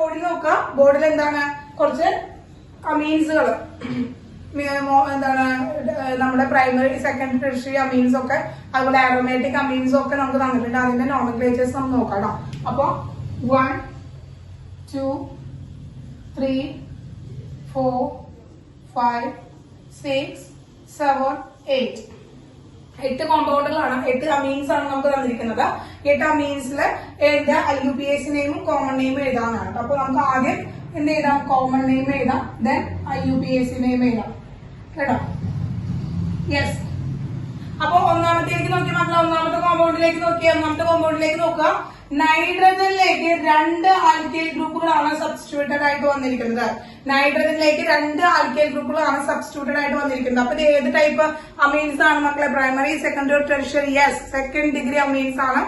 ബോർഡിൽ നോക്കുക. ബോർഡിൽ എന്താണ് കുറച്ച് അമീൻസുകൾ എന്താണ് നമ്മുടെ പ്രൈമറി സെക്കൻഡറി ടെർഷ്യറി അമീൻസ് ഒക്കെ അതുപോലെ ആരോമാറ്റിക് അമീൻസ് ഒക്കെ നമുക്ക് തന്നിട്ടുണ്ട്. അതിന്റെ നോമൻക്ലേച്ചേഴ്സ് നമുക്ക് നോക്കാം കേട്ടോ. അപ്പൊ 1 2 3 4 5 6 7 8 8 കോമ്പൗണ്ടുകളാണ്, 8 അമീൻസ് ആണ് നമുക്ക് തന്നിരിക്കുന്നത്. 8 അമീൻസിൽ ഏത് IUPAC നെയിമും കോമൺ നെയിമും എഴുതാനാണ്. അപ്പൊ നമുക്ക് ആദ്യം എന്ത് എഴുതാം? കോമൺ നെയിം എഴുതാം, ദെൻ IUPAC നെയിം എഴുതാം കേട്ടോ. യെസ്. അപ്പൊ ഒന്നാമത്തേക്ക് നോക്കി മക്കളെ, ഒന്നാമത്തെ കോമ്പൗണ്ടിലേക്ക് നോക്കിയാൽ ഒന്നാമത്തെ കോമ്പൗണ്ടിലേക്ക് നോക്കുക. നൈട്രജനിലേക്ക് 2 ആൽക്കൈൽ ഗ്രൂപ്പുകളാണ് സബ്സ്റ്റിറ്റ്യൂട്ടഡ് ആയിട്ട് വന്നിരിക്കുന്നത്. നൈട്രജനിലേക്ക് 2 ആൽക്കൈൽ ഗ്രൂപ്പുകളാണ് സബ്സ്റ്റിറ്റ്യൂട്ടഡ് ആയിട്ട് വന്നിരിക്കുന്നത്. അപ്പൊ ഇത് ഏത് ടൈപ്പ് അമീൻസ് ആണ് മക്കളെ? Primary, secondary, tertiary. Yes, second degree amines ആണ്.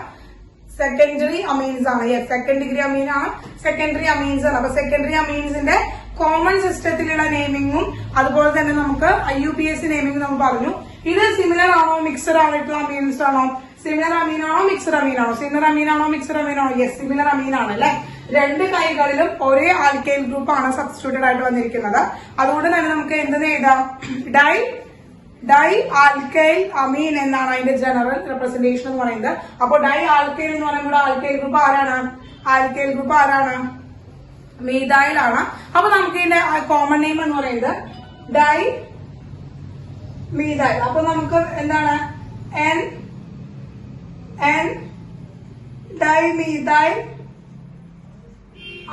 സെക്കൻഡറി അമീൻസ് ആണ്. യെസ്, സെക്കൻഡ് ഡിഗ്രി അമീൻ ആണ്, സെക്കൻഡറി അമീൻസ് ആണ്. അപ്പൊ സെക്കൻഡറി അമീൻസിന്റെ കോമൺ സിസ്റ്റത്തിലുള്ള നെയിമിങ്ങും അതുപോലെ തന്നെ നമുക്ക് IUPAC നെയിമിംഗ് നമ്മൾ പറഞ്ഞു. ഇത് സിമിലർ ആണോ മിക്സഡ് ആയിട്ടുള്ള അമീൻസ് ആണോ? സിമിലർ അമീൻ ആണോ മിക്സഡ് അമീൻ ആണോ? സിമിലർ അമീൻ ആണോ മിക്സഡ് അമീൻ ആണോ? യെസ്, സിമിലർ അമീൻ ആണ് അല്ലെ. 2 കൈകളിലും ഒരേ ആൽക്കൈൽ ഗ്രൂപ്പ് ആണ് സബ്സ്റ്റിറ്റ്യൂട്ടഡ് ആയിട്ട് വന്നിരിക്കുന്നത്. അതുകൊണ്ട് തന്നെ നമുക്ക് എന്തെന്ന് എഴുതാം? ഡൈ ആൽക്കൈൽ അമീൻ എന്നാണ് അതിന്റെ ജനറൽ റെപ്രസെന്റേഷൻ എന്ന് പറയുന്നത്. അപ്പൊ ഡൈ ആൽക്കൈൽ എന്ന് പറയുമ്പോൾ ആൽക്കൈൽ ഗ്രൂപ്പ് ആരാണ്? ആൽക്കൈൽ ഗ്രൂപ്പ് ആരാണ്? മീഥൈൽ ആണ്. അപ്പൊ നമുക്ക് ഇതിന്റെ കോമൺ നെയിം എന്ന് പറയുന്നത് ഡൈ മീഥൈൽ. അപ്പൊ നമുക്ക് എന്താണ്? എൻ ഡൈമീഥൈൽ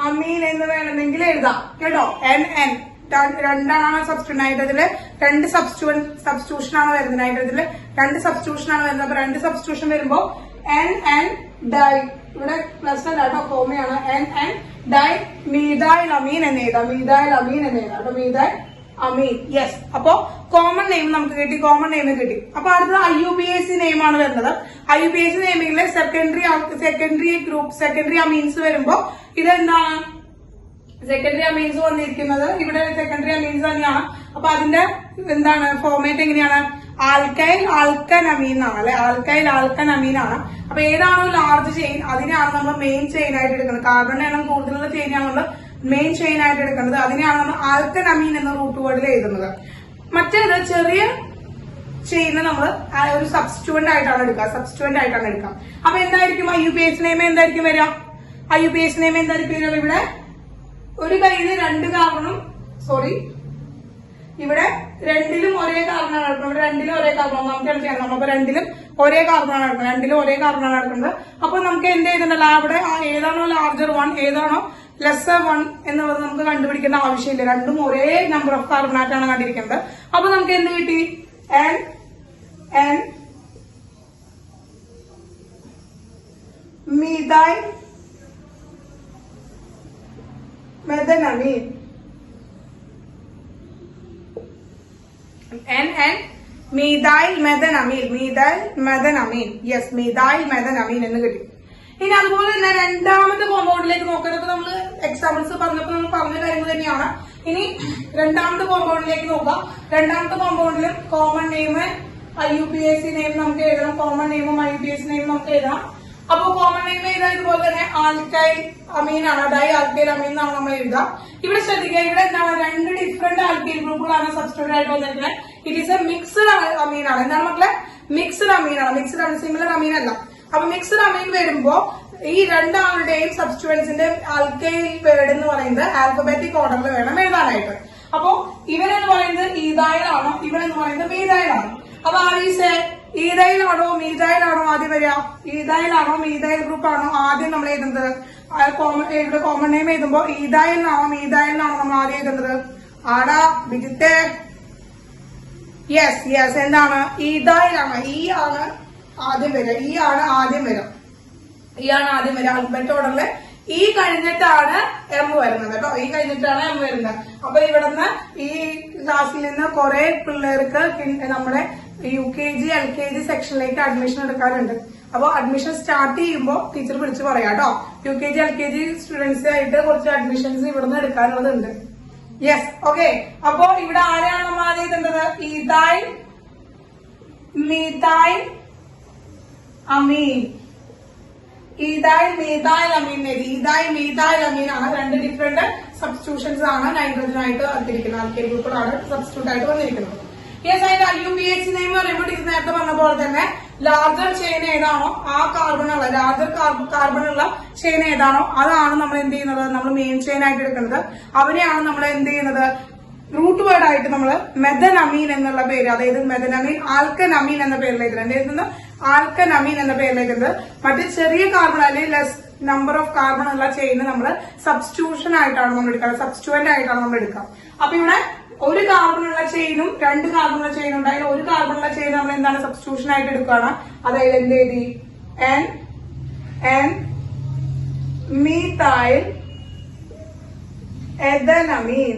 അമീൻ എന്ന് വേണമെങ്കിൽ എഴുതാം കേട്ടോ. എൻ രണ്ടാണ് സബ്സ്റ്റിറ്റ്യൂഷൻ. നൈട്രജനില് 2 സബ്സ്റ്റിറ്റ്യൂഷൻ ആണ് വരുന്നത്. നൈട്രജനില് 2 സബ്സ്റ്റിറ്റ്യൂഷൻ ആണ് വരുന്നത്. അപ്പൊ 2 സബ്സ്റ്റിറ്റ്യൂഷൻ വരുമ്പോ എൻ ഡൈ, ഇവിടെ പ്ലസ് അല്ല കേട്ടോ, കോമയാണ്. എൻ ഡൈ മീഥൈൽ അമീൻ എന്ന് എഴുതാം. മീഥൈൽ അമീൻ എന്ന് എഴുതാം. അപ്പൊ മീഥൈൽ അമീൻ. യെസ്. അപ്പോ കോമൺ നെയിം നമുക്ക് കിട്ടി, കോമൺ നെയിം കിട്ടി. അപ്പൊ അടുത്തത് IUPAC നെയിം ആണ് വരുന്നത്. IUPAC നെയിമിലെ സെക്കൻഡറി ഗ്രൂപ്പ്, സെക്കൻഡറി അമീൻസ് വരുമ്പോ ഇതെന്താണ്? സെക്കൻഡറി അമീൻസ് വന്നിരിക്കുന്നത് ഇവിടെ സെക്കൻഡറി അമീൻസ് തന്നെയാണ്. അപ്പൊ അതിന്റെ എന്താണ് ഫോർമാറ്റ് എങ്ങനെയാണ്? ആൽക്കൈൽ ആൽക്കൻ അമീൻ ആണ് അല്ലെ. ആൽക്കൈൽ ആൽക്കൻ അമീൻ ആണ്. അപ്പൊ ഏതാണോ ലാർജ് ചെയിൻ അതിനെയാണ് നമ്മൾ മെയിൻ ചെയിൻ ആയിട്ട് എടുക്കുന്നത്. കാർബൺ എണ്ണം കൂടുതലുള്ള ചെയിനാണ് നമ്മൾ മെയിൻ ചെയിൻ ആയിട്ട് എടുക്കുന്നത്. അതിനെയാണ് നമ്മൾ ആൽക്കൻ അമീൻ എന്ന റൂട്ട് വേർഡിൽ എഴുതുന്നത്. മറ്റേത് ചെറിയ ചെയിന് നമ്മൾ ഒരു സബ്സ്റ്റിറ്റ്യൂവന്റ് ആയിട്ടാണ് എടുക്കുക. അപ്പൊ എന്തായിരിക്കും IUPAC നെയിം? എന്തായിരിക്കും വരിക? IUPAC നെയിം എന്തായിരിക്കും വരിക? ഇവിടെ ഒരു കയ്യില് 2 കാർബണും, സോറി, ഇവിടെ 2ലും ഒരേ കാർബണാണ് എടുക്കുന്നത്. ഇവിടെ 2ലും ഒരേ കാർബൺ നമുക്ക് എടുക്കണം. നമ്മളിപ്പോ 2ലും ഒരേ കാർബണാണ് എടുക്കുന്നത്. അപ്പൊ നമുക്ക് എന്ത് ചെയ്തിട്ടുണ്ടല്ലോ, അവിടെ ഏതാണോ ലാർജർ 1 ഏതാണോ ലെസ്സർ 1 എന്നുള്ളത് നമുക്ക് കണ്ടുപിടിക്കേണ്ട ആവശ്യമില്ല. രണ്ടും ഒരേ നമ്പർ ഓഫ് കാർബണാറ്റാണ് കണ്ടിരിക്കുന്നത്. അപ്പൊ നമുക്ക് എന്ത് കിട്ടി? N methyl മെഥനമീൻ. Methyl മെഥനമീൻ. Yes, methyl മെഥനമീൻ എന്ന് കിട്ടി. ഇനി അതുപോലെ തന്നെ രണ്ടാമത്തെ കോമ്പൗണ്ടിലേക്ക് നോക്കുന്നത് നമ്മൾ എക്സാമ്പിൾസ് പറഞ്ഞപ്പോൾ നമ്മൾ പറഞ്ഞ കാര്യങ്ങൾ തന്നെയാണ്. ഇനി രണ്ടാമത്തെ കോമ്പൗണ്ടിലേക്ക് നോക്കാം. രണ്ടാമത്തെ കോമ്പൗണ്ടിലും കോമൺ നെയിം IUPAC നെയിം നമുക്ക് എഴുതണം. കോമൺ നെയിമും IUPAC നെയിമും നമുക്ക് എഴുതാം. അപ്പൊ കോമൺ നെയിം എഴുതാൻ ഇതുപോലെ തന്നെ ആൽക്കൈൽ അമീൻ ആണ്, ഡൈ ആൽക്കൈൽ അമീൻ എന്നാണ് നമ്മൾ എഴുതാം. ഇവിടെ ശ്രദ്ധിക്കുക, ഇവിടെ എന്താണ്? 2 ഡിഫറെന്റ് ആൽക്കൈൽ ഗ്രൂപ്പുകളാണ് സബ്സ്റ്റിറ്റ്യൂട്ട് ആയിട്ട് വന്നിരിക്കുന്നത്. ഇറ്റ് ഈസ് എ മിക്സ്ഡ് അമീൻ ആണ്. എന്താണ് മക്കളെ? മിക്സ്ഡ് അമീൻ ആണ്. മിക്സ്ഡ് ആണ്, സിമിലർ അമീൻ അല്ല. അപ്പൊ മിക്സ്ഡ് അമീൻ വരുമ്പോ ഈ രണ്ടാളുടെയും സബ്സ്റ്റിറ്റ്യൂവൻസിന്റെ ആൽക്കൈൽ വേർഡ് എന്ന് പറയുന്നത് ആൽഫബറ്റിക് ഓർഡറിൽ വേണം എഴുതാനായിട്ട്. അപ്പോ ഇവനെന്ന് പറയുന്നത് ഈഥൈൽ ആണോ, ഇവനെന്ന് പറയുന്നത് മീഥൈൽ ആണോ? അപ്പൊ ആരീസെ ഈഥൈൽ ആണോ മീഥൈൽ ആണോ ആദ്യം വരിക? ഈഥൈൽ ആണോ മീഥൈൽ ഗ്രൂപ്പ് ആണോ ആദ്യം നമ്മൾ എഴുതുന്നത്? ഇവിടെ കോമൺ നെയിം എഴുതുമ്പോ ഈഥൈലിനാണോ മീഥൈലിനാണോ നമ്മൾ ആദ്യം എഴുതുന്നത്? ആടാ ബിജിത്തെ? യെസ്. എന്താണ്? ഈഥൈൽ ആണ്. ഈ ആണ് ആദ്യം വരിക. ഈ ആണ് ആദ്യം വരിക. ആൽഫബറ്റ് ഓർഡറില് ഈ കഴിഞ്ഞിട്ടാണ് എം വരുന്നത് കേട്ടോ. ഈ കഴിഞ്ഞിട്ടാണ് എം വരുന്നത്. അപ്പൊ ഇവിടുന്ന് ഈ ക്ലാസ്സിൽ നിന്ന് കുറെ പിള്ളേർക്ക് നമ്മുടെ UKG LKG സെക്ഷനിലേക്ക് അഡ്മിഷൻ എടുക്കാറുണ്ട്. അപ്പൊ അഡ്മിഷൻ സ്റ്റാർട്ട് ചെയ്യുമ്പോൾ ടീച്ചർ വിളിച്ച് പറയാം കേട്ടോ. UKG LKG സ്റ്റുഡൻസ് ആയിട്ട് കുറച്ച് അഡ്മിഷൻസ് ഇവിടുന്ന് എടുക്കാനുള്ളതുണ്ട്. Yes, okay. അപ്പൊ ഇവിടെ ആരെയാണ് നമ്മൾ ആദ്യം എഴുതേണ്ടത്? ഈഥൈൽ മീഥൈൽ അമീൻ. ഈതായിൽ മീതായിൽ അമീൻ എഴുതി. ഈതായിൽ മീതായിൽ അമീൻ ആണ്. രണ്ട് ഡിഫറെന്റ് സബ്സ്റ്റിറ്റ്യൂഷൻസ് ആണ് നൈട്രജനായിട്ട് വന്നിരിക്കുന്നത്. ആൽക്കൈൽ ഗ്രൂപ്പുകളാണ് സബ്സ്റ്റിറ്റ്യൂട്ട് ആയിട്ട് വന്നിരിക്കുന്നത്. യെസ്, അതിന്റെ IUPAC നെയിം പറയുമ്പോൾ ഇത് നേരത്തെ പറഞ്ഞ പോലെ തന്നെ ലാർജർ ചെയിൻ ഏതാണോ ആ കാർബണുള്ള ലാർജർ കാർബണുള്ള ചെയിൻ ഏതാണോ അതാണ് നമ്മൾ എന്ത് ചെയ്യുന്നത്, നമ്മൾ മെയിൻ ചെയിൻ ആയിട്ട് എടുക്കുന്നത്. അവരെയാണ് നമ്മൾ എന്ത് ചെയ്യുന്നത്, റൂട്ട് വേർഡ് ആയിട്ട് നമ്മൾ മെഥനമീൻ എന്നുള്ള പേര്, അതായത് മെഥനമീൻ ആൽക്കനമീൻ എന്ന പേരിലേക്ക് എഴുതുന്നത്, ആൽക്കനമീൻ എന്ന പേരിലേക്ക് എഴുതുന്നത്. മറ്റു ചെറിയ കാർബൺ അല്ലെങ്കിൽ ലെസ് നമ്പർ ഓഫ് കാർബൺ ഉള്ള ചെയിൻ നമ്മൾ സബ്സ്റ്റിറ്റ്യൂഷൻ ആയിട്ടാണ് നമ്മൾ എടുക്കുക, സബ്സ്റ്റിറ്റ്യൂവന്റ് ആയിട്ടാണ് നമ്മൾ എടുക്കുക. അപ്പൊ ഇവിടെ ഒരു കാർബണുള്ള ചെയിനും രണ്ട് കാർബണുള്ള ചെയിനും ഉണ്ടായാലും ഒരു കാർബണുള്ള ചെയിൻ നമ്മൾ എന്താണ് സബ്സ്റ്റിറ്റ്യൂഷൻ ആയിട്ട് എടുക്കുകയാണ്. അതായത് എന്ത് എഴുതി, എൻ മീതൈൽ എഥനമീൻ,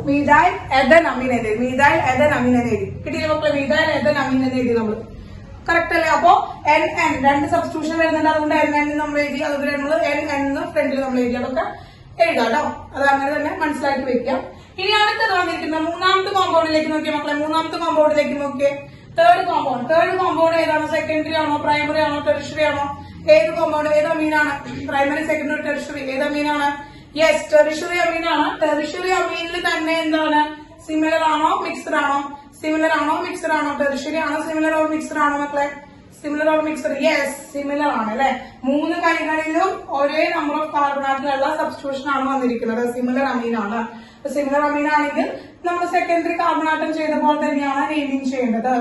മീതൈൽ എഥനമീൻ എന്ന് എഴുതി, മീതൈൽ എഥനമീൻ എന്ന് എഴുതി. കിട്ടിയില്ല മക്കളെ, മീതൈൽ എഥനമീൻ എന്ന് എഴുതി നമ്മൾ. കറക്റ്റ് അല്ലേ? അപ്പോ എൻ രണ്ട് സബ്സ്റ്റിറ്റ്യൂഷൻ വരുന്നുണ്ട്, അതുകൊണ്ട് എൻ നമ്മൾ എഴുതി. അതുപോലെ നമ്മൾ എൻ ഫ്രണ്ടിൽ നമ്മൾ എഴുതി. അതൊക്കെ എഴുതാം കേട്ടോ, അത് അങ്ങനെ തന്നെ മനസ്സിലാക്കി വെക്കാം. ഇനി അടുത്തത് വന്നിരിക്കുന്നത് മൂന്നാമത്തെ കോമ്പൗണ്ടിലേക്ക് നോക്കിയ മക്കളെ, മൂന്നാമത്തെ കോമ്പൗണ്ടിലേക്ക് നോക്കിയേ. തേർഡ് കോമ്പൗണ്ട് ഏതാണ്? സെക്കൻഡറി ആണോ, പ്രൈമറി ആണോ, ടെറിഷറി ആണോ? ഏത് കോമ്പൗണ്ട്, ഏത് അമീനാണ്? പ്രൈമറി, സെക്കൻഡറി, ടെറിഷറി, ഏത് അമീനാണ്? യെസ്, ടെറിഷറി അമീനാണ്. ടെറിഷറി അമീനിൽ തന്നെ എന്താണ്, സിമിലർ ആണോ മിക്സഡ് ആണോ? സിമിലർ ആണോ മിക്സഡ് ആണോ? ടെറിഷറി ആണോ സിമിലർ ഓർ മിക്സഡ് ആണോ മക്കളെ? Similar or mixed? Yes, similar ആണ് അല്ലെ. മൂന്ന് കൈകളിലും ഒരേ നമ്പർ ഓഫ് കാർബണാറ്റിലുള്ള സബ്സ്റ്റിറ്റ്യൂഷൻ ആണ് വന്നിരിക്കുന്നത്. സിമിലർ അമീനാണ്. സിമിലർ അമീൻ ആണെങ്കിൽ നമ്മൾ സെക്കൻഡറി കാർബണാറ്റം ചെയ്ത പോലെ തന്നെയാണ് നെയിമിംഗ് ചെയ്യേണ്ടത്.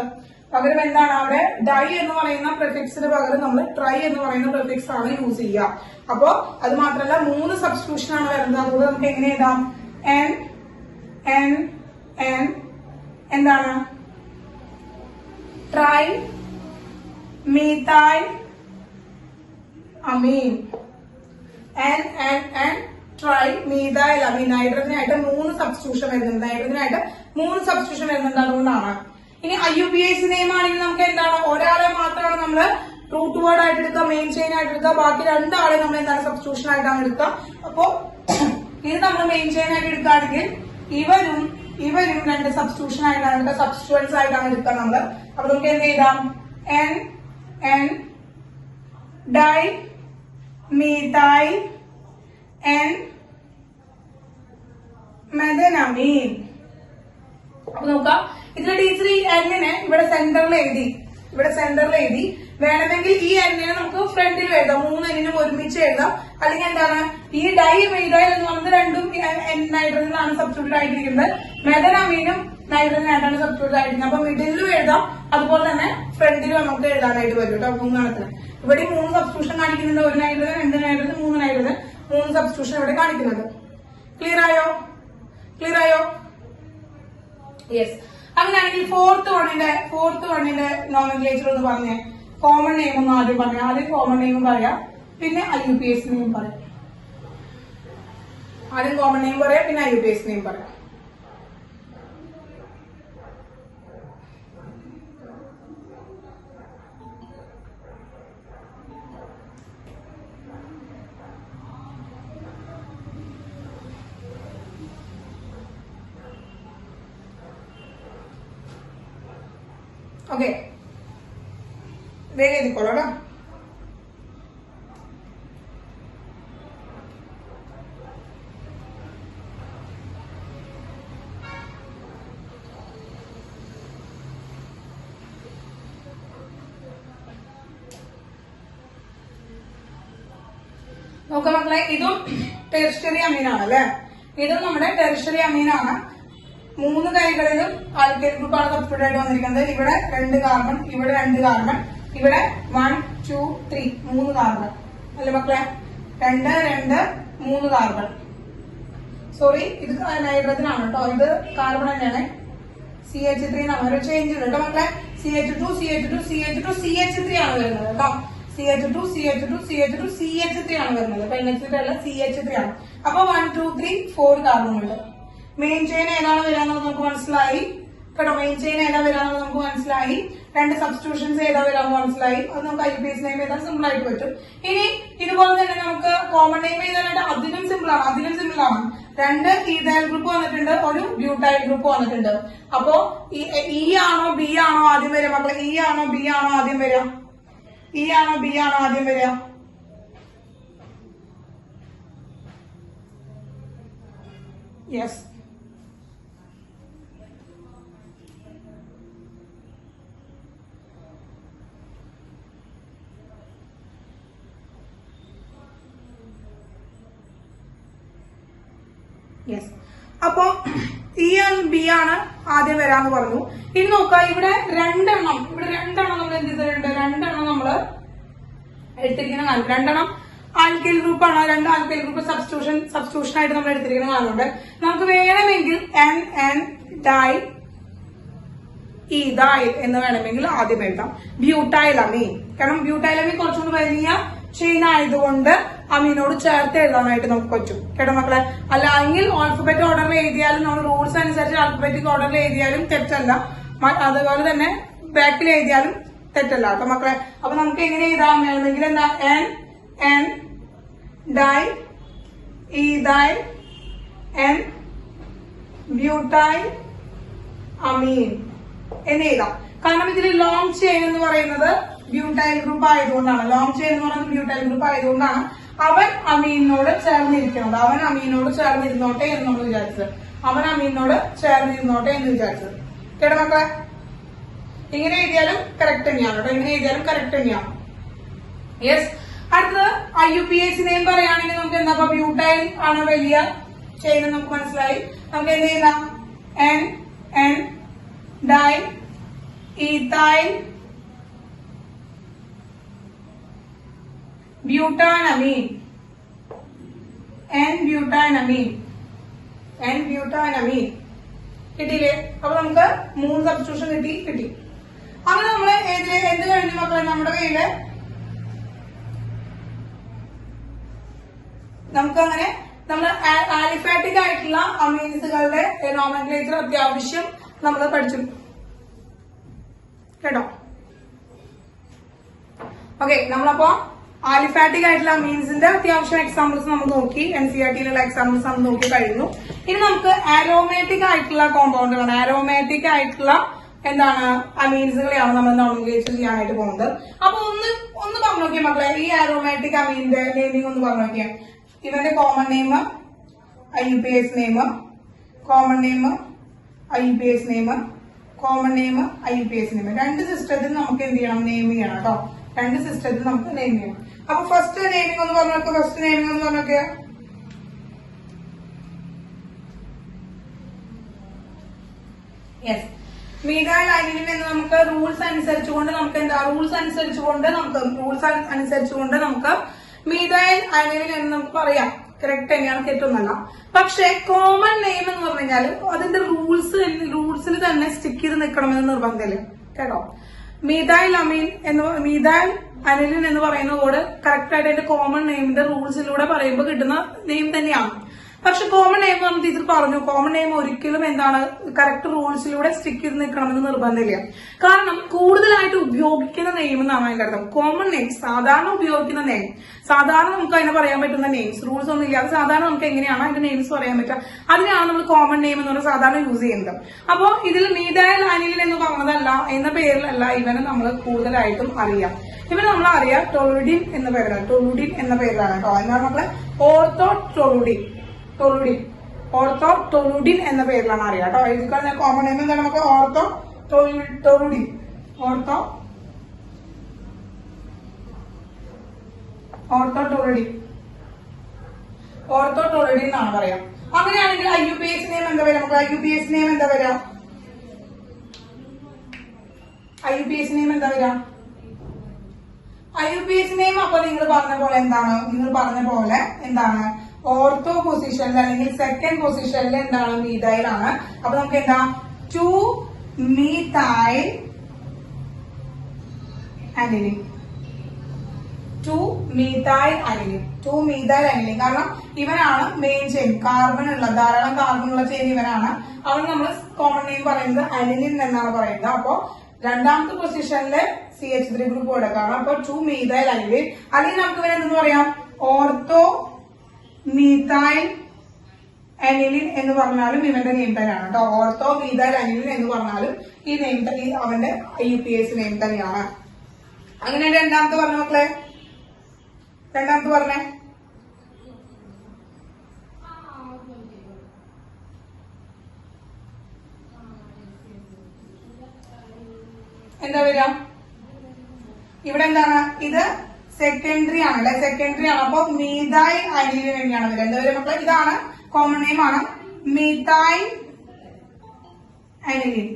പകരം എന്താണ് അവിടെ ഡൈ എന്ന് പറയുന്ന പ്രിഫിക്സിന് പകരം നമ്മൾ ട്രൈ എന്ന് പറയുന്ന പ്രിഫിക്സ് ആണ് യൂസ് ചെയ്യുക. അപ്പോ അത് മാത്രമല്ല മൂന്ന് സബ്സ്റ്റിറ്റ്യൂഷൻ ആണ് വരുന്നത്. അതുകൊണ്ട് നമുക്ക് എങ്ങനെ എഴുതാം, എൻ എൻ എൻ എന്താണ്, trimethylamine, N N N trimethylamine. നൈട്രജനായിട്ട് മൂന്ന് സബ്സ്റ്റിറ്റ്യൂഷൻ വരുന്നുണ്ട്, നൈട്രജനായിട്ട് മൂന്ന് സബ്സ്റ്റിറ്റ്യൂഷൻ വരുന്നുണ്ട്. അതുകൊണ്ടാണ്. ഇനി IUPAC നെയിം ആണെങ്കിൽ നമുക്ക് എന്താണ്, ഒരാളെ മാത്രമാണ് നമ്മൾ റൂട്ട് വേർഡ് ആയിട്ട് എടുക്കുക, മെയിൻ ചെയിൻ ആയിട്ട് എടുക്കുക, ബാക്കി രണ്ടാളെ നമ്മൾ എന്താണ് സബ്സ്റ്റിറ്റ്യൂഷൻ ആയിട്ടാണ് എടുക്കുക. അപ്പോ ഇത് നമ്മൾ മെയിൻ ചെയിൻ ആയിട്ട് എടുക്കുകയാണെങ്കിൽ ഇവരും രണ്ട് സബ്സ്റ്റിറ്റ്യൂഷൻ ആയിട്ടാണ് എടുക്കുക, സബ്സ്റ്റിറ്റ്യൂവൻസ് ആയിട്ടാണ് എടുക്കുക നമ്മൾ. അപ്പൊ നമുക്ക് എന്ത് ചെയ്താം, N N dimethyl N methanamine. അപ്പൊ നോക്കാം, ഇതിലെ ടീച്ചർ ഈ എന്നിനെ ഇവിടെ സെന്ററിൽ എഴുതി. വേണമെങ്കിൽ ഈ എന്നിനെ നമുക്ക് ഫ്രണ്ടിൽ എഴുതാം, മൂന്ന് എന്നിനും ഒരുമിച്ച് എഴുതാം. അല്ലെങ്കിൽ എന്താണ്, ഈ ഡൈ മീതൈൽ എന്ന് പറയുന്നത് രണ്ടും നൈട്രജനാണ് സബ്സ്റ്റിറ്റ്യൂട്ട് ആയിട്ടിരിക്കുന്നത്, മെഥനമീനും നൈട്രജനായിട്ടാണ് സബ്സ്റ്റിറ്റ്യൂട്ട് ആയിരിക്കുന്നത്. അപ്പൊ മിഡിലും എഴുതാം, അതുപോലെ തന്നെ ഫ്രണ്ടിലും നമുക്ക് എഴുതാനായിട്ട് വരും കേട്ടോ. മൂന്നെണ്ണത്തിന് ഇവിടെ മൂന്ന് സബ്സ്റ്റിറ്റ്യൂഷൻ കാണിക്കുന്നുണ്ട്. ഒരു നൈട്രജൻ, രണ്ട് നൈട്രജൻ, മൂന്ന് നൈട്രജൻ, മൂന്ന് സബ്സ്റ്റിറ്റ്യൂഷൻ ഇവിടെ കാണിക്കുന്നത്. ക്ലിയർ ആയോ? യെസ്. അങ്ങനെയാണെങ്കിൽ ഫോർത്ത് വണ്ണിന്റെ നോമൻക്ലേച്ചർ ഒന്ന് പറഞ്ഞേ. കോമൺ നെയിം ഒന്ന് ആദ്യം പറയാം. ആദ്യം കോമൺ നെയിം പറയാം, പിന്നെ IUPAC നെയിം പറയാം. ആദ്യം കോമൺ നെയിം പറയാം, പിന്നെ IUPAC നെയിം പറയാം. ഓക്കെ, വേഗം എഴുതിക്കോളാം. നോക്കാം മക്കളെ, ഇതും ടെറിഷറി അമീനാണ് അല്ലെ. ഇതും നമ്മുടെ ടെറിഷറി അമീനാണ്. മൂന്ന് കൈകളിലും ആൽക്കൈൽ ഗ്രൂപ്പാണ് സബ്സ്റ്റിറ്റ്യൂട്ട് ആയിട്ട് വന്നിരിക്കുന്നത്. ഇവിടെ 2 കാർബൺ, ഇവിടെ 2 കാർബൺ, ഇവിടെ 1 2 3 3 കാർബൺ അല്ലെ മക്കളെ. 2 2 3 കാർബൺ. സോറി, ഇത് നൈട്രജൻ ആണ് കേട്ടോ, ഇത് കാർബൺ തന്നെയാണ്. CH3 എന്നാണ്, ഒരു ചേഞ്ച് ഉണ്ട് കേട്ടോ മക്കളെ. CH2 CH2 CH2 CH3 ആണ് വരുന്നത് കേട്ടോ. CH2 CH2 CH2 CH3 ആണ് വരുന്നത്. അപ്പൊ NH3 അല്ല, CH3 ആണ്. അപ്പൊ 1 2 3 4 കാർബൺ ഉണ്ട്. മെയിൻ ചെയിൻ ഏതാണ് വരാന്നുള്ളത് നമുക്ക് മനസ്സിലായി കേട്ടോ. മെയിൻ ചെയിൻ ഏതാ വരാന്നുള്ളത് നമുക്ക് മനസ്സിലായി. രണ്ട് സബ്സ്റ്റിറ്റ്യൂഷൻസ് ഏതാ വരാന്ന് മനസ്സിലായി. അത് നമുക്ക് IUPAC നെയിം എഴുതാൻ സിമ്പിൾ ആയിട്ട് പറ്റും. ഇനി ഇതുപോലെ തന്നെ നമുക്ക് കോമൺ നെയിം എഴുതാനായിട്ട് അതിലും സിമ്പിൾ ആണ്. 2 ഈഥൈൽ ഗ്രൂപ്പ് വന്നിട്ടുണ്ട്, ഒരു ബ്യൂട്ടൈൽ ഗ്രൂപ്പ് വന്നിട്ടുണ്ട്. അപ്പോ E ആണോ B ആണോ ആദ്യം വരിക മക്കളെ? E ആണോ B ആണോ ആദ്യം വരിക? ഇ ആണോ ബി ആണോ ആദ്യം വരിക? യെസ്. യെസ്. അപ്പോ ഇ ബി ആണ് ആദ്യം വരാന്ന് പറഞ്ഞു. ഇനി നോക്കാം, ഇവിടെ രണ്ടെണ്ണം നമ്മൾ എന്ത് ചെയ്തിട്ടുണ്ട്? രണ്ടെണ്ണം നമ്മൾ എടുത്തിരിക്കുന്ന കാണും. രണ്ടെണ്ണം ആൽക്കൈൽ ഗ്രൂപ്പാണ്. രണ്ട് ആൽക്കൈൽ ഗ്രൂപ്പ് സബ്സ്റ്റിറ്റ്യൂഷൻ ആയിട്ട് നമ്മൾ എടുത്തിരിക്കുന്ന കാണുന്നുണ്ട്. നമുക്ക് വേണമെങ്കിൽ എൻ എൻ ഡൈ ഈതൈൽ എന്ന് വേണമെങ്കിൽ ആദ്യം എഴുതാം. ബ്യൂട്ടൈൽ അമീൻ. കാരണം ബ്യൂട്ടൈൽ അമീൻ കുറച്ചുകൂടി വലിയ ചെയിൻ ആയതുകൊണ്ട് അമീനോട് ചേർത്ത് എഴുതാനായിട്ട് നമുക്ക് പറ്റും. കേട്ടോ മക്കളെ? അല്ലെങ്കിൽ ആൽഫബറ്റ് ഓർഡറിൽ എഴുതിയാലും നമ്മൾ റൂൾസ് അനുസരിച്ച് ആൽഫബറ്റിക് ഓർഡറിൽ എഴുതിയാലും തെറ്റല്ല, അതുപോലെ തന്നെ ബാക്കിൽ എഴുതിയാലും തെറ്റല്ല കേട്ടോ മക്കളെ. അപ്പൊ നമുക്ക് എങ്ങനെ എഴുതാം? വേണമെങ്കിൽ എന്താ? N N diethyl N butylamine എന്ന് എഴുതാം. കാരണം ഇതിൽ ലോങ് ചെയിൻ എന്ന് പറയുന്നത് ബ്യൂട്ടൈൽ ഗ്രൂപ്പ് ആയതുകൊണ്ടാണ്. ലോങ് ചെയിൻ എന്ന് പറയുന്നത് ബ്യൂട്ടൈൽ ഗ്രൂപ്പ് ആയതുകൊണ്ടാണ് അവൻ അമീനോട് ചേർന്നിരിക്കുന്നത്. അവൻ അമീനോട് ചേർന്നിരുന്നോട്ടെ എന്ന് നമ്മൾ വിചാരിച്ചത്. അവൻ അമീനോട് ചേർന്നിരുന്നോട്ടെ എന്ന് വിചാരിച്ചത്. കേട്ടോ മക്കളെ? ഇങ്ങനെ എഴുതിയാലും കറക്റ്റ് തന്നെയാണ് കേട്ടോ. ഇങ്ങനെ എഴുതിയാലും കറക്റ്റ് തന്നെയാണ്. യെസ്. അടുത്തത് IUPAC നെയിം പറയുകയാണെങ്കിൽ നമുക്ക് എന്താ? ബ്യൂട്ടൈൽ ആണ് വലിയ ചെയിൻ നമുക്ക് മനസ്സിലായി. നമുക്ക് എന്ത് ചെയ്യാം? N N diethyl butanamine. N butanamine. N butanamine. കിട്ടിയില്ലേ? അപ്പൊ നമുക്ക് 3 സബ്സ്റ്റിറ്റ്യൂഷൻ കിട്ടി. അങ്ങനെ നമ്മള് എന്ത് കഴിഞ്ഞു മക്കളെ? നമ്മുടെ കയ്യില് നമുക്കങ്ങനെ നമ്മൾ ആലിഫാറ്റിക് ആയിട്ടുള്ള അമീൻസുകളുടെ നോമൻക്ലേച്ചർ അത്യാവശ്യം നമ്മൾ പഠിച്ചു കേട്ടോ. ഓക്കെ, നമ്മളപ്പോ ആലിഫാറ്റിക് ആയിട്ടുള്ള അമീൻസിന്റെ അത്യാവശ്യം എക്സാമ്പിൾസ് നമ്മൾ നോക്കി. NCERTയിലുള്ള എക്സാമ്പിൾസ് നമ്മൾ നോക്കി കഴിഞ്ഞു. ഇനി നമുക്ക് ആരോമാറ്റിക് ആയിട്ടുള്ള കോമ്പൗണ്ടുകളാണ്, ആരോമാറ്റിക് ആയിട്ടുള്ള എന്താണ് അമീൻസുകളെയാണ് നമ്മൾ നോമൻക്ലേച്ചർ ചെയ്യാനായിട്ട് പോകുന്നത്. അപ്പൊ ഒന്ന് പറഞ്ഞു നോക്കിയാൽ മക്കളെ, ഈ ആരോമാറ്റിക് അമീന്റെ നെയിമിംഗ് ഒന്ന് പറഞ്ഞു നോക്കിയാൽ. ഇവന്റെ common name IUPAC name, common name IUPAC name, common name IUPAC name. രണ്ട് സിസ്റ്റത്തിൽ നമുക്ക് എന്ത് ചെയ്യണം? നെയിം ചെയ്യണം കേട്ടോ. രണ്ട് സിസ്റ്റത്തിൽ നമുക്ക് നെയിം ചെയ്യണം. അപ്പൊ ഫസ്റ്റ് നെയിമിംഗ് ഒന്ന് പറഞ്ഞു നോക്കുക. ഫസ്റ്റ് നെയിമിംഗ് ഒന്ന് പറഞ്ഞു നോക്കിയ. യെസ്. മീഥൈൽ അനിലിൻ എന്ന് നമുക്ക് റൂൾസ് അനുസരിച്ചുകൊണ്ട് നമുക്ക് എന്താ? റൂൾസ് അനുസരിച്ചുകൊണ്ട് നമുക്ക് മീഥൈൽ അനിലിൻ എന്ന് നമുക്ക് പറയാം. കറക്റ്റ് തന്നെയാണ്, തെറ്റൊന്നല്ല. പക്ഷെ കോമൺ നെയിം എന്ന് പറഞ്ഞു കഴിഞ്ഞാൽ അതിന്റെ റൂൾസിൽ തന്നെ സ്റ്റിക്ക് ചെയ്ത് നിൽക്കണമെന്ന് നിർബന്ധമില്ല കേട്ടോ. മീഥൈൽ അനിലിൻ എന്ന് പറയുന്ന കോഡ് കറക്റ്റ് ആയിട്ട് അതിന്റെ കോമൺ നെയിമിന്റെ റൂൾസിലൂടെ പറയുമ്പോൾ കിട്ടുന്ന നെയിം തന്നെയാണ്. പക്ഷെ കോമൺ നെയിം നമ്മൾ ഇതിൽ പറഞ്ഞു, കോമൺ നെയിം ഒരിക്കലും എന്താണ് കറക്റ്റ് റൂൾസിലൂടെ സ്റ്റിക്ക് ചെയ്ത് നിൽക്കണമെന്ന് നിർബന്ധമില്ല. കാരണം കൂടുതലായിട്ട് ഉപയോഗിക്കുന്ന നെയിം എന്നാണ് അതിന്റെ അർത്ഥം. കോമൺ നെയിം, സാധാരണ ഉപയോഗിക്കുന്ന നെയിം, സാധാരണ നമുക്ക് അതിനെ പറയാൻ പറ്റുന്ന നെയിംസ്, റൂൾസ് ഒന്നും ഇല്ലാതെ സാധാരണ നമുക്ക് എങ്ങനെയാണ് അതിന്റെ നെയിംസ് പറയാൻ പറ്റുക, അതിനാണ് നമ്മൾ കോമൺ നെയിം എന്ന് പറഞ്ഞാൽ സാധാരണ യൂസ് ചെയ്യുന്നത്. അപ്പോ ഇതിൽ മീഥൈൽ അനിലിൻ എന്ന് പറഞ്ഞതല്ല, എന്ന പേരിലല്ല ഇവനെ നമ്മൾ കൂടുതലായിട്ടും അറിയാം. ഇവന് നമ്മൾ അറിയാം ടൊലുഡിൻ എന്ന പേരിലാണ്. ടൊലുഡിൻ എന്ന പേരിലാണ് കേട്ടോ. എന്നാൽ നമ്മള് ഓർത്തോ ടൊലുഡിൻ എന്ന പേരിലാണ് അറിയാം കേട്ടോ. ഇതിൽ ഞാൻ കോമൺ നെയിം എന്താണ്? നമുക്ക് ഓർത്തോ ടൊലുഡിൻ എന്നാണ് പറയാം. അങ്ങനെയാണെങ്കിൽ IUPAC നെയിം എന്താ വരാം? നമുക്ക് IUPAC നെയിം എന്താ വരാം? IUPAC നെയിം അപ്പൊ നിങ്ങൾ പറഞ്ഞ പോലെ എന്താണ്? ഓർത്തോ പൊസിഷനിൽ അല്ലെങ്കിൽ സെക്കൻഡ് പൊസിഷനിൽ എന്താണ്? മീഥൈൽ ആണ്. അപ്പൊ നമുക്ക് എന്താ? 2-methyl aniline. 2-methyl aniline. കാരണം ഇവനാണ് മെയിൻ ചെയിൻ, ധാരാളം കാർബൺ ഉള്ള ചെയിൻ ഇവനാണ്. അവൻ നമ്മൾ കോമൺ നെയിം പറയുന്നത് അനിലിൻ എന്നാണ് പറയുന്നത്. അപ്പോ രണ്ടാമത്തെ പൊസിഷനില് CH3 ഗ്രൂപ്പ് കൊടുക്കാം. അപ്പൊ 2-methyl അനിലിൻ. അല്ലെങ്കിൽ നമുക്ക് ഇവനെ എന്തെന്ന് പറയാം? ഓർത്തോ മീഥൈൽ അനിലിൻ എന്ന് പറഞ്ഞാലും ഇവന്റെ നെയിം തന്നെയാണ് കേട്ടോ. ഓർത്തോ മീഥൈൽ അനിലിൻ എന്ന് പറഞ്ഞാലും ഈ നെയിം അവന്റെ IUPAC നെയിം തന്നെയാണ്. അങ്ങനെ രണ്ടാമത്തെ പറഞ്ഞ മക്കളെ, രണ്ടാമത്തെ പറഞ്ഞേ. എന്താ വരിക? ഇവിടെ എന്താണ്? ഇത് സെക്കൻഡറി ആണ് അല്ലെ, സെക്കൻഡറി ആണ്. അപ്പൊ മീഥൈൽ അനിലിൻ തന്നെയാണ് വരിക. എന്താ വരിക മക്കളെ? ഇതാണ് കോമൺ നെയിം ആണ്, methyl aniline.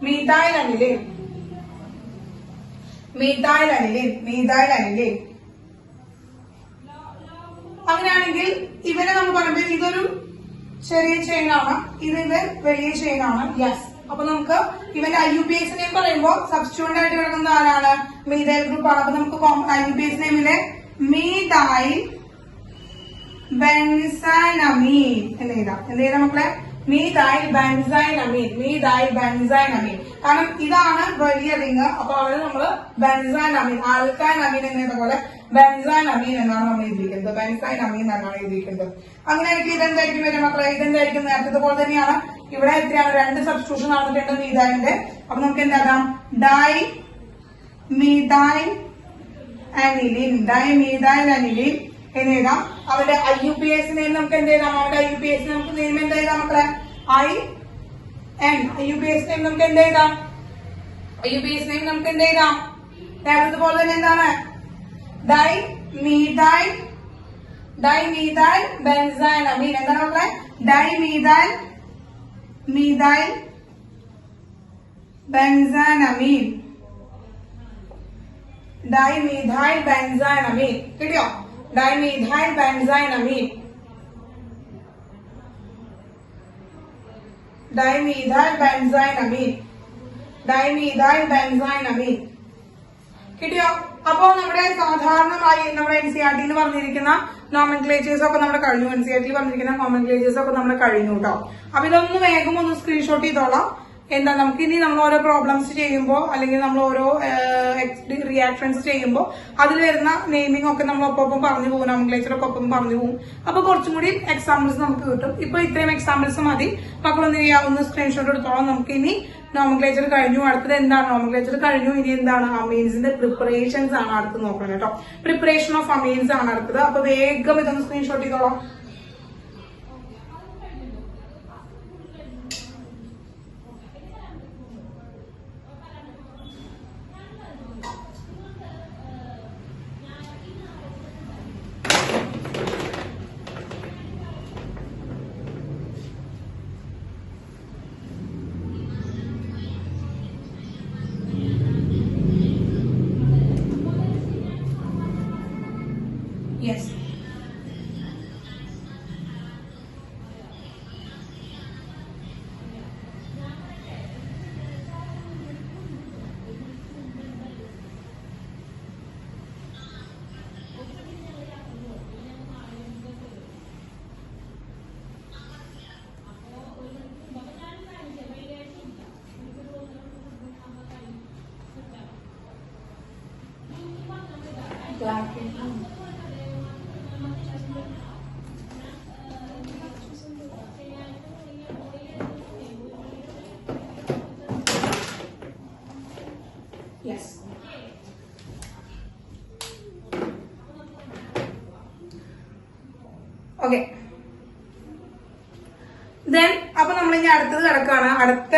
Methyl aniline, methyl aniline, methyl aniline. അങ്ങനെയാണെങ്കിൽ ഇവനെ നമ്മൾ പറയുമ്പോൾ ഇതൊരു ചെറിയ ചെയിൻ ആണ്, ഇത് വലിയ ചെയിൻ ആണ്. യെസ്. അപ്പൊ നമുക്ക് ഇവന്റെ IUPAC നെയിം പറയുമ്പോൾ സബ്സ്റ്റിറ്റ്യൂന്റ് ആയിട്ട് കിടക്കുന്നത് ആരാണ്? മീഥൈൽ ഗ്രൂപ്പ് ആണ്. അപ്പൊ നമുക്ക് IUPAC നെയിമിലെ മീഥൈൽ ബെൻസാനമീൻ എന്ന് എഴുതാം. എന്ത് ചെയ്താൽ മക്കളെ? Methyl benzenamine, methyl benzenamine. കാരണം ഇതാണ് വലിയ റിങ്. അപ്പൊ അവിടെ നമ്മള് ബെൻസൈനമീൻ, ആൽക്കൈനമീൻ എന്നതുപോലെ ബെൻസൈനമീൻ എന്നാണ് നമ്മൾ എഴുതിയിരിക്കുന്നത്. ബെൻസൈനമീൻ എന്നാണ് എഴുതിയിരിക്കുന്നത്. അങ്ങനെയായിരിക്കും ഇതെന്തായിരിക്കും വരും മക്കളെ? ഇതെന്തായിരിക്കും? നേരത്തെ പോലെ തന്നെയാണ്. ഇവിടെ എത്രയാണ്? 2 സബ്സ്റ്റിറ്റ്യൂഷൻ നടന്നിട്ടുണ്ട് മീഥൈലിന്റെ. അപ്പൊ നമുക്ക് എന്താക്കാം? Dimethyl aniline, dimethyl aniline എന്ന് എഴുതാം. അവരുടെ IUPAC നെയിം നമുക്ക് എന്ത് ചെയ്താം? അവരുടെ IUPAC നമുക്ക് നെയിം എന്ത് ചെയ്താം മക്കളെ? IN. IUPAC നെയിം നമുക്ക് എന്ത് ചെയ്താം? IUPAC നെയിം നമുക്ക് എന്ത് ചെയ്താം? നേരത്തെ പോലെ തന്നെ എന്താണ്? Dimethyl, dimethyl benzenamine. എന്താണ് മക്കളെ? Dimethyl, methyl benzenamine, dimethyl benzenamine. കിട്ടിയോ? Dimethyl benzenamine, dimethyl benzenamine, dimethyl benzenamine. കിട്ടിയോ? അപ്പോ നമ്മുടെ സാധാരണമായി നമ്മുടെ NCERT പറഞ്ഞിരിക്കുന്ന നോമൻക്ലേച്ചേഴ്സ് ഒക്കെ നമ്മുടെ കഴിഞ്ഞു. NCERT പറഞ്ഞിരിക്കുന്ന നോമൻക്ലേച്ചേഴ്സ് ഒക്കെ നമ്മുടെ കഴിഞ്ഞു കേട്ടോ. അപ്പൊ ഇതൊന്ന് വേഗം ഒന്ന് സ്ക്രീൻഷോട്ട് ചെയ്തോളാം. എന്താ നമുക്ക് ഇനി നമ്മൾ ഓരോ പ്രോബ്ലംസ് ചെയ്യുമ്പോൾ അല്ലെങ്കിൽ നമ്മൾ ഓരോ റിയാക്ഷൻസ് ചെയ്യുമ്പോൾ അതിൽ വരുന്ന നെയിമിംഗ് ഒക്കെ നമ്മൾ ഒപ്പം പറഞ്ഞു പോകും, നോമൻക്ലേച്ചറൊക്കെ ഒപ്പം പറഞ്ഞു പോകും. അപ്പൊ കുറച്ചും കൂടി എക്സാമ്പിൾസ് നമുക്ക് കിട്ടും. ഇപ്പൊ ഇത്രയും എക്സാമ്പിൾസ് മതി. മക്കളൊന്ന് ഒന്ന് സ്ക്രീൻഷോട്ട് എടുത്തോളാം. നമുക്ക് ഇനി നോമൻക്ലേച്ചർ കഴിഞ്ഞു. അടുത്തത് എന്താണ്? നോമൻക്ലേച്ചർ കഴിഞ്ഞു. ഇനി എന്താണ്? അമീൻസിന്റെ പ്രിപ്പറേഷൻസ് ആണ് അടുത്ത് നോക്കണം കേട്ടോ. പ്രിപ്പറേഷൻ ഓഫ് അമീൻസ് ആണ് അടുത്തത്. അപ്പൊ വേഗം ഇതൊന്ന് സ്ക്രീൻഷോട്ട് ചെയ്തോളാം. Yes. Yes. Okay. Then അപ്പൊ നമ്മൾ ഇനി അടുത്തത് കിടക്കാണ്. അടുത്ത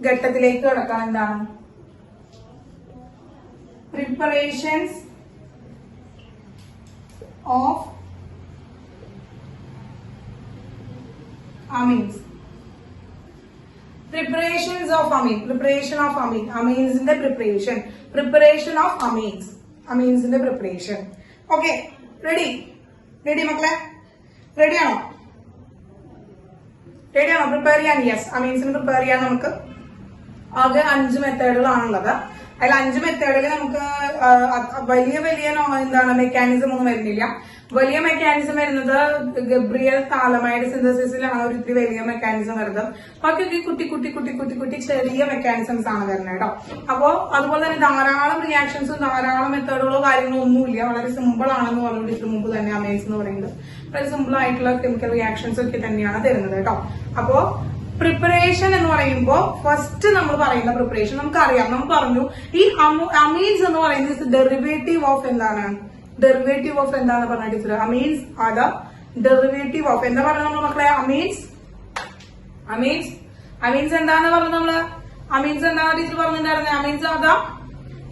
ഘട്ടത്തിലേക്ക് കിടക്കാൻ എന്താണ്? Preparations of amines. Preparations of amine. Preparation of amine. Amines in the preparation. Preparation of amines. Amines in the preparation. Okay. Ready? Ready മക്കളെ? Ready ആണോ? Ready ആണോ? Prepare ചെയ്യാൻ? Yes. Amines prepare ചെയ്യാൻ നമുക്ക് ആകെ 5 മെത്തേഡുകളാണുള്ളത്. അതിൽ 5 മെത്തേഡിൽ നമുക്ക് വലിയ വലിയ എന്താണ് മെക്കാനിസം ഒന്നും വരുന്നില്ല. വലിയ മെക്കാനിസം വരുന്നത് ഗബ്രിയൽ താലമൈഡ് സിന്തസിസിലാണ് ഒരു ഇത്തിരി വലിയ മെക്കാനിസം വരുന്നത്. ബാക്കിയൊക്കെ കുട്ടി ചെറിയ മെക്കാനിസംസ് ആണ് വരുന്നത് കേട്ടോ. അപ്പോ അതുപോലെ തന്നെ ധാരാളം റിയാക്ഷൻസും ധാരാളം മെത്തേഡുകളോ കാര്യങ്ങളോ ഒന്നുമില്ല. വളരെ സിമ്പിൾ ആണെന്ന് പറഞ്ഞു ഇതിന് മുമ്പ് തന്നെ അമേസ് എന്ന് പറയുന്നത് വളരെ സിമ്പിൾ ആയിട്ടുള്ള കെമിക്കൽ റിയാക്ഷൻസ് ഒക്കെ തന്നെയാണ് തരുന്നത് കേട്ടോ. അപ്പോ പ്രിപ്പറേഷൻ എന്ന് പറയുമ്പോൾ ഫസ്റ്റ് നമ്മൾ പറയുന്ന പ്രിപ്പറേഷൻ നമുക്കറിയാം, നമ്മൾ പറഞ്ഞു ഈ അമീൻസ് എന്ന് പറയുന്നത് ഡെറിവേറ്റീവ് ഓഫ് എന്താണ്, ഡെറിവേറ്റീവ് ഓഫ് എന്താന്ന് പറഞ്ഞ teacher, amines are the derivative of എന്താ പറഞ്ഞ നമ്മൾ മക്കളെ, അമീൻസ് എന്താന്ന് പറഞ്ഞു നമ്മള്, അമീൻസ് എന്താ ടീച്ചർ പറഞ്ഞിട്ടുണ്ടായിരുന്നത്, amines are the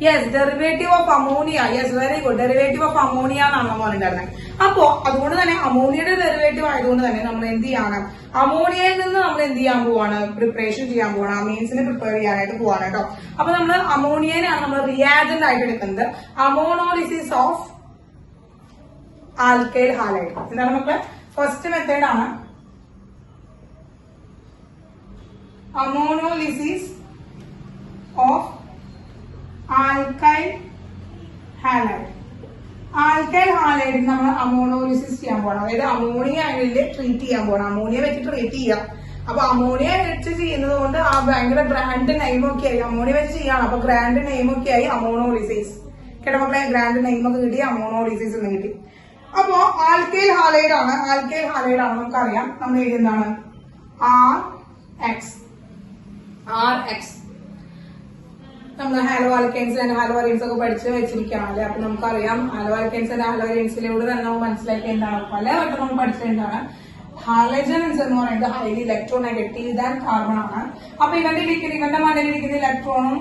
yes derivative of ammonia. Yes very good, derivative of ammonia എന്നാണ് നമ്മൾ പറഞ്ഞിട്ടുണ്ടായിരുന്നത്. അപ്പോ അതുകൊണ്ട് തന്നെ അമോണിയയുടെ ഡെറിവേറ്റീവ് ആയതുകൊണ്ട് തന്നെ നമ്മൾ എന്ത് ചെയ്യണം, അമോണിയയിൽ നിന്ന് നമ്മൾ എന്ത് ചെയ്യാൻ പോവാണ്, പ്രിപ്പറേഷൻ ചെയ്യാൻ പോവാണ്, അമീൻസിനെ പ്രിപ്പയർ ചെയ്യാനായിട്ട് പോവാണ് കേട്ടോ. അപ്പൊ നമ്മൾ അമോണിയനാണ് നമ്മൾ റിയാജന്റ് ആയിട്ട് എടുക്കുന്നത്. അമോണോളിസിസ് ഓഫ് ആൽക്കൈൽ ഹാലൈഡ് എന്താണ് മക്കളെ, ഫസ്റ്റ് മെത്തേഡ് ആണ് ammonolysis of alkyl halide. Alkyl halide നമ്മൾ അമോണോളിസിസ് ചെയ്യാൻ പോകണം, അതായത് അമോണിയ അതിൽ ട്രീറ്റ് ചെയ്യാൻ പോകണം, അമോണിയ വെച്ച് ട്രീറ്റ് ചെയ്യാം. അപ്പൊ അമോണിയ വെച്ച് ചെയ്യുന്നത് കൊണ്ട് ആ ഭയങ്കര ഗ്രാൻഡ് നെയിമൊക്കെ ആയി, അമോണിയ വെച്ച് ചെയ്യണം, അപ്പൊ ഗ്രാൻഡ് നെയിമൊക്കെ ആയി അമോണോളിസിസ്. കേട്ടോ മക്കളെ, ഗ്രാൻഡ് നെയിമൊക്കെ കിട്ടി, അമോണോളിസിസ് എന്ന് കിട്ടി. അപ്പോ ആൽക്കൈൽ ഹാലൈഡ് ആണ്, ആൽക്കൈൽ ഹാലൈഡ് ആണ് നമുക്കറിയാം, നമ്മൾ എഴുതുന്നതാണ് RX. നമ്മൾ haloalkanes and haloarenes ഒക്കെ പഠിച്ച് വെച്ചിരിക്കുകയാണ് അല്ലെ. അപ്പൊ നമുക്കറിയാം ഹാലോ ആൽക്കൈൻസ് ആൻഡ് ഹാലോ അലൈൻസിലൂടെ തന്നെ നമ്മൾ മനസ്സിലാക്കി എന്താണ്, പലവട്ടം നമ്മൾ പഠിച്ചെന്താണ്, ഹാലജൻസ് എന്ന് പറയുന്നത് highly electro negative than carbon ആണ്. അപ്പൊ ഇവന്റെ മണ്ടയിലിരിക്കുന്ന ഇലക്ട്രോണും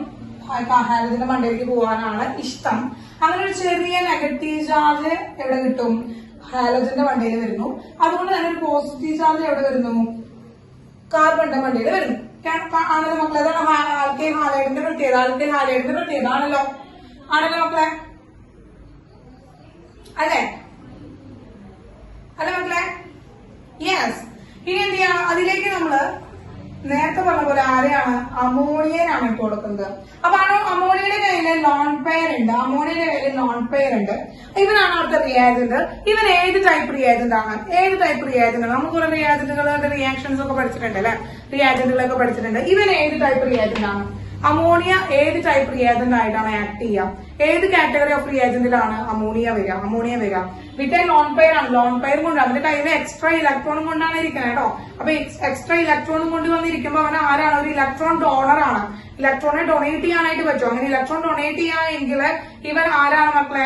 ഹാലജന്റെ മണ്ടയിലേക്ക് പോകാനാണ് ഇഷ്ടം. അങ്ങനെ ഒരു ചെറിയ നെഗറ്റീവ് ചാർജ് എവിടെ കിട്ടും, ഹാലജന്റെ മണ്ടയിൽ വരുന്നു. അതുകൊണ്ട് തന്നെ ഒരു പോസിറ്റീവ് ചാർജ് എവിടെ വരുന്നു, കാർബണിന്റെ മണ്ടയിൽ വരുന്നു. ആണല്ലോ മക്കളെ, അതാണ് ആൽക്കൈൽ ഹാലൈഡിന്റെ പ്രത്യേകത, ആൽക്കൈൽ ഹാലൈഡിന്റെ പ്രത്യേകത ആണല്ലോ മക്കളെ, അല്ലേ മക്കളെ, യെസ്. ഇനി എന്ത് ചെയ്യണം, അതിലേക്ക് നമ്മള് നേരത്തെ പറഞ്ഞ പോലെ ആരെയാണ്, അമോണിയനാണ് ഇട്ട് കൊടുക്കുന്നത്. അപ്പൊ അമോണിയയുടെ കയ്യില് ലോൺ പെയർ ഉണ്ട്, അമോണിയയുടെ കയ്യില് ലോൺ പെയർ ഉണ്ട്. ഇവനാണ് അവിടുത്തെ റിയാജന്റ്. ഇവൻ ഏത് ടൈപ്പ് റിയാജന്റ് ആണ്, നമുക്ക് കുറെ റിയാജന്റുകളുടെ റിയാക്ഷൻസ് ഒക്കെ പഠിച്ചിട്ടുണ്ട് അല്ലെ, റിയാജന്റുകളൊക്കെ പഠിച്ചിട്ടുണ്ട്. ഇവൻ ഏത് ടൈപ്പ് റിയാജന്റ് ആണ്, അമോണിയ ഏത് ടൈപ്പ് റിയാജന്റ് ആയിട്ടാണ് ആക്ട് ചെയ്യുക, ഏത് കാറ്റഗറി ഓഫ് റിയാജന്റിലാണ് അമോണിയ വരിക വിത്ത് ലോൺ പെയർ ആണ്. ലോൺ പെയർ കൊണ്ട് അവന്റെ കയ്യിൽ എക്സ്ട്രാ ഇലക്ട്രോണും കൊണ്ടാണ് ഇരിക്കുന്നത് കേട്ടോ. അപ്പൊ എക്സ്ട്രാ ഇലക്ട്രോണും കൊണ്ട് വന്നിരിക്കുമ്പോൾ അവൻ ആരാണ്, ഒരു ഇലക്ട്രോൺ ഡോണർ ആണ്. ഇലക്ട്രോണെ ഡൊണേറ്റ് ചെയ്യാനായിട്ട് പറ്റും. അങ്ങനെ ഇലക്ട്രോൺ ഡൊണേറ്റ് ചെയ്യാമെങ്കിൽ ഇവൻ ആരാണ് മക്കളെ,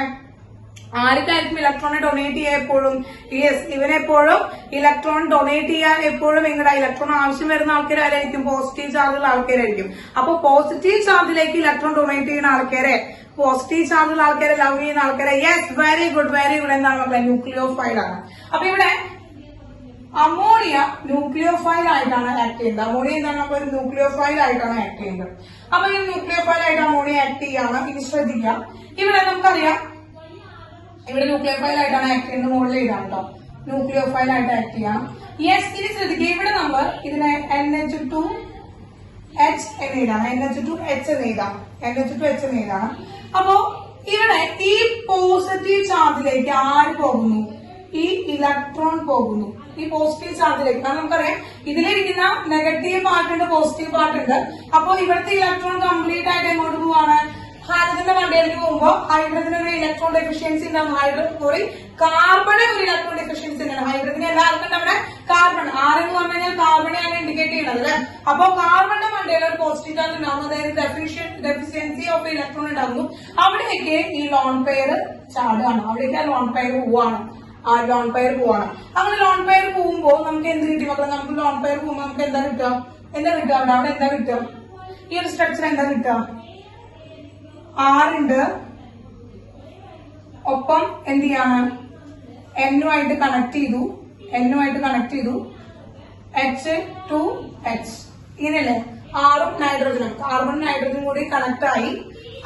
ആർക്കായിരിക്കും ഇലക്ട്രോണെ ഡൊണേറ്റ് ചെയ്യാൻ എപ്പോഴും, യെസ് ഇവനെപ്പോഴും ഇലക്ട്രോൺ ഡൊണേറ്റ് ചെയ്യാൻ എപ്പോഴും എങ്ങടാ, ഇലക്ട്രോൺ ആവശ്യം വരുന്ന ആൾക്കാരായിരിക്കും, പോസിറ്റീവ് ചാർജുള്ള ആൾക്കാരായിരിക്കും. അപ്പൊ പോസിറ്റീവ് ചാർജിലേക്ക് ഇലക്ട്രോൺ ഡൊണേറ്റ് ചെയ്യുന്ന ആൾക്കാരെ, പോസിറ്റീവ് ചാർജുള്ള ആൾക്കാരെ ലവ് ചെയ്യുന്ന ആൾക്കാരെ, യെസ് വെരി ഗുഡ് എന്താണ് മക്കളെ, ന്യൂക്ലിയോഫൈൽ ആണ്. അപ്പൊ ഇവിടെ അമോണിയ ന്യൂക്ലിയോഫൈൽ ആയിട്ടാണ് ആക്ട് ചെയ്യുന്നത്. അമോണിയ എന്താണ് നമുക്ക് ഒരു ന്യൂക്ലിയോഫൈൽ ആയിട്ടാണ് ആക്ട് ചെയ്യുന്നത്. അപ്പൊ ഈ ന്യൂക്ലിയോഫൈൽ ആയിട്ട് അമോണിയ ആക്ട് ചെയ്യാണ്. ഇത് ശ്രദ്ധിക്കാം, ഇവിടെ നമുക്കറിയാം ഇവിടെ ന്യൂക്ലിയോഫൈൽ ആയിട്ടാണ് ആക്ട് ചെയ്യുന്നത്, മുകളിൽ ഇതാണ് കേട്ടോ, ന്യൂക്ലിയോഫൈൽ ആയിട്ട് ആക്ട് ചെയ്യാം. യെസ്. ഇനി ശ്രദ്ധിക്കുക, ഇവിടെ നമ്മൾ ഇതിനെ NH2H എന്ന് എഴുതാണ്, NH2H എന്ന് എഴുതാണ്. അപ്പോ ഇവിടെ ഈ പോസിറ്റീവ് ചാർജിലേക്ക് ആര് പോകുന്നു, ഈ ഇലക്ട്രോൺ പോകുന്നു, ഈ പോസിറ്റീവ് ചാർജിലേക്ക്. കാരണം നമുക്കറിയാം ഇതിലിരിക്കുന്ന നെഗറ്റീവ് പാർട്ട് ഉണ്ട്, പോസിറ്റീവ് പാർട്ട് ഉണ്ട്. അപ്പൊ ഇവിടുത്തെ ഇലക്ട്രോൺ കംപ്ലീറ്റ് ആയിട്ട് എങ്ങോട്ട് പോവാണ്, ഹാലജന്റെ മണ്ടയിലേക്ക് പോകുമ്പോൾ ഹൈഡ്രജന് ഒരു ഇലക്ട്രോൺ ഡെഫിഷ്യൻസി ഉണ്ടാവും, കാർബണ് ഒരു ഇലക്ട്രോൺ ഡെഫിഷ്യൻസി ഉണ്ടാവും. ഹൈഡ്രജന് എല്ലാവർക്കും നമ്മുടെ കാർബൺ, ആരെന്ന് പറഞ്ഞു കഴിഞ്ഞാൽ കാർബണെയാണ് ഇൻഡിക്കേറ്റ് ചെയ്യുന്നത് അല്ലെ. അപ്പൊ കാർബണിന്റെ മണ്ടയിൽ ഒരു പോസിറ്റീവ് ചാർജ് ഉണ്ടാവും, അതായത് ഡെഫിഷ്യൻസി ഓഫ് ഇലക്ട്രോൺ ഉണ്ടാകുന്നു. അവിടേക്ക് ഈ ലോൺ പെയർ ചാടുകയാണ്, അവിടേക്ക് ആ ലോൺ പെയർ പോവാണ്. അങ്ങനെ ലോൺ പെയർ പോകുമ്പോൾ നമുക്ക് എന്ത് കിട്ടി മക്കളെ, നമുക്ക് ലോൺ പെയർ പോകുമ്പോൾ നമുക്ക് എന്താ കിട്ടുക, അവിടെ എന്താ കിട്ടുക, ഈ ഒരു സ്ട്രക്ചർ എന്താ കിട്ടുക, R ഉണ്ട്, ഒപ്പം എന്ത് ചെയ്യാണ്, N-ആയിട്ട് കണക്ട് ചെയ്തു, H2H ഇങ്ങനെയല്ലേ, ആറും നൈട്രജനും, കാർബൺ നൈട്രജനും കൂടി കണക്ട് ആയി.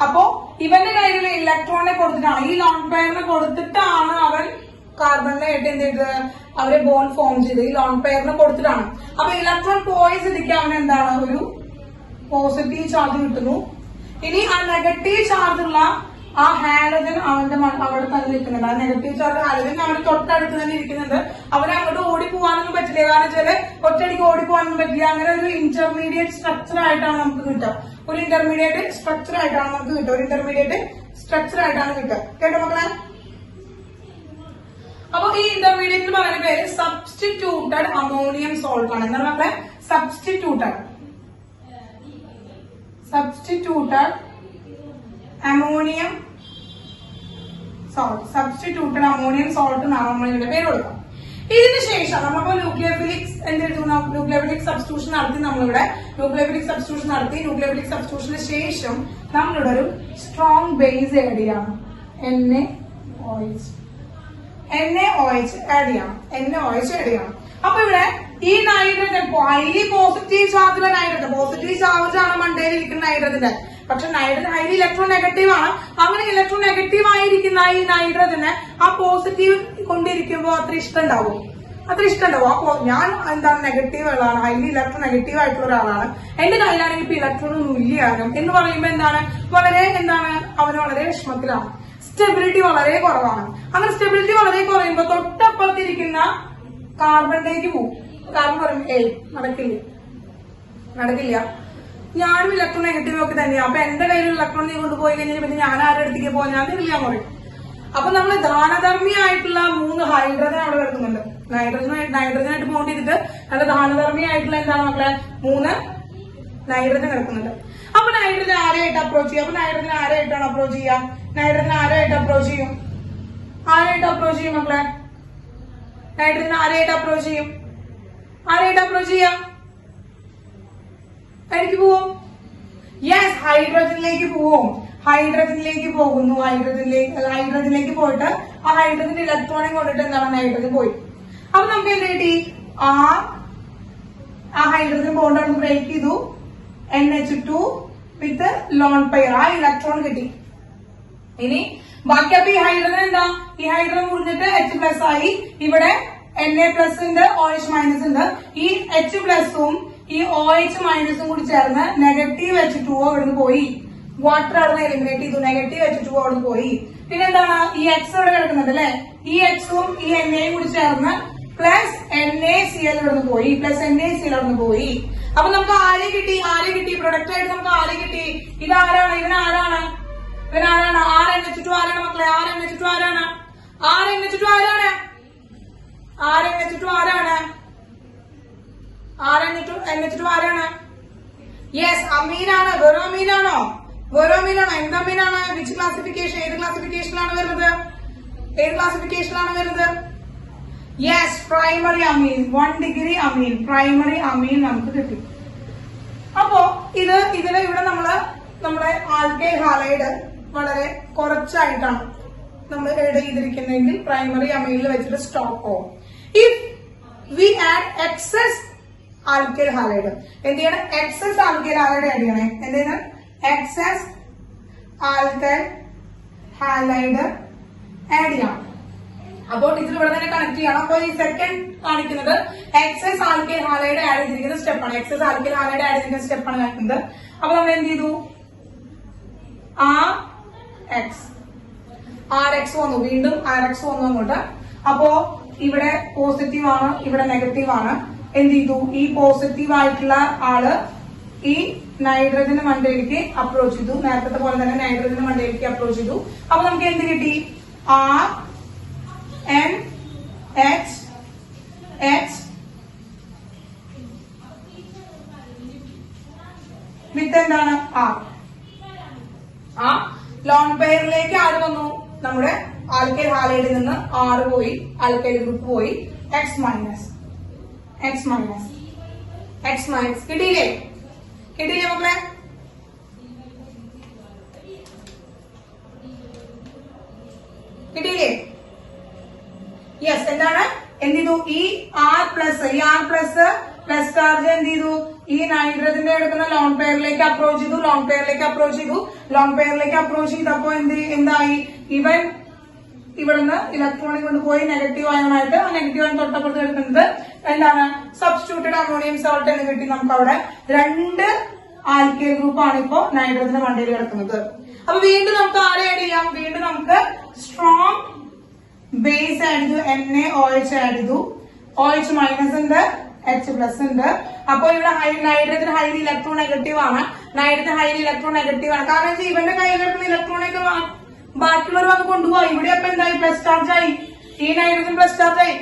അപ്പോ ഇവന്റെ കയ്യിലുള്ള ഇലക്ട്രോണിനെ കൊടുത്തിട്ടാണ്, ഈ ലോൺ പെയറിനെ കൊടുത്തിട്ടാണ് അവൻ കാർബണിനായിട്ട് എന്ത് ചെയ്തത്, അവരെ ബോണ്ട് ഫോം ചെയ്ത്, ഈ ലോൺ പെയറിനെ കൊടുത്തിട്ടാണ്. അപ്പൊ ഇലക്ട്രോൺ പോയ സ്ഥിതിക്ക് അവൻ എന്താണ്, ഒരു പോസിറ്റീവ് ചാർജ് കിട്ടുന്നു. ഇനി ആ നെഗറ്റീവ് ചാർജുള്ള ആ ഹാലജൻ അവിടെ തന്നെ നിൽക്കുന്നുണ്ട്. ആ നെഗറ്റീവ് ചാർജ് ഹാലജൻ അവന് തൊട്ടടുത്ത് തന്നെ ഇരിക്കുന്നുണ്ട്. അവരെ അങ്ങോട്ട് ഓടിപ്പോവാനൊന്നും പറ്റില്ല, കാരണം വെച്ചാല് ഒറ്റയടിക്ക് ഓടിപ്പോവാനൊന്നും പറ്റില്ല. അങ്ങനെ ഒരു ഇന്റർമീഡിയറ്റ് സ്ട്രക്ചർ ആയിട്ടാണ് നമുക്ക് കിട്ടുക, ഒരു ഇന്റർമീഡിയറ്റ് സ്ട്രക്ചർ ആയിട്ടാണ് കിട്ടുക. കേട്ടോ മക്കളെ. അപ്പൊ ഈ ഇന്റർമീഡിയറ്റ് എന്ന് പറയുന്ന പേര് സബ്സ്റ്റിറ്റ്യൂട്ടഡ് അമോണിയം സോൾട്ട് ആണ്. എന്താണ് മക്കളെ, substituted ammonium salt. Substituted ammonium salt എന്നാണ് നമ്മൾ ഇതിന്റെ പേര് കൊടുക്കുക. ഇതിന് ശേഷം നമ്മളിപ്പോ ന്യൂക്ലിയോഫിലിക് ന്യൂക്ലിയോഫിലിക് സബ്സ്റ്റിറ്റ്യൂഷൻ നടത്തി നമ്മളിവിടെ ന്യൂക്ലിയോഫിലിക് സബ്സ്റ്റിറ്റ്യൂഷന് ശേഷം നമ്മളിവിടെ ഒരു സ്ട്രോങ് ബേസ് ആഡ് ചെയ്യണം. NaOH ആഡ് ചെയ്യണം. അപ്പൊ ഇവിടെ ഈ നൈട്രജൻ ഹൈലി പോസിറ്റീവ് ചാർജുള്ള നൈട്രജൻ, പോസിറ്റീവ് ചാർജ് ആണ് മണ്ടയിൽ ഇരിക്കുന്ന നൈട്രജന്റെ. പക്ഷെ നൈട്രജൻ ഹൈലി ഇലക്ട്രോ നെഗറ്റീവ് ആണ്. അങ്ങനെ ഇലക്ട്രോ നെഗറ്റീവ് ആയിരിക്കുന്ന ഈ നൈട്രജന് ആ പോസിറ്റീവ് കൊണ്ടിരിക്കുമ്പോൾ അത്ര ഇഷ്ടം ഉണ്ടാവും. അപ്പൊ ഞാൻ എന്താണ് നെഗറ്റീവ് ഉള്ളതാണ്, ഹൈലി ഇലക്ട്രോ നെഗറ്റീവ് ആയിട്ടുള്ള ഒരാളാണ്. എന്റെ കയ്യിലാണെങ്കിൽ ഇപ്പൊ ഇലക്ട്രോൺ ഇല്ലാകും എന്ന് പറയുമ്പോ അവന് വളരെ വിഷമത്തിലാണ്. സ്റ്റെബിലിറ്റി വളരെ കുറവാണ്. അങ്ങനെ സ്റ്റെബിലിറ്റി വളരെ കുറയുമ്പോ തൊട്ടപ്പുറത്തിരിക്കുന്ന കാർബണിലേക്ക് പോകും. കാർബൺ പറയും നടക്കില്ല, ഞാനും ഇലക്ട്രോ നെഗറ്റീവ് ഒക്കെ തന്നെയാണ്. അപ്പൊ എന്റെ കയ്യിൽ ഇലക്ട്രോൺ നീ കൊണ്ടുപോയി കഴിഞ്ഞാൽ പിന്നെ ഞാൻ ആരുടെ അടുത്തേക്ക് പോകാൻ, ഞാൻ തരില്ല പറയും. അപ്പൊ നമ്മൾ ദാനധർമ്മി ആയിട്ടുള്ള 3 ഹൈഡ്രജൻ അവിടെ കിടക്കുന്നുണ്ട്. നൈട്രജനായിട്ട് ബോണ്ട് ചെയ്തിട്ട് നല്ല ദാനധർമ്മി ആയിട്ടുള്ള എന്താണ് മക്കളെ 3 നൈട്രജൻ കിടക്കുന്നുണ്ട്. അപ്പൊ നൈട്രജൻ ആരായിട്ട് അപ്രോച്ച് ചെയ്യും? നൈട്രജൻ ആരായിട്ട് അപ്രോച്ച് ചെയ്യും മക്കളെ? നൈട്രജൻ ആരായിട്ട് അപ്രോച്ച് ചെയ്യാം? എനിക്ക് പോവും. യെസ്, ഹൈഡ്രജനിലേക്ക് പോകുന്നു. ഹൈഡ്രജനിലേക്ക് പോയിട്ട് ആ ഹൈഡ്രജന്റെ ഇലക്ട്രോണെ കൊണ്ടിട്ട് എന്താണ് നൈട്രജൻ പോയി. അപ്പൊ നമുക്ക് എന്ത് കിട്ടി? ആ ഹൈഡ്രജൻ ബോണ്ട് അവിടെ ബ്രേക്ക് ചെയ്തു. NH2 വിത്ത് ലോൺ പെയർ, ആ ഇലക്ട്രോൺ കിട്ടി. ഇനി ബാക്കി അപ്പൊ ഈ ഹൈഡ്രജൻ എന്താ? ഈ ഹൈഡ്രജൻ മുറിഞ്ഞിട്ട് H+ ആയി. ഇവിടെ Na+ ഉണ്ട്, OH- ഉണ്ട്. ഈ H+ഉം ഈ OH- കൂടി ചേർന്ന് നെഗറ്റീവ് H2O ഇവിടുന്ന് പോയി. വാട്ടർ അവിടെ എലിമിനേറ്റ് ചെയ്തു, നെഗറ്റീവ് H2O അവിടെ പോയി. പിന്നെ എന്താണ്? ഈ X ഇവിടെ കിടക്കുന്നുണ്ട് അല്ലെ? ഈ Xഉം ഈ Na കൂടി ചേർന്ന് പ്ലസ് NaCl ഇവിടുന്ന് പോയി. അപ്പൊ നമുക്ക് ആരെ കിട്ടി? പ്രൊഡക്റ്റ് ആയിട്ട് നമുക്ക് ആരെ കിട്ടി? ഇതാരാണ്? ഇവനാരാണ്? RNH2 ആരാണ് മക്കളെ? RNH2 ആരാണ്? യെസ്, അമീനാണ്. വെറും അമീനാണോ? എന്ത് അമീനാണ്? Which classification? ഏത് ക്ലാസിഫിക്കേഷനിലാണ് വരുന്നത്? Yes, primary amine. 1 degree amine, primary amine നമുക്ക് കിട്ടി. അപ്പോ ഇവിടെ നമ്മുടെ ആൽക്കൈൽ ഹാലൈഡ് വളരെ കുറച്ചായിട്ടാണ് നമ്മൾ ആഡ് ചെയ്തിരിക്കുന്നതെങ്കിൽ പ്രൈമറി അമീനിൽ വെച്ചിട്ട് സ്റ്റോപ്പ് ആവും. If we add excess alkyl halide എന്ത് ചെയ്യണം? എക്സസ് ആൽക്കൈൽ ഹാലൈഡ് ആഡ് ചെയ്യണേ. എന്ത് ചെയ്യണം? എക്സസ് ആൽക്കൈൽ ഹാലൈഡ് ആഡ് ചെയ്യണം. അപ്പോൾ ഇതിൽ ഇവിടെ തന്നെ കണക്ട് ചെയ്യണം. അപ്പോൾ ഈ സെക്കൻഡ് കാണിക്കുന്നത് എക്സസ് ആൽക്കൈൽ ഹാലൈഡ് ആഡ് ചെയ്തിരിക്കുന്ന സ്റ്റെപ്പാണ്. കാണിക്കുന്നത്. അപ്പൊ നമ്മൾ എന്ത് ചെയ്തു? RX വന്നു, വീണ്ടും RX വന്നു അങ്ങോട്ട്. അപ്പോ ഇവിടെ പോസിറ്റീവ് ആണ്, ഇവിടെ നെഗറ്റീവ് ആണ്. എന്ത് ചെയ്തു? ഈ പോസിറ്റീവ് ആയിട്ടുള്ള ആള് ഈ നൈട്രജന് മണ്ടയിലേക്ക് അപ്രോച്ച് ചെയ്തു. നേരത്തെ പോലെ തന്നെ നൈട്രജന് മണ്ടയിലേക്ക് അപ്രോച്ച് ചെയ്തു. അപ്പൊ നമുക്ക് എന്ത് കിട്ടി? RNH വിത്ത് എന്താണ്? ആ ലോൺ പെയറിലേക്ക് ആര് വന്നു? നമ്മുടെ ആൽക്കൈൽ ഹാലൈഡിൽ നിന്ന് R പോയി, ആൽക്കൈൽ ഗ്രൂപ്പ് പോയി. X മൈനസ് കിട്ടിയില്ലേ മക്കളെ? യെസ്. എന്താണ്? എന്ത് ചെയ്തു? ഈ R പ്ലസ് ചാർജ് എന്ത് ചെയ്തു? ഈ നൈട്രജന്റെ എടുക്കുന്ന ലോൺ പെയറിലേക്ക് അപ്രോച്ച് ചെയ്തപ്പോ എന്തായി? ഇവൻ ഇവിടുന്ന് ഇലക്ട്രോണിക് കൊണ്ട് പോയി നെഗറ്റീവ് അയണായിട്ട് ആ നെഗറ്റീവ് അയൺ തൊട്ടപ്പുറത്ത് എടുക്കുന്നത് എന്താണ്? സബ്സ്റ്റിറ്റ്യൂട്ടഡ് അമോണിയം സോൾട്ട് എന്ന് കിട്ടി. നമുക്ക് അവിടെ 2 ആൽക്കൈൽ ഗ്രൂപ്പാണ് ഇപ്പോ നൈട്രജന്റെ മണ്ടയിൽ കിടക്കുന്നത്. അപ്പൊ വീണ്ടും നമുക്ക് ആരെ ആഡ് ചെയ്യാം? വീണ്ടും നമുക്ക് സ്ട്രോങ് ബേസ് ആഡ് ചെയ്തു. NaOH ആഡ് ചെയ്തു. OH- ഉണ്ട്, H+ ഉണ്ട്. അപ്പൊ ഇവിടെ നൈട്രജൻ ഹൈലി ഇലക്ട്രോ നെഗറ്റീവ് ആണ്. കാരണം ഇവന്റെ കയ്യിലെടുക്കുന്ന ഇലക്ട്രോണൊക്കെ ബാക്കിയുള്ളവർ വന്ന് കൊണ്ടുപോയി. ഇവിടെ അപ്പൊ എന്തായി? പ്ലസ് ചാർജ് ആയി. ഈ നൈട്രജൻ പ്ലസ് ചാർജ് ആയി.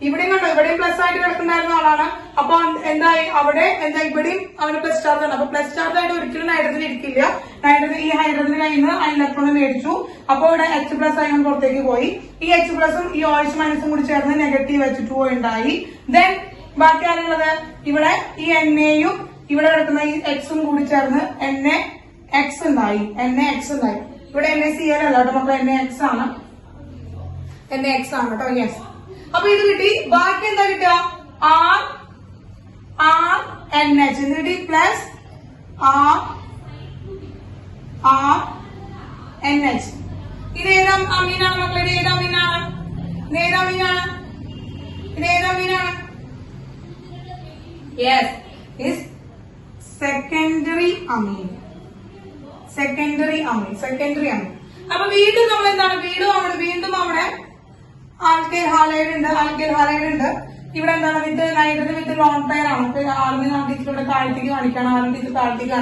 ഇവിടെയും കണ്ടോ, ഇവിടെയും പ്ലസ് ആയിട്ട് കിടക്കുന്നുണ്ടായിരുന്ന ആളാണ്. അപ്പൊ എന്തായി, അവിടെ ഇവിടെയും അവന് പ്ലസ് ചാർജ് ആണ്. അപ്പൊ പ്ലസ് ചാർജ് ആയിട്ട് ഒരിക്കലും നൈട്രജൻ ഇരിക്കില്ല. ഈ ഹൈഡ്രജൻ കയ്യിൽ നിന്ന് ആ ഇലക്ട്രോൺ മേടിച്ചു. അപ്പൊ ഇവിടെ H പ്ലസ് ആയി പുറത്തേക്ക് പോയി. ഈ H പ്ലസും ഈ OH മൈനസും കൂടി ചേർന്ന് നെഗറ്റീവ് H2O ഉണ്ടായി. ദെൻ ബാക്കി ആരുള്ളത്, ഇവിടെ ഈ NAയും ഇവിടെ കിടക്കുന്ന ഈ Xും കൂടി ചേർന്ന് NaX ഉണ്ടായി. ഇവിടെ NaCl അല്ല കേട്ടോ മക്കളെ, NaX ആണ് കേട്ടോ. യെസ്, അപ്പൊ ഇത് കിട്ടി. ബാക്കി എന്താ കിട്ടുക, RNH എന്ന് കിട്ടി, പ്ലസ് RNH. ഇത് ഏതാ അമീനാണ് മക്കളെ, ഇത് ഏതാ അമീനാണ്? യെസ്, ഇസ് സെക്കൻഡറി അമീൻ. അപ്പൊ വീണ്ടും നമ്മൾ എന്താണ്, വീണ്ടും അവിടെ ആൽക്കൈൽ ഹാലൈഡ് ഉണ്ട്. ഇവിടെ എന്താണ്, with nitrogen with lone pair ആണ്. ആറിന് നമുക്ക് ഇതിലൂടെ താഴത്തേക്ക് കാണിക്കണം, ആറിന്റെ ഇത് താഴത്തേക്ക്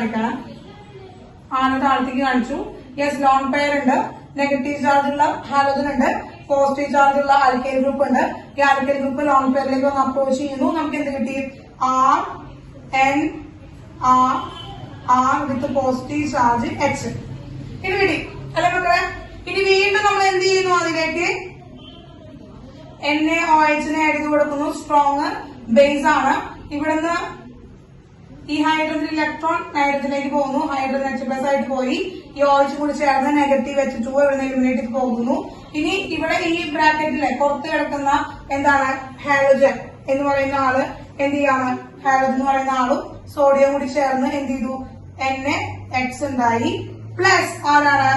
കാണിച്ചു. യെസ്, ലോൺ പെയർ ഉണ്ട്. നെഗറ്റീവ് ചാർജ് ഉള്ള ഹാലോജൻ ഉണ്ട്, പോസിറ്റീവ് ചാർജ് ഉള്ള ആൽക്കൈൽ ഗ്രൂപ്പ് ഉണ്ട്. ഈ ആൽക്കൈൽ ഗ്രൂപ്പ് ലോൺ പെയറിലേക്ക് ഒന്ന് അപ്രോച്ച് ചെയ്യുന്നു. നമുക്ക് എന്ത് കിട്ടി, R വിത്ത് പോസിറ്റീവ് ചാർജ് H. ഇത് കിട്ടി അല്ലെ മക്കളെ? ഇനി വീണ്ടും നമ്മൾ എന്ത് ചെയ്യുന്നു, അതിലേക്ക് NaOH നെ ആഡ് ചെയ്ത് കൊടുക്കുന്നു. സ്ട്രോങ് ബേസ് ആണ്. ഇവിടുന്ന് ഈ ഹൈഡ്രജൻ ഇലക്ട്രോൺ നൈട്രജനിലേക്ക് പോകുന്നു. ഹൈഡ്രജൻ H പ്ലസ് ആയിട്ട് പോയി. ഈ OH കൂടി ചേർന്ന് നെഗറ്റീവ് H2O ഇവിടെ എലിമിനേറ്റ് ചെയ്ത് പോകുന്നു. ഇനി ഇവിടെ ഈ ബ്രാക്കറ്റിലെ പുറത്ത് കിടക്കുന്ന എന്താണ്, ഹാലോജൻ എന്ന് പറയുന്ന ആള് എന്ത് ചെയ്യാണ്, ഹാലോജൻ എന്ന് പറയുന്ന ആളും സോഡിയം കൂടി ചേർന്ന് എന്ത് ചെയ്തു, NaX ഉണ്ടായി. പ്ലസ് ആരാണ്,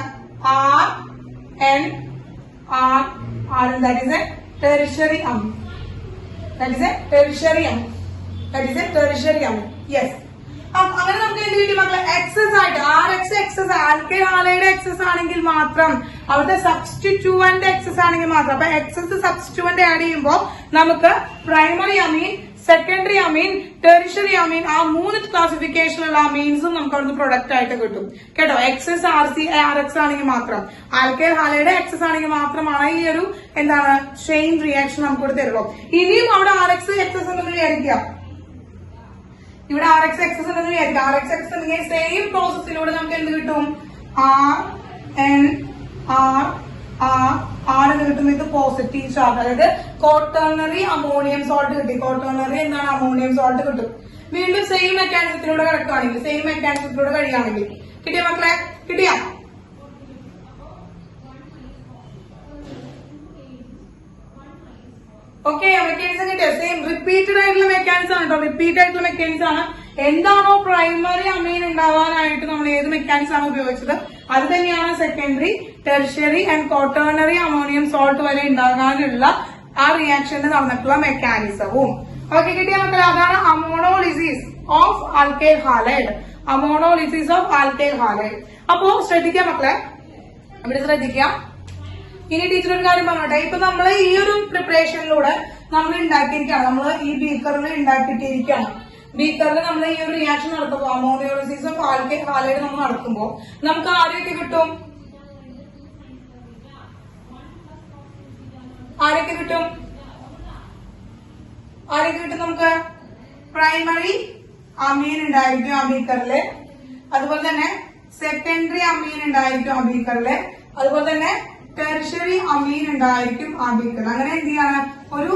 tertiary amine. That is a tertiary amine. Yes. അങ്ങനെ നമുക്ക് എന്ത് കിട്ടി മക്കളെ, എക്സസ് ആയിട്ട് RX excess, alkyl halide excess ആണെങ്കിൽ മാത്രം, അവിടുത്തെ സബ്സ്റ്റിറ്റ്യൂവന്റ് എക്സസ് ആണെങ്കിൽ മാത്രം. അപ്പൊ എക്സസ് സബ്സ്റ്റിറ്റ്യൂവന്റ് ആഡ് ചെയ്യുമ്പോൾ നമുക്ക് primary amine, secondary amine, tertiary അമീൻ, ആ 3 ക്ലാസിഫിക്കേഷനുള്ള അമീൻസും നമുക്ക് അവിടുന്ന് പ്രൊഡക്റ്റ് ആയിട്ട് കിട്ടും കേട്ടോ. എക്സസ് RX ആണെങ്കിൽ മാത്രം, ആൽക്കൈൽ ഹാലൈഡ് എക്സസ് ആണെങ്കിൽ മാത്രമാണ് ഈ ഒരു എന്താണ് ചെയിൻ റിയാക്ഷൻ നമുക്ക് ഇവിടെ തരുള്ളൂ. ഇനിയും അവിടെ RX എക്സസ് ഉണ്ടെന്ന് വിചാരിക്കുക, ഇവിടെ RX എക്സസ് ഉണ്ടെന്ന് വിചാരിക്കുക. RX എക്സസ് ഉണ്ടെങ്കിൽ സെയിം പ്രോസസ്സിലൂടെ നമുക്ക് എന്ത് കിട്ടും, R എന്ന് കിട്ടും. ഇത് പോസിറ്റീവ് ചാർജ്, അതായത് ക്വാട്ടേണറി അമോണിയം സോൾട്ട് കിട്ടി. ക്വാട്ടേണറി എന്താണ്, അമോണിയം സോൾട്ട് കിട്ടും. വീണ്ടും സെയിം മെക്കാനിസത്തിലൂടെ കിടക്കുകയാണെങ്കിൽ, കഴിയുകയാണെങ്കിൽ കിട്ടിയ മക്കളെ, കിട്ടിയാ? ഓക്കെ, മെക്കാനിസം കിട്ടിയ സെയിം റിപ്പീറ്റഡ് ആയിട്ടുള്ള മെക്കാനിസം ആണ് കേട്ടോ. റിപ്പീറ്റ് ആയിട്ടുള്ള മെക്കാനിസം ആണ്. എന്താണോ പ്രൈമറി അമീൻ ഉണ്ടാവാനായിട്ട് നമ്മൾ ഏത് മെക്കാനിസം ആണ് ഉപയോഗിച്ചത്, അത് തന്നെയാണ് secondary, tertiary and quaternary ammonium salt വരെ ഉണ്ടാകാനുള്ള ആ റിയാക്ഷന് നടന്നിട്ടുള്ള മെക്കാനിസവും. ഓക്കെ, കിട്ടിയ മക്കളെ, അതാണ് അമോണോളിസിസ് ഓഫ് ആൽക്കൈൽ ഹാലൈഡ്. അപ്പോ ശ്രദ്ധിക്കാം മക്കളെ, ഇവിടെ ശ്രദ്ധിക്കാം. ഇനി ടീച്ചർ ഒരു കാര്യം പറഞ്ഞോട്ടെ, ഇപ്പൊ നമ്മൾ ഈ ഒരു പ്രിപ്പറേഷനിലൂടെ നമ്മൾ ഉണ്ടാക്കിയിരിക്കുകയാണ്, നമ്മൾ ഈ ബീക്കറിൽ ഉണ്ടാക്കിയിട്ടിരിക്കുകയാണ്. ബീക്കറിൽ നമ്മൾ ഈ ഒരു റിയാക്ഷൻ നടത്തുമ്പോൾ, അമോണിയോളിസിസ് ഓഫ് ആൽക്കൈൽ ഹാലൈഡ് നമ്മൾ നടത്തുമ്പോൾ നമുക്ക് ആരൊക്കെ കിട്ടും, നമുക്ക് പ്രൈമറി അമീൻ ഉണ്ടായിരിക്കും ആ ബീക്കറില്, അതുപോലെ തന്നെ സെക്കൻഡറി അമീൻ ഉണ്ടായിരിക്കും ആ ബീക്കറില്, അതുപോലെ തന്നെ ടെർഷ്യറി അമീൻ ഉണ്ടായിരിക്കും ആ ബീക്കറിൽ. അങ്ങനെ എന്ത് ചെയ്യാണ്, ഒരു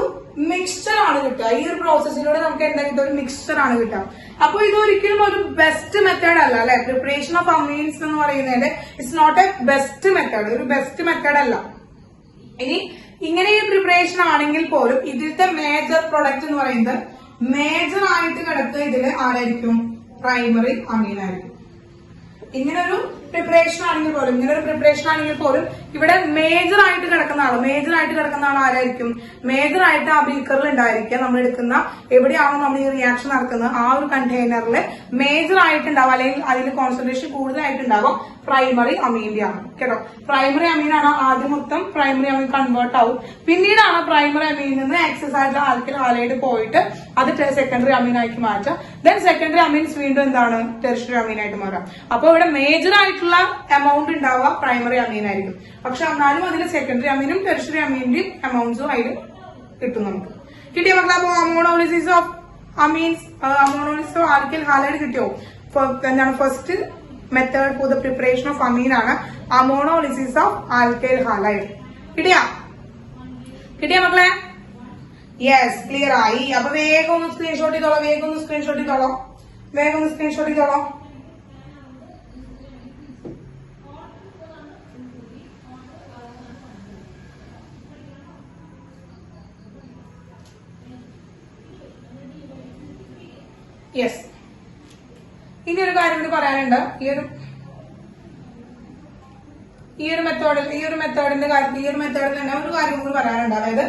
മിക്സ്ചർ ആണ് കിട്ടുക. ഈ ഒരു പ്രോസസ്സിലൂടെ നമുക്ക് എന്താ കിട്ടുക, ഒരു മിക്സ്ചർ ആണ് കിട്ടുക. അപ്പൊ ഇതൊരിക്കലും ഒരു ബെസ്റ്റ് മെത്തേഡ് അല്ല അല്ലെ, പ്രിപ്പറേഷൻ ഓഫ് അമീൻസ് എന്ന് പറയുന്നത് it's not a best method, ഒരു ബെസ്റ്റ് മെത്തേഡ് അല്ല. ഇനി ഇങ്ങനെ ഈ പ്രിപ്പറേഷൻ ആണെങ്കിൽ പോലും ഇതിലത്തെ മേജർ പ്രൊഡക്റ്റ് എന്ന് പറയുന്നത്, മേജർ ആയിട്ട് കിടക്കുക ഇതില് ആരായിരിക്കും, പ്രൈമറി അമീൻ ആയിരിക്കും. ഇങ്ങനൊരു പ്രിപ്പറേഷൻ ആണെങ്കിൽ പോലും ഇവിടെ മേജർ ആയിട്ട് കിടക്കുന്ന ആൾ ആരായിരിക്കും, മേജർ ആയിട്ട് ആ ബീക്കറിൽ ഉണ്ടായിരിക്കുക. നമ്മൾ എടുക്കുന്ന എവിടെയാണോ നമ്മൾ ഈ റിയാക്ഷൻ നടക്കുന്നത് ആ ഒരു കണ്ടെയ്നറിൽ മേജർ ആയിട്ടുണ്ടാവും, അല്ലെങ്കിൽ അതിൽ കോൺസെൻട്രേഷൻ കൂടുതലായിട്ടുണ്ടാവും പ്രൈമറി അമീന്റെ ആണ് കേട്ടോ. പ്രൈമറി അമീനാണ് ആദ്യം മൊത്തം പ്രൈമറി അമീൻ കൺവേർട്ട് ആവും, പിന്നീടാണ് പ്രൈമറി അമീനിൽ നിന്ന് എക്സസ് ആയിട്ടുള്ള ആൽക്കൈൽ ഹാലൈഡ് പോയിട്ട് അത് സെക്കൻഡറി അമീനായിട്ട് മാറ്റാം. ദെൻ സെക്കൻഡറി അമീൻസ് വീണ്ടും എന്താണ്, ടെർഷ്യറി അമീനായിട്ട് മാറാം. അപ്പൊ ഇവിടെ മേജർ ആയിട്ടുള്ള എമൗണ്ട് ഉണ്ടാവുക പ്രൈമറി അമീൻ ആയിരിക്കും. പക്ഷെ എന്നാലും അതിൽ സെക്കൻഡറി അമീനും ടെർഷ്യറി അമീന്റെയും എമൗണ്ട്സും അതിൽ കിട്ടും നമുക്ക്. കിട്ടിയ മക്കളെ? അപ്പൊ ammonolysis of amines, ammonolysis of alkyl halide കിട്ടിയോ? എന്താണ് first method for the preparation of amine ആണ് അമോണോളിസിസ് ഓഫ് ആൽക്കൈൽ ഹാലൈഡ്. കിട്ടിയ മക്കളെ? യെസ്, ക്ലിയർ ആയി. അപ്പൊ വേഗം ഒന്ന് സ്ക്രീൻഷോട്ട് ചെയ്തോളാം, വേഗം ഒന്ന് സ്ക്രീൻഷോട്ട് ചെയ്തോളാം. യെസ്, ഇനി ഒരു കാര്യം കൂടി പറയാനുണ്ട്. ഈ ഒരു മെത്തേഡിന്റെ കാര്യത്തിൽ, ഈ ഒരു മെത്തേഡിൽ തന്നെ ഒരു കാര്യം കൂടി പറയാനുണ്ട്. അതായത്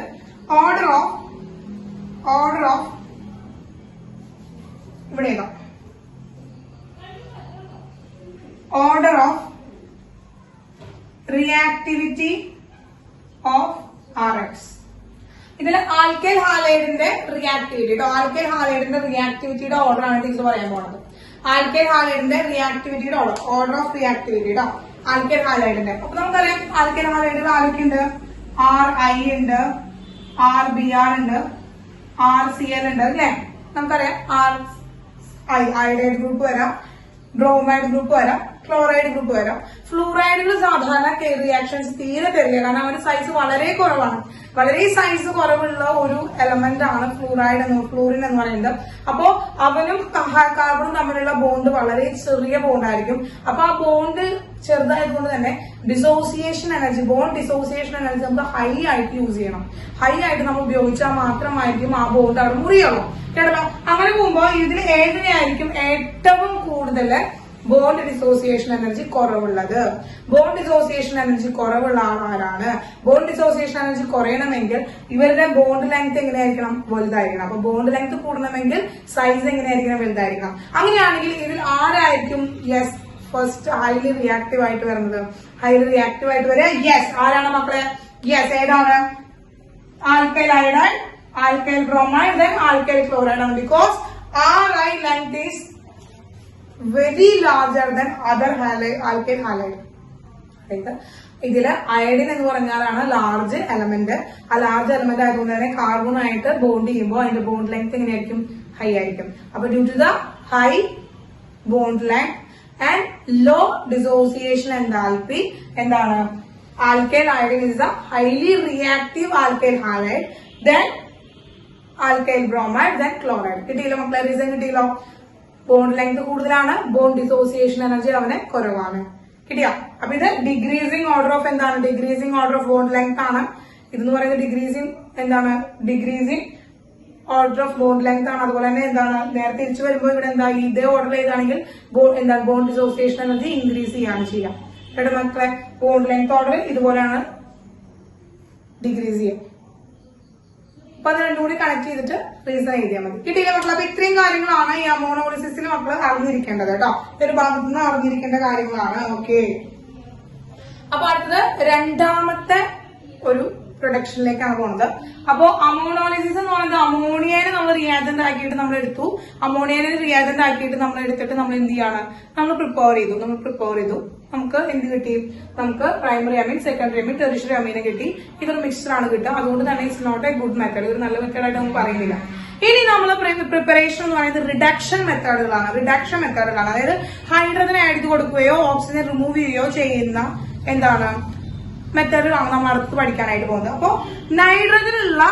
ഓർഡർ ഓഫ് ഇവിടെ order of reactivity of RX. ഇതിൽ ആൽക്കൈൽ ഹാലൈഡിന്റെ റിയാക്ടിവിറ്റി ആൽക്കൈൽ ഹാലൈഡിന്റെ റിയാക്ടിവിറ്റിയുടെ ഓർഡർ ആണ് ടീച്ചർ പറയാൻ പോകുന്നത്. ആൽക്കൈൽ ഹാലൈഡിന്റെ റിയാക്ടിവിറ്റിയുടെ ഓർഡർ ഓഫ് റിയാക്ടിവിറ്റി ആൽക്കൈൽ ഹാലൈഡിന്റെ. അപ്പൊ നമുക്കറിയാം ആൽക്കൈൽ ഹാലൈഡിൽ ആരൊക്കെയുണ്ട്? RI ഉണ്ട്, RBr ഉണ്ട്, RCl ഉണ്ട് അല്ലേ? നമുക്കറിയാം അയഡൈഡ് ഗ്രൂപ്പ് വരാം, ബ്രോമൈഡ് ഗ്രൂപ്പ് വരാം, ക്ലോറൈഡ് ഗ്രൂപ്പ് വരാം. ഫ്ലൂറൈഡുകൾ സാധാരണ റിയാക്ഷൻസ് തീരെ തരില്ല, കാരണം അവരുടെ സൈസ് വളരെ കുറവാണ്. വളരെ സൈസ് കുറവുള്ള ഒരു എലമെന്റ് ആണ് ഫ്ലൂറിൻ എന്ന് പറയുന്നത്. അപ്പോ അവനും കാർബണും തമ്മിലുള്ള ബോണ്ട് വളരെ ചെറിയ ബോണ്ടായിരിക്കും. അപ്പൊ ആ ബോണ്ട് ചെറുതായതുകൊണ്ട് തന്നെ dissociation energy, bond dissociation energy നമുക്ക് ഹൈ ആയിട്ട് യൂസ് ചെയ്യണം. ഹൈ ആയിട്ട് നമ്മൾ ഉപയോഗിച്ചാൽ മാത്രമായിരിക്കും ആ ബോണ്ട് അവിടെ മുറിയുള്ളൂ. കേട്ടോ? അങ്ങനെ പോകുമ്പോ ഇതിൽ ഏതിനെയായിരിക്കും ഏറ്റവും കൂടുതൽ ബോണ്ട് ഡിസോസിയേഷൻ എനർജി കുറവുള്ളത്? ബോണ്ട് ഡിസോസിയേഷൻ എനർജി കുറവുള്ള ആളാരാണ്? ബോണ്ട് ഡിസോസിയേഷൻ എനർജി കുറയണമെങ്കിൽ ഇവരുടെ ബോണ്ട് ലെങ്ത് എങ്ങനെയായിരിക്കണം? വലുതായിരിക്കണം. അപ്പൊ ബോണ്ട് ലെങ്ത് കൂടണമെങ്കിൽ സൈസ് എങ്ങനെയായിരിക്കണം? വലുതായിരിക്കണം. അങ്ങനെയാണെങ്കിൽ ഇതിൽ ആരായിരിക്കും യെസ് ഫസ്റ്റ് ഹൈലി റിയാക്റ്റീവ് ആയിട്ട് വരുന്നത്? ഹൈലി റിയാക്റ്റീവ് ആയിട്ട് വരിക യെസ് ആരാണ് മക്കളെ? യെസ്, ഏതാണ്? Alkyl iodide, alkyl bromide, then alkyl chloride ആണ്. Because RI length is very larger than other alkyl halide. ഇതില് അയഡിൻ എന്ന് പറഞ്ഞാലാണ് ലാർജ് എലമെന്റ്. ആ ലാർജ് എലമെന്റ് ആയതുകൊണ്ട് തന്നെ കാർബണായിട്ട് ബോണ്ട് ചെയ്യുമ്പോൾ അതിന്റെ ബോണ്ട് ലെങ്ത് എങ്ങനെയായിരിക്കും? ഹൈ ആയിരിക്കും. അപ്പൊ due to the high bond length and low dissociation enthalpy എന്താണ്? Alkyl iodine is a highly reactive alkyl halide, then alkyl bromide, then chloride. കിട്ടിയില്ലോ മക്കളെ? റീസൺ കിട്ടിയല്ലോ. ബോണ്ട് ലെങ്ത് കൂടുതലാണ്, ബോണ്ട് ഡിസോസിയേഷൻ എനർജി അവന് കുറവാണ്. കിട്ടിയോ? അപ്പൊ ഇത് ഡിഗ്രീസിംഗ് ഓർഡർ ഓഫ് എന്താണ്? Decreasing order of bond length ആണ്. ഇതെന്ന് പറയുന്നത് ഡിഗ്രീസിംഗ് എന്താണ്? Decreasing order of bond length ആണ്. അതുപോലെ തന്നെ എന്താണ്? നേരെ തിരിച്ചു വരുമ്പോൾ ഇവിടെ എന്താ? ഇതേ ഓർഡർ ചെയ്താണെങ്കിൽ എന്താണ്? ബോണ്ട് ഡിസോസിയേഷൻ എനർജി ഇൻക്രീസ് ചെയ്യാണ് ചെയ്യാം. കേട്ടോ മക്കളെ? ബോണ്ട് ലെങ്ത് ഓർഡർ ഇതുപോലെയാണ് ഡിഗ്രീസ് ചെയ്യുക. അപ്പൊ അത് രണ്ടും കൂടി കണക്ട് ചെയ്തിട്ട് റീസൺ എഴുതിയാൽ മതി. കിട്ടിയില്ല മക്കളെ? അപ്പൊ ഇത്രയും കാര്യങ്ങളാണ് ഈ അമോണോളിസിസിൽ മക്കൾ അറിഞ്ഞിരിക്കേണ്ടത് കേട്ടോ. ഒരു ഭാഗത്തു നിന്ന് അറിഞ്ഞിരിക്കേണ്ട കാര്യങ്ങളാണ്. ഓക്കെ, അപ്പൊ അടുത്തത് രണ്ടാമത്തെ ഒരു പ്രൊഡക്ഷനിലേക്കാണ് പോകുന്നത്. അപ്പോ അമോണോളിസിസ് എന്ന് പറയുന്നത് അമോണിയനെ നമ്മൾ റിയാജന്റ് ആക്കിയിട്ട് നമ്മൾ എടുത്തു. അമോണിയനെ റിയാജന്റ് ആക്കിയിട്ട് നമ്മൾ എടുത്തിട്ട് നമ്മൾ എന്ത് ചെയ്യാണ്? നമ്മൾ പ്രിപ്പയർ ചെയ്തു. നമുക്ക് എന്ത് കിട്ടി? നമുക്ക് primary amine, secondary amine, tertiary അമീനെ കിട്ടി. ഇതൊരു മിക്സ്ചർ ആണ് കിട്ടുക. അതുകൊണ്ട് തന്നെ it's not a good method. ഒരു നല്ല മെത്തേഡായിട്ട് നമുക്ക് പറയുന്നില്ല. ഇനി നമ്മൾ പ്രിപ്പറേഷൻ എന്ന് പറയുന്നത് റിഡക്ഷൻ മെത്തേഡുകളാണ്. അതായത് ഹൈഡ്രജനെ ആഡ് ചെയ്ത് കൊടുക്കുകയോ ഓക്സിജൻ റിമൂവ് ചെയ്യുകയോ ചെയ്യുന്ന എന്താണ് മെത്തേഡുകളാണ് നമ്മൾ അടുത്ത് പഠിക്കാനായിട്ട് പോകുന്നത്. അപ്പോ നൈട്രജൻ ഉള്ള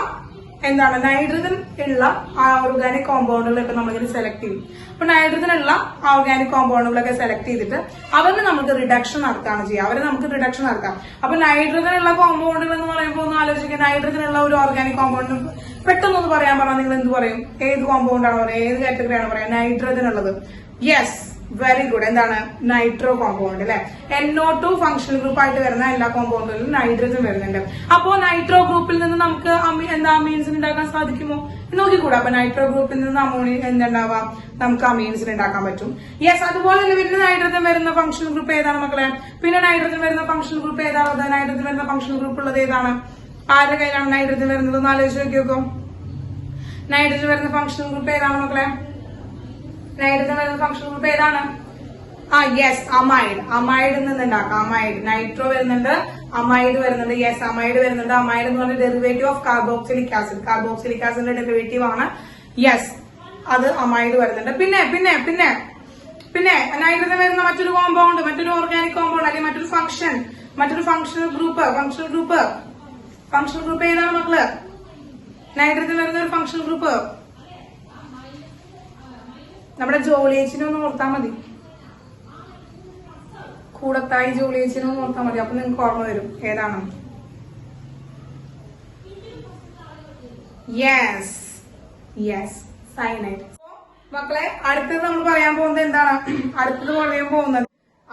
ഓർഗാനിക് കോമ്പൗണ്ടുകളൊക്കെ നമ്മളിങ്ങനെ സെലക്ട് ചെയ്യും. അപ്പൊ നൈട്രജൻ ഉള്ള ഓർഗാനിക് കോമ്പൗണ്ടുകളൊക്കെ സെലക്ട് ചെയ്തിട്ട് അവരെ നമുക്ക് റിഡക്ഷൻ നടത്താണ് ചെയ്യുക. അപ്പൊ നൈട്രജൻ ഉള്ള കോമ്പൗണ്ടുകൾ എന്ന് പറയുമ്പോൾ ഒന്ന് ആലോചിക്കുക. നൈട്രജൻ ഉള്ള ഒരു ഓർഗാനിക് കോമ്പൗണ്ട് പെട്ടെന്നൊന്ന് പറയാൻ പറഞ്ഞാൽ നിങ്ങൾ എന്ത് പറയും? ഏത് കോമ്പൗണ്ടാണ് പറയുക? ഏത് കാറ്റഗറിയാണ് പറയുക? നൈട്രജൻ ഉള്ളത്. Yes, very good. എന്താണ്? നൈട്രോ കോമ്പൗണ്ട് അല്ലെ? NO2 ഫംഗ്ഷണൽ ഗ്രൂപ്പ് ആയിട്ട് വരുന്ന എല്ലാ കോമ്പൗണ്ടുകളിലും നൈട്രജൻ വരുന്നുണ്ട്. അപ്പോ നൈട്രോ ഗ്രൂപ്പിൽ നിന്ന് നമുക്ക് അമീൻസ് ഉണ്ടാക്കാൻ സാധിക്കുമോ? നോക്കിക്കൂടാ. അപ്പൊ നൈട്രോ ഗ്രൂപ്പിൽ നിന്ന് എന്തുണ്ടാവാം? നമുക്ക് അമീൻസിന് ഉണ്ടാക്കാൻ പറ്റും. യെസ്, അതുപോലെ തന്നെ പിന്നെ നൈട്രജൻ വരുന്ന ഫംഗ്ഷണൽ ഗ്രൂപ്പ് ഏതാണ് മക്കളെ? പിന്നെ നൈട്രജൻ വരുന്ന ഫംഗ്ഷണൽ ഗ്രൂപ്പ് ഏതാണത്? നൈട്രജൻ വരുന്ന ഫംഗ്ഷണൽ ഗ്രൂപ്പ് ഉള്ളത് ഏതാണ്? ആരുടെ കയ്യിലാണ് നൈട്രജൻ വരുന്നത്? ഒന്ന് ആലോചിച്ച് നോക്കിയോക്കോ. നൈട്രജൻ വരുന്ന ഫംഗ്ഷണൽ ഗ്രൂപ്പ് ഏതാണ് മക്കളെ? നൈട്രജൻ വരുന്ന ഫംഗ്ഷണൽ ഗ്രൂപ്പ് ഏതാണ്? Yes, amide. അമൈഡിൽ നിന്ന് ഉണ്ടാക്കാം. അമൈഡ്. നൈട്രോ വരുന്നുണ്ട്, അമൈഡ് വരുന്നുണ്ട്. യെസ്, അമൈഡ് വരുന്നുണ്ട്. അമൈഡ് എന്ന് പറഞ്ഞ derivative of carboxylic acid. Carboxylic ആസിഡിന്റെ ഡെറിവേറ്റീവ് ആണ്. യെസ്, അത് അമൈഡ് വരുന്നുണ്ട്. പിന്നെ പിന്നെ പിന്നെ പിന്നെ നൈട്രജൻ വരുന്ന മറ്റൊരു കോമ്പൗണ്ട്, മറ്റൊരു ഓർഗാനിക് കോമ്പൗണ്ട് അല്ലെങ്കിൽ മറ്റൊരു ഫംഗ്ഷണൽ ഗ്രൂപ്പ് ഏതാണ് മക്കള്? നൈട്രജൻ വരുന്ന ഒരു ഫംഗ്ഷണൽ ഗ്രൂപ്പ് നമ്മുടെ ജോലിയേച്ചിനൊന്ന് ഓർത്താൽ മതി. കൂടത്തായി ജോലിയേച്ചിനൊന്ന് ഓർത്താൽ മതി. അപ്പൊ നിങ്ങൾക്ക് ഓർമ്മ വരും ഏതാണ്. Yes, cyanide. മക്കളെ, അടുത്തത് നമ്മൾ പറയാൻ പോകുന്നത് എന്താണ്?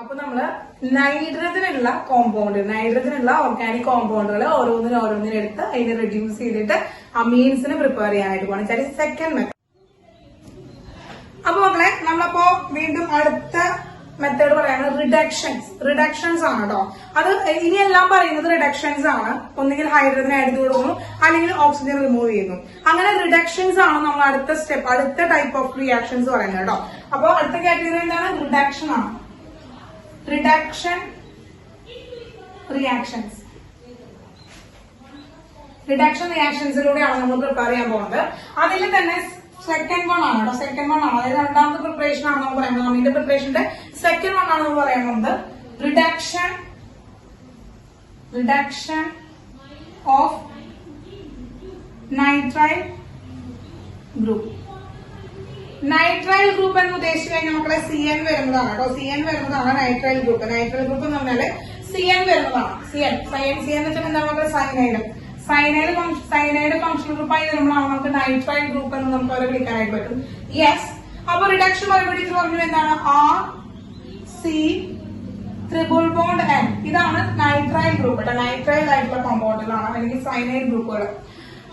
അപ്പൊ നമ്മള് നൈട്രജനുള്ള ഓർഗാനിക് കോമ്പൗണ്ടുകൾ ഓരോന്നിനും എടുത്ത് അതിനെ റെഡ്യൂസ് ചെയ്തിട്ട് അമീൻസിന് പ്രിപ്പയർ ചെയ്യാനായിട്ട് പോകണം. Second method. അപ്പൊ മക്കളെ, നമ്മളപ്പോ വീണ്ടും അടുത്ത മെത്തേഡ് പറയുന്നത് റിഡക്ഷൻസ് ആണ് കേട്ടോ. അത് ഇനിയെല്ലാം പറയുന്നത് റിഡക്ഷൻസ് ആണ്. ഒന്നുകിൽ ഹൈഡ്രജൻ ആഡ് ചെയ്ത് കൊടുക്കുന്നു, അല്ലെങ്കിൽ ഓക്സിജൻ റിമൂവ് ചെയ്യുന്നു. അങ്ങനെ റിഡക്ഷൻസ് ആണ് നമ്മൾ അടുത്ത ടൈപ്പ് ഓഫ് റിയാക്ഷൻസ് പറയുന്നത് കേട്ടോ. അപ്പൊ അടുത്ത കാറ്റഗറി എന്താണ്? റിഡക്ഷൻ ആണ്. റിഡക്ഷൻ റിയാക്ഷൻസിലൂടെയാണ് നമ്മൾ പ്രിപ്പയർ ചെയ്യാൻ പോകുന്നത്. അതിൽ തന്നെ സെക്കൻഡ് വൺ ആണ്. അതായത് രണ്ടാമത്തെ പ്രിപ്പറേഷൻ ആണ് നമ്മൾ പറയുന്നത്. അമീന്റെ പ്രിപ്പറേഷന്റെ സെക്കൻഡ് വൺ ആണ് നമ്മൾ പറയുന്നത്. Reduction of nitrile group. Nitrile group എന്ന് ഉദ്ദേശിച്ചു കഴിഞ്ഞാൽ മക്കളെ CN വരുന്നതാണ് കേട്ടോ. CN വരുന്നതാണ് നൈട്രൈൽ ഗ്രൂപ്പ്. നൈട്രൈൽ ഗ്രൂപ്പ് എന്ന് പറഞ്ഞാല് CN വരുന്നതാണ്. CN എന്ന് വെച്ചാൽ എന്താണ് മക്കളെ? സൈനൈഡ് ഫംഗ്ഷണൽ ഗ്രൂപ്പായി വരുമ്പോഴാണ് നമുക്ക് നൈട്രൈൽ ഗ്രൂപ്പ് എന്ന് നമുക്ക് അവരെ വിളിക്കാനായിട്ട് പറ്റും. യെസ്. അപ്പൊ റിഡക്ഷൻ പറയുമ്പോൾ പറഞ്ഞു എന്താണ്? RC triple bond N. ഇതാണ് നൈട്രൈൽ ഗ്രൂപ്പ് കേട്ടോ. നൈട്രൈൽ ആയിട്ടുള്ള കോമ്പൗണ്ടുകളാണ് അല്ലെങ്കിൽ സൈനൈഡ് ഗ്രൂപ്പുകൾ.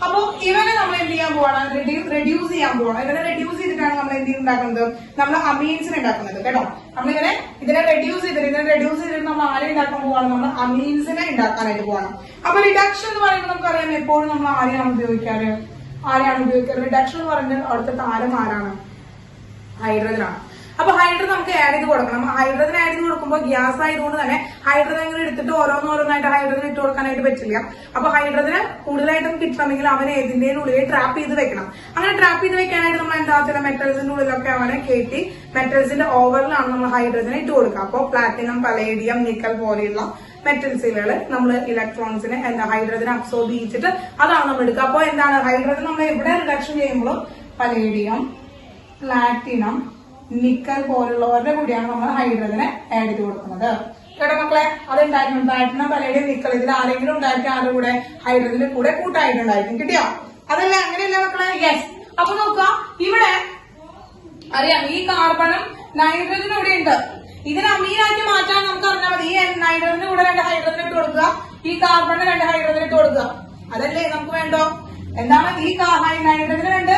അപ്പൊ ഇവനെ നമ്മൾ എന്ത് ചെയ്യാൻ പോവാണ്? റെഡ്യൂസ് ചെയ്യാൻ പോവാണ്. ഇവനെ റെഡ്യൂസ് ചെയ്തിട്ടാണ് നമ്മൾ എന്ത് ഉണ്ടാക്കുന്നത്? നമ്മൾ അമീൻസിനെ ഉണ്ടാക്കുന്നത് കേട്ടോ. ഇതിനെ റെഡ്യൂസ് ചെയ്തിട്ട് നമ്മൾ ആരെ ഉണ്ടാക്കാൻ പോവാണ്? നമ്മൾ അമീൻസിനെ ഉണ്ടാക്കാനായിട്ട് പോവാണ്. അപ്പൊ റിഡക്ഷൻ എന്ന് പറയുമ്പോൾ നമുക്കറിയാം എപ്പോഴും നമ്മൾ ആരെയാണ് ഉപയോഗിക്കാറ്? റിഡക്ഷൻ എന്ന് പറഞ്ഞാൽ അവിടുത്തെ താരം ആരാണ്? ഹൈഡ്രജൻ ആണ്. അപ്പൊ ഹൈഡ്രജൻ നമുക്ക് ആഡ് ചെയ്ത് കൊടുക്കണം. ഹൈഡ്രജൻ ആഡ് ചെയ്ത് കൊടുക്കുമ്പോൾ ഗ്യാസ് ആയതുകൊണ്ട് തന്നെ ഹൈഡ്രജൻ ഇങ്ങനെ എടുത്തിട്ട് ഓരോന്നായിട്ട് ഹൈഡ്രജൻ ഇട്ട് കൊടുക്കാനായിട്ട് പറ്റില്ല. അപ്പൊ ഹൈഡ്രജന് കൂടുതലായിട്ടും കിട്ടണമെങ്കിൽ അവനെ ഏതിന്റെ ഉള്ളിൽ ട്രാപ്പ് ചെയ്ത് വെക്കണം. അങ്ങനെ ട്രാപ്പ് ചെയ്ത് വെക്കാനായിട്ട് നമ്മൾ എന്താ ചില മെറ്റൽസിന്റെ ഉള്ളിലൊക്കെ അവനെ കയറ്റി മെറ്റൽസിന്റെ ഓവറിലാണ് നമ്മൾ ഹൈഡ്രജനെ ഇട്ട് കൊടുക്കുക. അപ്പോൾ പ്ലാറ്റിനം, പലേഡിയം, നിക്കൽ പോലെയുള്ള മെറ്റൽസുകൾ നമ്മൾ ഇലക്ട്രോൺസിനെ ഹൈഡ്രജനെ അബ്സോർബ് ചെയ്തിട്ട് അതാണ് നമ്മൾ എടുക്കുക. അപ്പോൾ എന്താണ് ഹൈഡ്രജൻ നമ്മൾ എവിടെ റിഡക്ഷൻ ചെയ്യുമ്പോഴും പലേഡിയം, പ്ലാറ്റിനം, നിക്കൽ പോലുള്ളവരുടെ കൂടിയാണ് നമ്മൾ ഹൈഡ്രജനെ ആഡ് ചെയ്ത് കൊടുക്കുന്നത് കേട്ടോ മക്കളെ. അതുണ്ടായിരുന്നു പ്ലാറ്റിനം, പലേഡിയം, നിക്കൽ ഇതിൽ ആരെങ്കിലും ഉണ്ടായിരിക്കും ആരുടെ കൂടെ? ഹൈഡ്രജന്റെ കൂടെ കൂട്ടായിട്ടുണ്ടായിരിക്കും. കിട്ടിയോ? അതല്ല, അങ്ങനെയല്ല മക്കളെ. യെസ്. അപ്പൊ നോക്കുക, ഇവിടെ അറിയാം ഈ കാർബണും നൈട്രജനും ഇവിടെ ഉണ്ട്. ഇതിനെ അമീനാക്കി മാറ്റാൻ നമുക്ക് അറിഞ്ഞാൽ മതി. ഈ നൈട്രജന്റെ കൂടെ 2 ഹൈഡ്രജൻ ഇട്ട് കൊടുക്കുക, ഈ കാർബണിന് 2 ഹൈഡ്രജൻ ഇട്ട് കൊടുക്കുക. അതല്ലേ നമുക്ക് വേണ്ടോ? എന്താണ് ഈ നൈട്രജന് 2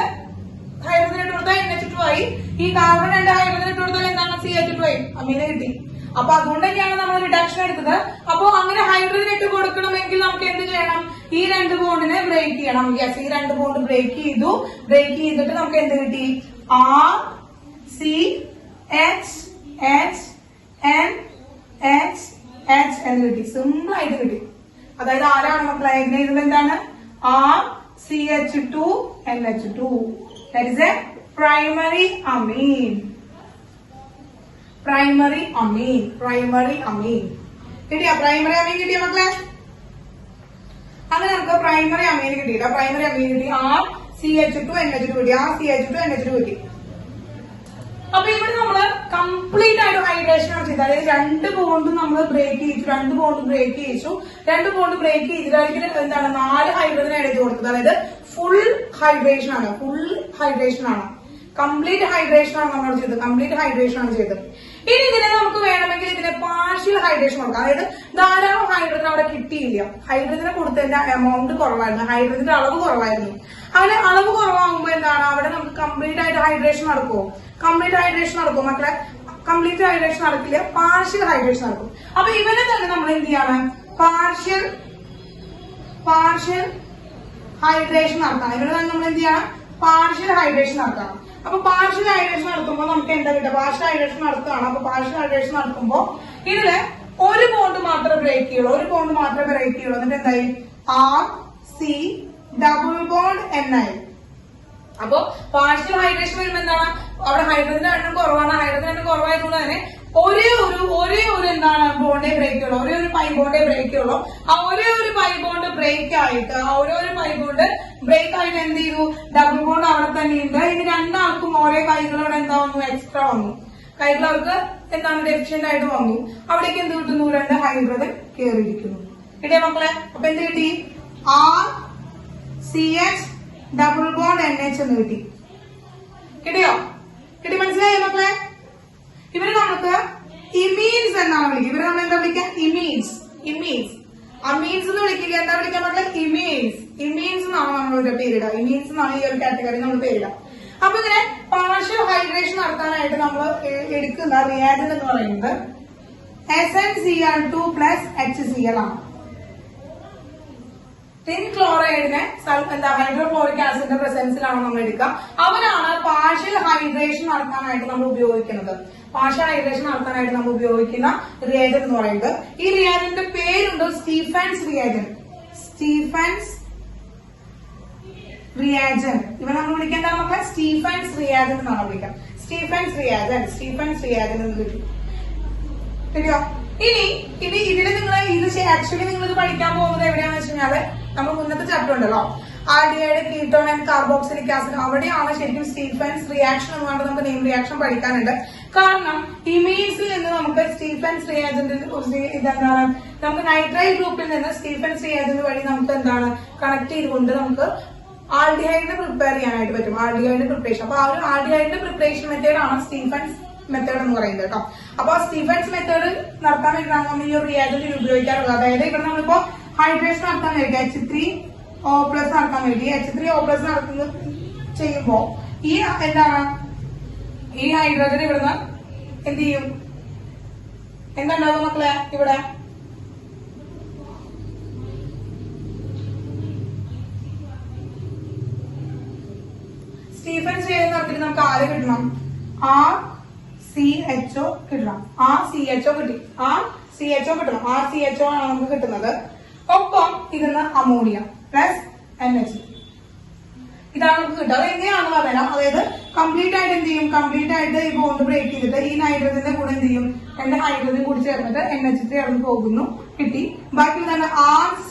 ഹൈഡ്രജൻ ഇട്ട് കൊടുത്താൽ NH2 ആയി. ഈ കാർബൺ 2 ഹൈഡ്രജൻ ഇട്ട് കൊടുത്താൽ എന്താണ്? CH2 ആയി. അമീനെ കിട്ടി. അപ്പൊ അതുകൊണ്ട് തന്നെയാണ് നമ്മൾ റിഡക്ഷൻ എടുത്തത്. അപ്പൊ അങ്ങനെ ഹൈഡ്രജൻ ഇട്ട് കൊടുക്കണമെങ്കിൽ നമുക്ക് എന്ത് ചെയ്യണം? ഈ 2 ബോണ്ടിനെ ബ്രേക്ക് ചെയ്യണം. യെസ്, ഈ 2 ബോണ്ട് ബ്രേക്ക് ചെയ്തിട്ട് നമുക്ക് എന്ത് കിട്ടി? RCHNH എന്ന് കിട്ടി. സിമ്പിൾ ആയിട്ട് കിട്ടി. അതായത് ആരാണ് മക്കളെ ഇതിൽ എന്താണ്? RCH2NH2. That is a primary amine. കിട്ടിയ പ്രൈമറി അമീൻ കിട്ടിയ മക്കളെ? അങ്ങനെ നമുക്ക് പ്രൈമറി അമീൻ കിട്ടിയില്ല. പ്രൈമറി അമീൻ കിട്ടി RCH2NH2 കിട്ടി. RCH2NH2 കിട്ടി. അപ്പൊ ഇവിടെ നമ്മള് കംപ്ലീറ്റ് ആയിട്ട് ഹൈഡ്രേഷൻ ആണ് ചെയ്തത്. അതായത് 2 ബോണ്ടും നമ്മൾ ബ്രേക്ക് ചെയ്യിച്ചു. 2 ബോണ്ട് ബ്രേക്ക് ചെയ്തിട്ടായിരിക്കും എന്താണ് 4 ഹൈഡ്രജൻ ആഡ് ചെയ്ത് കൊടുത്തത്. അതായത് ഫുൾ ഹൈഡ്രേഷൻ ആണ്. കംപ്ലീറ്റ് ഹൈഡ്രേഷൻ ആണ് നമ്മൾ ചെയ്തത്. ഇനി ഇതിനെ നമുക്ക് വേണമെങ്കിൽ ഇതിനെ പാർഷ്യൽ ഹൈഡ്രേഷൻ കൊടുക്കാം. അതായത് ധാരാളം ഹൈഡ്രജൻ അവിടെ കിട്ടിയില്ല. ഹൈഡ്രജനെ കൊടുത്തതിന്റെ എമൗണ്ട് കുറവായിരുന്നു, ഹൈഡ്രജന്റെ അളവ് കുറവായിരുന്നു. അങ്ങനെ അളവ് കുറവാകുമ്പോൾ എന്താണ് അവിടെ നമുക്ക് കംപ്ലീറ്റ് ആയിട്ട് ഹൈഡ്രേഷൻ നടക്കുമോ? മക്കളെ? കംപ്ലീറ്റ് ഹൈഡ്രേഷൻ നടക്കില്ല, പാർഷ്യൽ ഹൈഡ്രേഷൻ നടക്കും. അപ്പൊ ഇവനെ തന്നെ നമ്മൾ എന്ത് ചെയ്യാണ്? പാർഷ്യൽ ഹൈഡ്രേഷൻ നടത്തണം. ഇവനെ തന്നെ നമ്മൾ എന്ത് ചെയ്യണം? പാർഷ്യൽ ഹൈഡ്രേഷൻ നടത്തണം. അപ്പൊ പാർഷ്യൽ ഹൈഡ്രേഷൻ നടത്തുമ്പോൾ നമുക്ക് എന്താ കിട്ടുക? പാർഷ്യൽ ഹൈഡ്രേഷൻ നടത്തുകയാണ്. അപ്പൊ പാർഷ്യൽ ഹൈഡ്രേഷൻ നടത്തുമ്പോൾ ഇതില് ഒരു ബോണ്ട് മാത്രമേ ബ്രേക്ക് ചെയ്യുള്ളൂ, ഒരു ബോണ്ട് മാത്രമേ ബ്രേക്ക് ചെയ്യുള്ളൂ. എന്നിട്ട് എന്തായി? R C double bond N ആയി. അപ്പൊ പാർഷ്യൽ ഹൈഡ്രേഷൻ വരുമ്പോൾ എന്താണ്? അവിടെ ഹൈഡ്രജന്റെ എണ്ണം കുറവാണ്. ഹൈഡ്രജൻ എണ്ണം കുറവായതുകൊണ്ട് തന്നെ ഒരേ ഒരു എന്താണ് ബോണ്ടേ ബ്രേക്ക് ഉള്ളൂ, ഒരേ ഒരു പൈ ബോണ്ടേ ബ്രേക്ക് ഉള്ളൂ. ആ ഒരേ ഒരു പൈ ബോണ്ട് ബ്രേക്ക് ആയിട്ട് എന്ത് ചെയ്തു? ഡബിൾ ബോണ്ട് അവിടെ തന്നെ ഉണ്ട്. ഇനി രണ്ടാൾക്കും ഓരോ കൈകളോടെ എന്താ വന്നു? എക്സ്ട്രാ വന്നു. കൈകൾ അവർക്ക് എന്താണ് ഡെഫിഷ്യന്റ് ആയിട്ട് വന്നു. അവിടേക്ക് എന്ത് കിട്ടുന്നു? 2 ഹൈഡ്രജൻ കയറിയിരിക്കുന്നു. കിട്ടിയ മക്കളെ? അപ്പൊ എന്ത് കിട്ടി? R C H double bond N H എന്ന് കിട്ടി. കിട്ടിയോ? കിട്ടി? മനസ്സിലായോ മക്കളെ? ഇവര് നമുക്ക് ഇമീൻസ് എന്നാണ് വിളിക്കുക. ഇവരെ നമ്മൾ എന്താ വിളിക്കുക? ഇമീൻസ്. അമീൻസ് എന്ന് വിളിക്കുക. എന്താ വിളിക്കുക മക്കളെ? ഇമീൻസ് എന്നാണ് നമ്മളൊരു പേരിടുക. ഇമീൻസ് എന്നാണ് ഈ ഒരു കാറ്റഗറി നമ്മൾ പേരിടുക. അപ്പൊ ഇങ്ങനെ പാർഷ്യൽ ഹൈഡ്രേഷൻ നടത്താനായിട്ട് നമ്മൾ എടുക്കുന്ന റിയാജന്റ് എന്ന് പറയുന്നത് SnCl2 പ്ലസ് HCl ആണ്. ടിൻ ക്ലോറൈഡിനെ എന്താ ഹൈഡ്രോക്ലോറിക് ആസിഡിന്റെ പ്രസൻസിലാണ് നമ്മൾ എടുക്കുക. അവരാണ് പാർഷ്യൽ ഹൈഡ്രേഷൻ നടത്താനായിട്ട് നമ്മൾ ഉപയോഗിക്കുന്നത്. പാർഷ്യൽ ഹൈഡ്രേഷൻ നടത്താനായിട്ട് നമ്മൾ ഉപയോഗിക്കുന്ന റിയാജന്റ് എന്ന് പറയുന്നത്. ഈ റിയാജന്റിന്റെ പേരുണ്ട് സ്റ്റീഫൻസ് റിയാജന്റ്. ഇവ നമ്മൾ വിളിക്കേണ്ട മക്കളെ സ്റ്റീഫൻസ് റിയാജന്റ് എന്നാണ് വിളിക്കുക. സ്റ്റീഫൻസ് റിയാജന്റ് എന്ന് വിളിക്കും. ശരിയോ? ഇനി ഇതില് ആക്ച്വലി നിങ്ങൾ ഇത് പഠിക്കാൻ പോകുന്നത് എവിടെയാണെന്ന് വെച്ച് കഴിഞ്ഞാല് നമ്മൾ മുന്നത്തെ ചാപ്റ്റർ ഉണ്ടല്ലോ, aldehyde, ketone and carboxylic acid, അവിടെയാണ് ശരിക്കും സ്റ്റീഫൻസ് റിയാക്ഷൻ എന്ന് പറഞ്ഞാൽ നമുക്ക് നെയിം റിയാക്ഷൻ പഠിക്കാനുണ്ട്. കാരണം ഇമീൻസിൽ നിന്ന് നമുക്ക് സ്റ്റീഫൻസ് റിയാജന്റിനെ കുറിച്ച് ഇതെന്താണ്, നമുക്ക് നൈട്രൈൽ ഗ്രൂപ്പിൽ നിന്ന് സ്റ്റീഫൻസ് റിയാജന്റ് വഴി നമുക്ക് എന്താണ് കണക്ട് ചെയ്തുകൊണ്ട് നമുക്ക് ആൽഡിഹൈഡിനെ പ്രിപ്പയർ ചെയ്യാനായിട്ട് പറ്റും. ആൽഡിഹൈഡിന്റെ പ്രിപ്പറേഷൻ. അപ്പൊ ആ ഒരു ആൽഡിഹൈഡിന്റെ പ്രിപ്പറേഷൻ മെത്തേഡാണ് സ്റ്റീഫൻസ് മെത്തേഡ് എന്ന് പറയുന്നത് കേട്ടോ. അപ്പൊ സ്റ്റീഫൻസ് മെത്തേഡ് നടത്താൻ വേണ്ടിയിട്ടാണ് നമ്മൾ ഈ ഒരു റിയാജന്റ് ഉപയോഗിക്കാറുള്ളത്. അതായത് ഇവിടെ നമ്മളിപ്പോ ഹൈഡ്രേഷൻ നടത്താൻ വേണ്ടി H3O+ നടത്താൻ വേണ്ടി H3O+ നടത്തുന്ന ചെയ്യുമ്പോ ഈ എന്താണ് ഈ ഹൈഡ്രജൻ ഇവിടുന്ന് എന്ത് ചെയ്യും? എന്തുണ്ടാവും മക്കളെ? ഇവിടെ സ്റ്റീഫൻസ് ചെയ്ത് നടത്തിട്ട് നമുക്ക് ആര് കിട്ടണം? RCHO കിട്ടണം. RCHO കിട്ടി. RCHO കിട്ടണം. RCHO ആണ് നമുക്ക് കിട്ടുന്നത്. ഒപ്പം ഇതിന്ന് അമോണിയ പ്ലസ് NH. ഇതാണ് നമുക്ക് കിട്ടുക. അത് എങ്ങനെയാണെന്ന് പറയാം. അതായത് കംപ്ലീറ്റ് ആയിട്ട് എന്ത് ചെയ്യും? കംപ്ലീറ്റ് ആയിട്ട് ഈ ബോണ്ട് ബ്രേക്ക് ചെയ്തിട്ട് ഈ നൈട്രജന്റെ കൂടെ എന്ത് ചെയ്യും? 2 ഹൈഡ്രജൻ കൂടി ചേർന്നിട്ട് NH ചേർന്ന് പോകുന്നു. കിട്ടി. ബാക്കി എന്താണ്? RC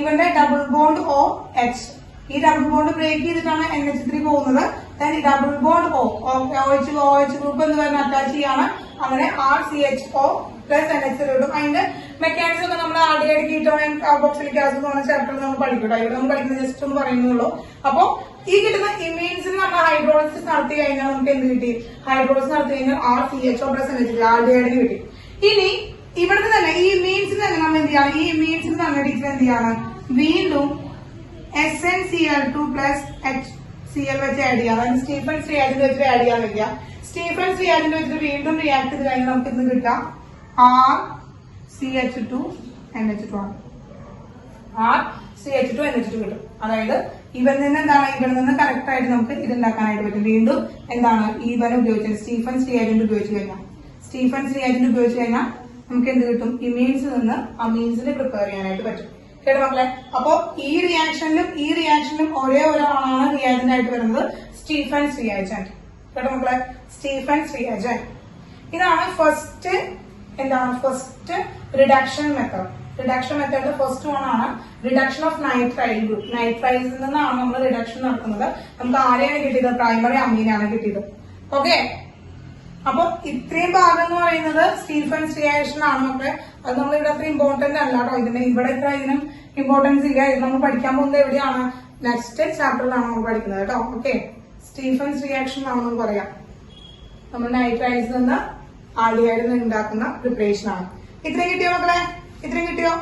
ഇവന്റെ ഡബിൾ ബോണ്ട് OH. ഈ ഡബിൾ ബോണ്ട് ബ്രേക്ക് ചെയ്തിട്ടാണ് NH3 പോകുന്നത്. ഈ ഡബിൾ ബോണ്ട് OH ഗ്രൂപ്പ് എന്ന് പറയുന്ന അറ്റാച്ച് ചെയ്യാണ്. അങ്ങനെ RCHO പ്ലസ് NH3 കിട്ടും. അതിന്റെ മെക്കാനിക്സ് ഒക്കെ നമ്മൾ aldehyde, ketone and carboxylic acid എന്ന് പറഞ്ഞ ചാപ്റ്ററിൽ നമ്മൾ പഠിക്കട്ടോ. ഇവിടെ നമ്മൾ പഠിക്കുന്നത് ജസ്റ്റ് ഒന്ന് പറയുന്നുള്ളൂ. അപ്പൊ ഈ കിട്ടുന്ന ഇമീൻസിന് നമ്മൾ ഹൈഡ്രോളിസിസ് നടത്തി കഴിഞ്ഞാൽ നമുക്ക് എന്ത് കിട്ടി? ഹൈഡ്രോളിസിസ് നടത്തി കഴിഞ്ഞാൽ RCHO പ്ലസ് NH3 ആൽഡിഹൈഡിന് കിട്ടി. ഇനി ഇവിടുത്തെ തന്നെ ഈ ഇമീൻസിന് തന്നെ നമ്മൾ എന്ത് ചെയ്യാണ്? ഈ ഇമീൻസിന് തന്നെ ടീച്ചർ എന്ത് ചെയ്യാണ്? വീണ്ടും SnCl2 പ്ലസ് HCl വെച്ച് ആഡ് ചെയ്യാം. അതായത് സ്റ്റീഫൻസ് റിയാജന്റ് വെച്ചിട്ട് ആഡ് ചെയ്യാൻ വെക്കുക. സ്റ്റീഫൻസ് റിയാജന്റ് വെച്ചിട്ട് വീണ്ടും റിയാക്ട് ചെയ്ത് കഴിഞ്ഞാൽ നമുക്ക് ഇന്ന് കിട്ടാം RCH2 NH2 ആണ്. RCH2 NH2 കിട്ടും. അതായത് ഇവിടെ നിന്ന് എന്താണ്? ഇവിടെ നിന്ന് കറക്റ്റ് ആയിട്ട് നമുക്ക് ഇത് ഉണ്ടാക്കാനായിട്ട് പറ്റും. വീണ്ടും എന്താണ്? ഇവനെ ഉപയോഗിച്ചത് സ്റ്റീഫൻസ് റിയാജന്റ് ഉപയോഗിച്ച് കഴിഞ്ഞാൽ നമുക്ക് എന്ത് കിട്ടും? ഇമീൻസിൽ നിന്ന് അമീൻസിനെ പ്രിപ്പയർ ചെയ്യാനായിട്ട് പറ്റും. കേട്ടോ മക്കളെ? അപ്പൊ ഈ റിയാക്ഷനിലും ഒരേ ഒരാളാണ് റിയാജന്റ് ആയിട്ട് വരുന്നത്, സ്റ്റീഫൻസ് റിയാജന്റ്. കേട്ടോ മക്കളെ? Stephen's reagent. ഇതാണ് first reduction method. First one ആണ് റിഡക്ഷൻ ഓഫ് നൈട്രൈൽ ഗ്രൂപ്പ്. നൈട്രൈലിൽ നിന്നാണ് നമ്മൾ റിഡക്ഷൻ നടത്തുന്നത്. നമുക്ക് ആരെയാണ് കിട്ടിയത്? പ്രൈമറി അമീനാണ് കിട്ടിയത്. ഓക്കെ. അപ്പൊ ഇത്രയും ഭാഗം എന്ന് പറയുന്നത് സ്റ്റീഫൻസ് റിയാക്ഷൻ ആണ് മക്കളെ. അത് നമ്മൾ ഇവിടെ അത്ര ഇമ്പോർട്ടന്റ് അല്ല കേട്ടോ. ഇവിടെ ഇത്ര ഇതിനും ഇമ്പോർട്ടൻസ് ഇല്ല. ഇത് നമ്മൾ പഠിക്കാൻ പോകുന്നത് എവിടെയാണ്? നെക്സ്റ്റ് ചാപ്റ്ററിലാണ് നമ്മൾ പഠിക്കുന്നത് കേട്ടോ. ഓക്കെ. സ്റ്റീഫൻസ് റിയാക്ഷൻ ആണെന്ന് പറയാം. നമ്മൾ നൈട്രൈൽസിൽ നിന്ന് ആൽഡിഹൈഡിൽ നിന്ന് ഉണ്ടാക്കുന്ന പ്രിപ്പറേഷൻ ആണ്. ഇത്രയും കിട്ടിയോ മക്കളെ? ഇത്രയും കിട്ടിയോ?